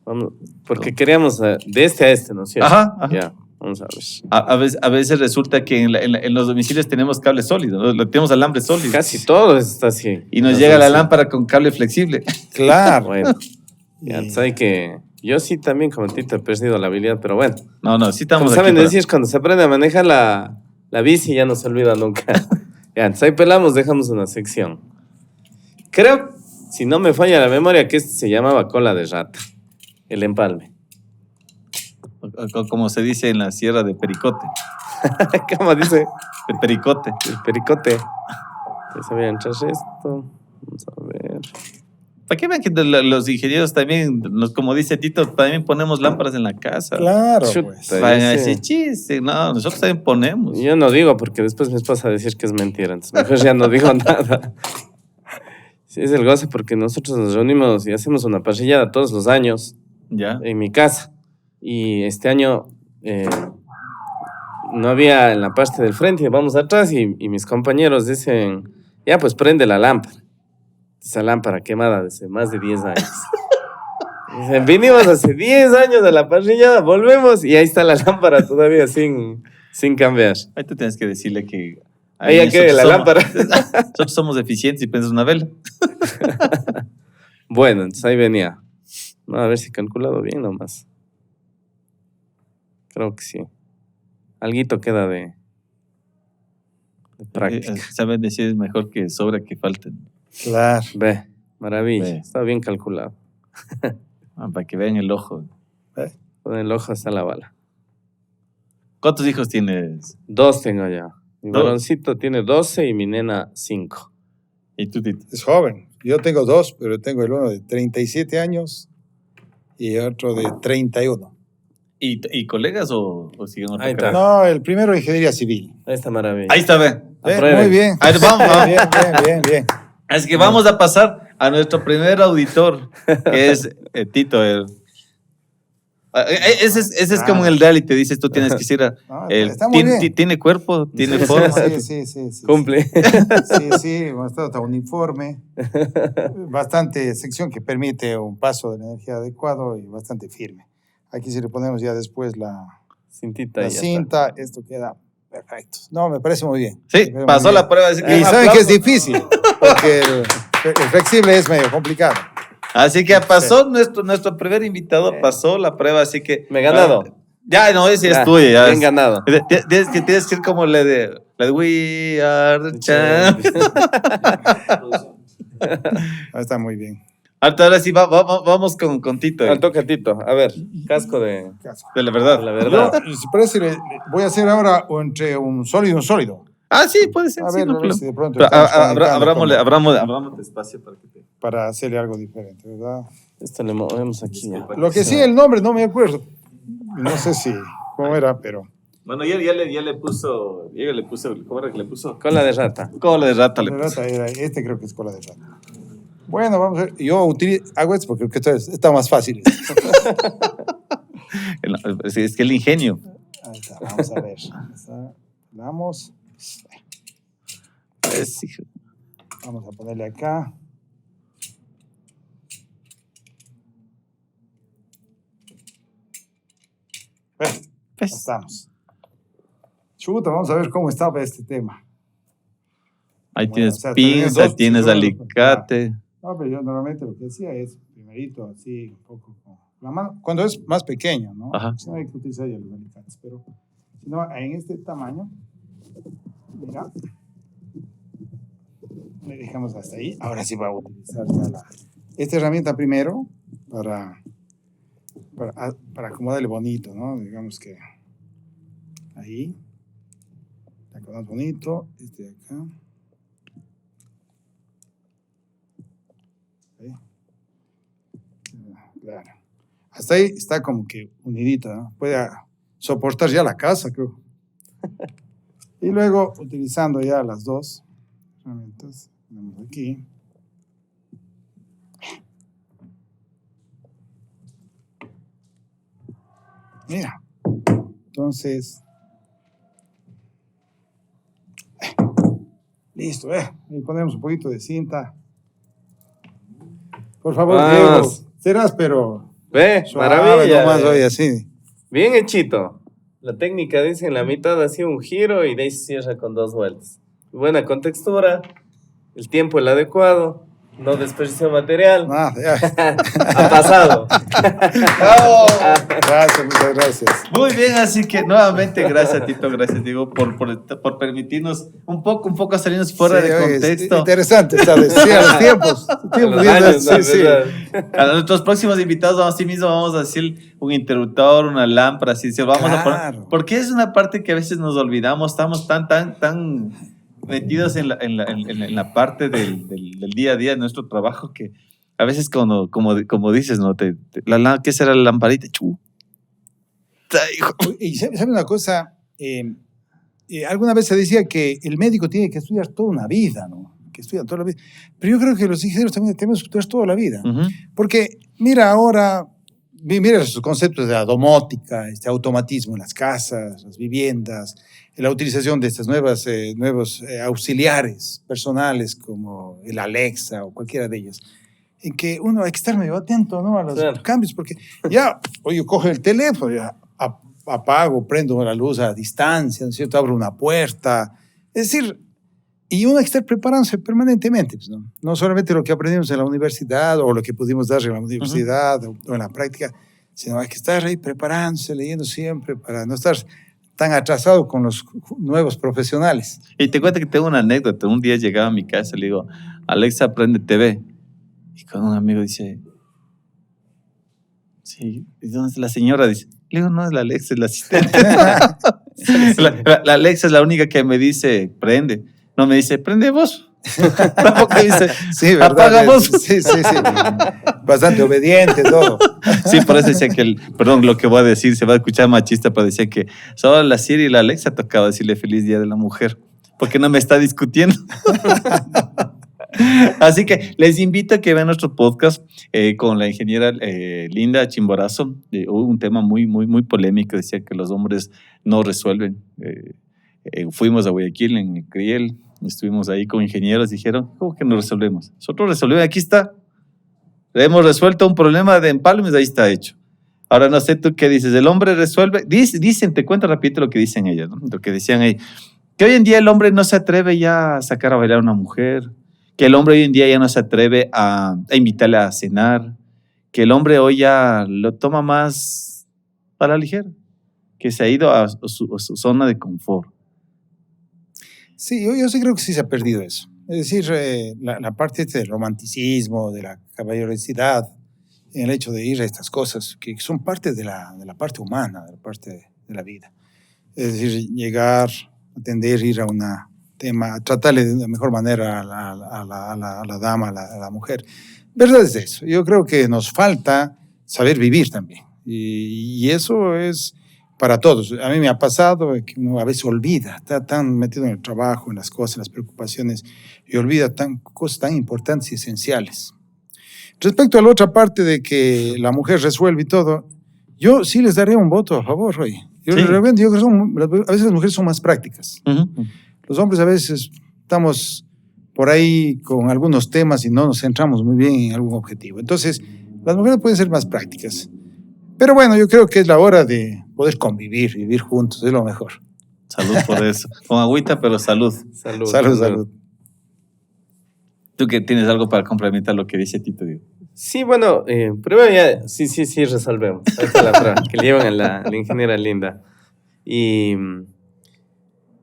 Vamos, porque queríamos de este a este, ¿no es cierto? Ajá. Ya. Vamos a ver. A veces resulta que en los domicilios tenemos cable sólido, ¿no? Tenemos alambre sólido. Casi todo está así. Y nos llega la lámpara con cable flexible. Claro. Bueno, ya sabes que yo sí también como Tito he perdido la habilidad, pero bueno. No, sí estamos Como aquí saben para- decir, cuando se aprende a manejar la bici ya no se olvida nunca. Ya, entonces ahí pelamos, dejamos una sección. Creo, si no me falla la memoria, que este se llamaba cola de rata, el empalme. Como se dice en la sierra de Pericote. ¿Cómo dice? De Pericote. El pericote. Ya sabía entrar esto. Vamos a ver. Para que vean que los ingenieros también, como dice Tito, también ponemos lámparas en la casa. Claro, Chuta. pues. Van a Dice- decir, chiste, no, nosotros también ponemos. Yo no digo porque después me esposa a decir que es mentira, entonces mejor ya no digo nada. Sí, es el goce porque nosotros nos reunimos y hacemos una parrillada todos los años Ya. en mi casa. Y este año no había en la parte del frente, vamos atrás y mis compañeros dicen, ya pues prende la lámpara. Esa lámpara quemada desde más de 10 años. Dicen, vinimos hace 10 años a la parrillada, volvemos y ahí está la lámpara todavía sin cambiar. Ahí tú tienes que decirle que... Ahí ya quede la lámpara. Nosotros somos eficientes y prendes una vela. Bueno, entonces ahí venía. No, a ver si he calculado bien nomás. Creo que sí. Alguito queda de práctica. Saben decir es mejor que sobra que falten. Claro. Ve, maravilla. Ve. Está bien calculado. Para que vean el ojo. Con el ojo está la bala. ¿Cuántos hijos tienes? 2 tengo ya. Mi ¿Dos? varoncito tiene 12 y mi nena 5. ¿Y tú, Tito? Es joven. Yo tengo 2, pero tengo el uno de 37 años y otro de 31. ¿Y colegas o siguen otra Ahí está. carrera? No, el primero ingeniería civil. Ahí está maravilla. Ahí está, ve. Aprueben. Muy bien. Ahí vamos. Bien. Así que vamos a pasar a nuestro primer auditor, que es Tito. Ese es como en el reality, dices, tú tienes que ir a... No, el- está muy bien. tiene cuerpo, tiene Sí, forma. Sí. Cumple. Sí, hemos estado hasta uniforme. Bastante sección que permite un paso de la energía adecuado y bastante firme. Aquí si le ponemos ya después la Cintita y ya cinta, esto queda perfecto. No, me parece muy bien. Sí, Me parece pasó muy la bien. prueba. Así que Y un saben que es aplauso. difícil, porque el flexible es medio complicado. Así que pasó nuestro primer invitado, pasó la prueba, así que... Me he ganado. Ya, no, ese Ya, es tuyo. Ya bien ganado. Tienes que ir como la de We Are the Champions. Está muy bien. Ahora sí, vamos con Tito. Al tocatito. A ver, casco de De la verdad. la verdad. Yo, si parece, voy a hacer ahora entre un sólido y un sólido. Ah, sí, puede ser. A sí, ver, no a ver problema. si de pronto Pero estamos conectando abramos espacio para que te... para hacerle algo diferente, ¿verdad? Esto le movemos aquí ya. Lo que sí, el nombre no me acuerdo. No sé si cómo era, pero... Bueno, ya le puso, ¿cómo era que le puso? Con la de rata. Cola de rata le De puso. rata era, este creo que es cola de rata. Bueno, vamos a ver. Yo hago esto porque creo que está más fácil. Es que el ingenio. Ahí está, vamos a ver. Vamos. Hijo. Vamos a ponerle acá. Ya estamos. Chuta, vamos a ver cómo estaba este tema. Ahí Bueno, tienes o sea, tenía pinza, dos, tienes sí, alicate. No, pero yo normalmente lo que hacía es primerito así, un poco con la mano, cuando es más pequeño, ¿no? Ajá. Si no hay que utilizar ya los alicates, pero si no, en este tamaño, mira, le dejamos hasta ahí. Ahora sí va a utilizar ya esta herramienta primero para acomodarle bonito, ¿no? Digamos que ahí, le acomodamos bonito, este de acá. Claro. Hasta ahí está como que unidita, ¿no? Puede soportar ya la casa, creo. Y luego, utilizando ya las dos herramientas, tenemos aquí. Mira. Entonces. Listo, y ponemos un poquito de cinta. Por favor, Diego. Serás, pero. Ve, suave, maravilla. nomás hoy así. Bien hechito. La técnica dice en la mitad así un giro y de ahí se cierra con 2 vueltas. Buena contextura, el tiempo el adecuado, no desperdició material. Nada, ya. Ha pasado. Gracias, muchas gracias. Muy bien, así que nuevamente gracias Tito, gracias Diego por permitirnos un poco salirnos fuera Sí, de oye, contexto. es interesante, ¿sabes? Sí, a los tiempos. Los años, Sí, ¿no? sí. ¿Verdad? A nuestros próximos invitados, así mismo vamos a decir un interruptor, una lámpara, así se vamos a poner. Claro. Porque es una parte que a veces nos olvidamos, estamos tan metidos en la parte del día a día de nuestro trabajo que a veces como dices, ¿no? ¿Qué será la lamparita? Y ¿sabe una cosa? Alguna vez se decía que el médico tiene que estudiar toda una vida, ¿no? Que estudia toda la vida. Pero yo creo que los ingenieros también tenemos que estudiar toda la vida. Ujú. Porque, mira, ahora mira esos conceptos de la domótica, este automatismo en las casas, las viviendas, la utilización de estas nuevos auxiliares personales como el Alexa o cualquiera de ellos, en que uno hay que estar medio atento, ¿no?, a los cambios, porque ya, yo cojo el teléfono, ya apago, prendo la luz a distancia, ¿no es cierto?, abro una puerta, es decir, y uno hay que estar preparándose permanentemente, pues, ¿no? No solamente lo que aprendimos en la universidad o lo que pudimos dar en la universidad o en la práctica, sino hay que estar ahí preparándose, leyendo siempre para no estar tan atrasado con los nuevos profesionales. Y te cuento que tengo una anécdota. Un día llegaba a mi casa y le digo, Alexa, prende TV. Y con un amigo dice, sí, ¿y dónde está la señora? Dice, le digo, no es la Alexa, es la asistente. La Alexa es la única que me dice, prende. No me dice, prende vos. Tampoco dice, sí, apaga vos. Sí. Bastante obediente, todo. Sí, por eso decía que, perdón, lo que voy a decir se va a escuchar machista, pero decía que solo la Siri y la Alexa tocaba decirle feliz día de la mujer, porque no me está discutiendo. Así que les invito a que vean nuestro podcast con la ingeniera Linda Chimborazo. Hubo un tema muy polémico, decía que los hombres no resuelven. Fuimos a Guayaquil, en el CRIEL, estuvimos ahí con ingenieros, dijeron, ¿cómo que no resolvemos? Nosotros resolvemos, aquí está. Hemos resuelto un problema de empalmes, ahí está hecho. Ahora no sé tú qué dices, el hombre resuelve, dicen, te cuento rapidito lo que dicen ellas, ¿no? Lo que decían ahí, que hoy en día el hombre no se atreve ya a sacar a bailar a una mujer, que el hombre hoy en día ya no se atreve a invitarle a cenar, que el hombre hoy ya lo toma más a la ligera, que se ha ido a su zona de confort. Sí, yo sí creo que sí se ha perdido eso. Es decir, la parte del romanticismo, de la caballerosidad, en el hecho de ir a estas cosas, que son parte de la parte humana, de la parte de la vida. Es decir, llegar, atender, ir a una tema, tratarle de la mejor manera a la dama, a la mujer. ¿Verdad es eso? Yo creo que nos falta saber vivir también. Y eso es para todos. A mí me ha pasado que uno a veces olvida, está tan metido en el trabajo, en las cosas, en las preocupaciones, y olvida cosas tan importantes y esenciales. Respecto a la otra parte de que la mujer resuelve y todo, yo sí les daría un voto a favor, oye. Yo creo que a veces las mujeres son más prácticas. Los hombres a veces estamos por ahí con algunos temas y no nos centramos muy bien en algún objetivo. Entonces, las mujeres pueden ser más prácticas. Pero bueno, yo creo que es la hora de poder convivir, vivir juntos, es lo mejor. Salud por eso. Con agüita, pero salud. Salud. ¿Tú que tienes algo para complementar lo que dice Tito? Sí, bueno, primero ya, sí, resolvemos. Ahí está la prueba, que le llevan a la ingeniera Linda. Y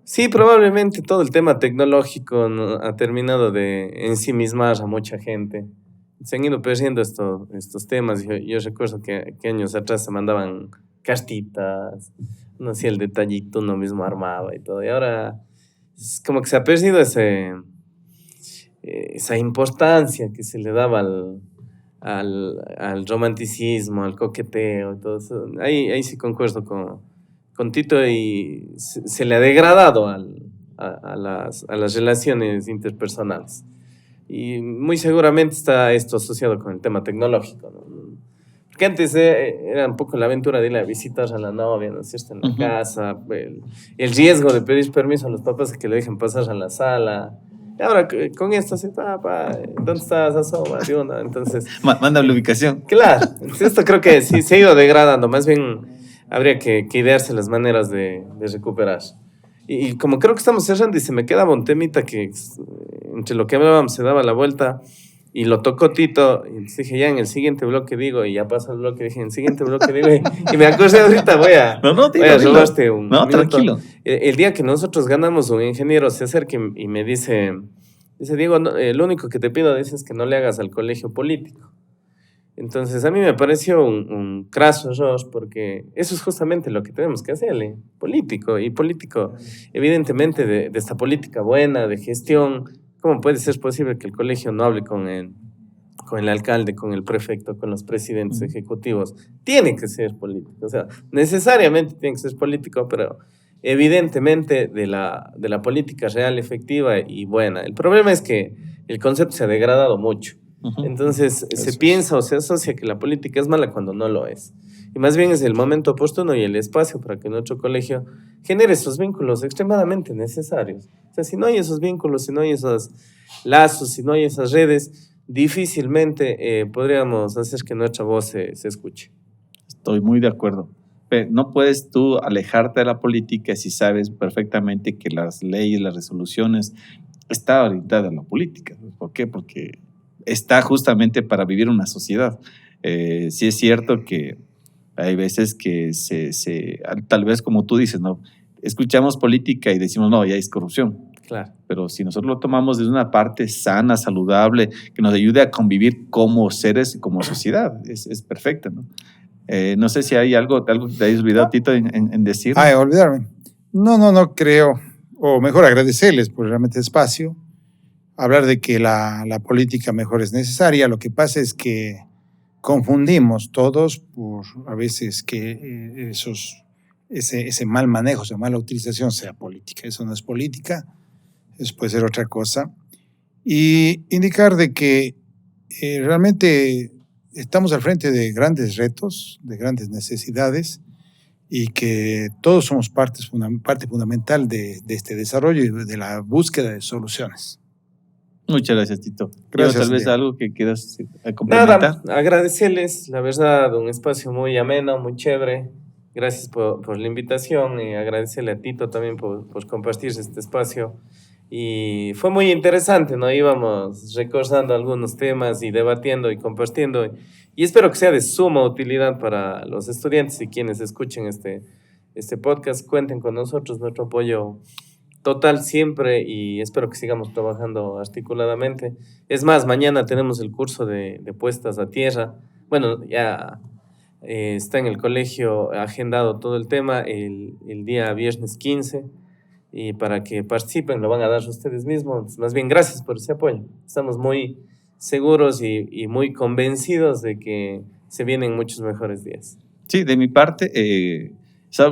sí, probablemente todo el tema tecnológico ha terminado de ensimismar a mucha gente. Se han ido perdiendo estos temas. Yo recuerdo que años atrás se mandaban cartitas, no sé, el detallito uno mismo armaba y todo. Y ahora es como que se ha perdido esa importancia que se le daba al romanticismo, al coqueteo y todo eso. Ahí sí concuerdo con Tito, y se le ha degradado a las relaciones interpersonales. Y muy seguramente está esto asociado con el tema tecnológico, ¿no? Porque antes era un poco la aventura de ir a visitar a la novia, ¿no es cierto?, en la casa, el riesgo de pedir permiso a los papás que le dejen pasar a la sala. Y ahora con esto, así, papá, ¿dónde estás? Asoma, ¿de onda? Entonces, manda la ubicación. Claro, esto creo que sí se ha ido degradando. Más bien habría que idearse las maneras de recuperar. Y como creo que estamos cerrando y se me quedaba un temita que entre lo que hablábamos se daba la vuelta y lo tocó Tito, y dije ya en el siguiente bloque digo, y ya pasa el bloque, dije en el siguiente bloque digo, y me acordé ahorita voy a robarte un minuto. Tranquilo. El día que nosotros ganamos, un ingeniero se acerca y me dice Diego, no, lo único que te pido es que no le hagas al colegio político. Entonces a mí me pareció un craso error, porque eso es justamente lo que tenemos que hacerle, político evidentemente de esta política buena, de gestión. ¿Cómo puede ser posible que el colegio no hable con el alcalde, con el prefecto, con los presidentes ejecutivos? Tiene que ser político, o sea, necesariamente tiene que ser político, pero evidentemente de la política real, efectiva y buena. El problema es que el concepto se ha degradado mucho. Entonces se piensa o se asocia que la política es mala cuando no lo es. Y más bien es el momento oportuno y el espacio para que nuestro colegio genere esos vínculos extremadamente necesarios. O sea, si no hay esos vínculos, si no hay esos lazos, si no hay esas redes, difícilmente podríamos hacer que nuestra voz se escuche. Estoy muy de acuerdo. Pero no puedes tú alejarte de la política si sabes perfectamente que las leyes, las resoluciones están orientadas a la política. ¿Por qué? Porque está justamente para vivir una sociedad. Sí es cierto que hay veces que tal vez como tú dices, ¿no? Escuchamos política y decimos, no, ya es corrupción. Claro. Pero si nosotros lo tomamos desde una parte sana, saludable, que nos ayude a convivir como seres, como sociedad, es perfecta, ¿no? No sé si hay algo que te hayas olvidado, Tito, en decir. Olvidarme. No creo, o mejor agradecerles por realmente el espacio, hablar de que la política mejor es necesaria. Lo que pasa es que confundimos todos por a veces que ese mal manejo, esa mala utilización sea política. Eso no es política, eso puede ser otra cosa. Y indicar de que realmente estamos al frente de grandes retos, de grandes necesidades, y que todos somos parte fundamental de este desarrollo y de la búsqueda de soluciones. Muchas gracias, Tito. Gracias. Tal vez algo que quieras complementar. Nada, agradecerles, la verdad, un espacio muy ameno, muy chévere. Gracias por la invitación y agradecerle a Tito también por compartir este espacio. Y fue muy interesante, ¿no? Íbamos recordando algunos temas y debatiendo y compartiendo. Y espero que sea de suma utilidad para los estudiantes y quienes escuchen este podcast. Cuenten con nosotros, nuestro apoyo total siempre, y espero que sigamos trabajando articuladamente. Es más, mañana tenemos el curso de puestas a tierra. Bueno, ya está en el colegio agendado todo el tema el día viernes 15, y para que participen lo van a dar ustedes mismos. Más bien, gracias por ese apoyo. Estamos muy seguros y muy convencidos de que se vienen muchos mejores días. Sí, de mi parte,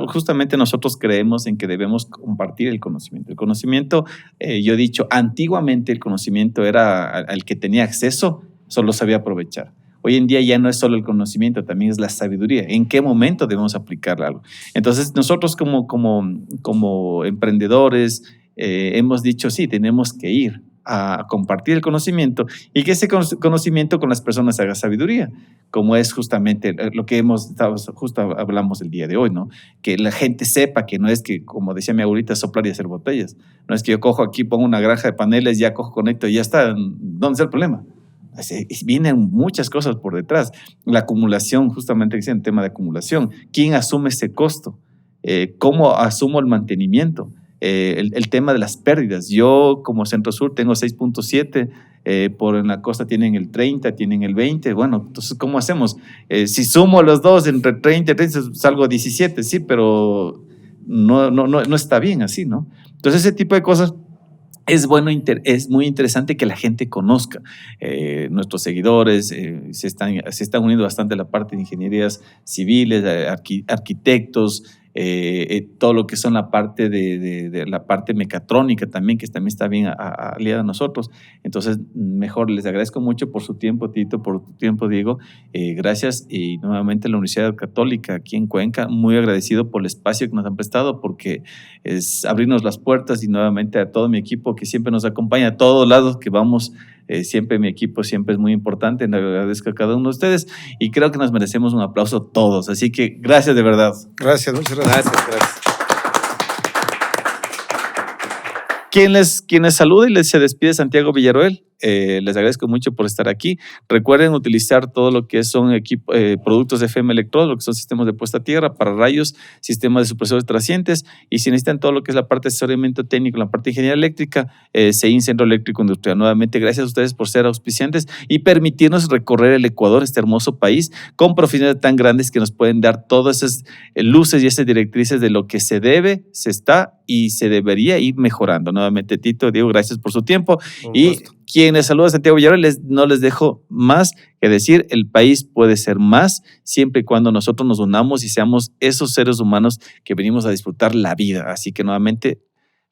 justamente nosotros creemos en que debemos compartir el conocimiento. El conocimiento, yo he dicho, antiguamente el conocimiento era al que tenía acceso, solo sabía aprovechar. Hoy en día ya no es solo el conocimiento, también es la sabiduría. ¿En qué momento debemos aplicar algo? Entonces, nosotros como emprendedores hemos dicho, sí, tenemos que ir a compartir el conocimiento y que ese conocimiento con las personas haga sabiduría, como es justamente lo que justo hablamos el día de hoy, ¿no? Que la gente sepa que no es que, como decía mi abuelita, soplar y hacer botellas. No es que yo cojo aquí, pongo una granja de paneles, ya cojo, conecto y ya está. ¿Dónde está el problema? Vienen muchas cosas por detrás. La acumulación, justamente decía el tema de acumulación. ¿Quién asume ese costo? ¿Cómo asumo el mantenimiento? El tema de las pérdidas. Yo como Centro Sur tengo 6.7, por en la costa tienen el 30, tienen el 20. Bueno, entonces, ¿cómo hacemos? Si sumo los dos entre 30 y 30, salgo a 17, sí, pero no está bien así, ¿no? Entonces, ese tipo de cosas es bueno, es muy interesante que la gente conozca. Nuestros seguidores se están uniendo bastante a la parte de ingenierías civiles, arquitectos, todo lo que son la parte de la parte mecatrónica también, que también está bien aliada a nosotros. Entonces, mejor les agradezco mucho por su tiempo, Tito, por tu tiempo, Diego. Gracias, y nuevamente la Universidad Católica aquí en Cuenca, muy agradecido por el espacio que nos han prestado, porque es abrirnos las puertas, y nuevamente a todo mi equipo que siempre nos acompaña a todos lados que vamos. Siempre mi equipo siempre es muy importante. Le agradezco a cada uno de ustedes y creo que nos merecemos un aplauso todos. Así que gracias de verdad. Gracias, muchas gracias. Gracias. Quien les saluda y les se despide, Santiago Villaruel. Les agradezco mucho por estar aquí. Recuerden utilizar todo lo que son productos de FM Electrodo, lo que son sistemas de puesta a tierra para rayos, sistemas de supresores trascientes, y si necesitan todo lo que es la parte de asesoramiento técnico, la parte de ingeniería eléctrica, CEIN Centro Eléctrico Industrial. Nuevamente, gracias a ustedes por ser auspiciantes y permitirnos recorrer el Ecuador, este hermoso país, con profesionales tan grandes que nos pueden dar todas esas luces y esas directrices de lo que se debe, se está y se debería ir mejorando. Nuevamente, Tito, Diego, gracias por su tiempo. Y quienes saluda Santiago Villaruel, no les dejo más que decir: el país puede ser más siempre y cuando nosotros nos unamos y seamos esos seres humanos que venimos a disfrutar la vida. Así que nuevamente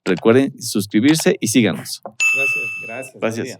recuerden suscribirse y síganos. Gracias.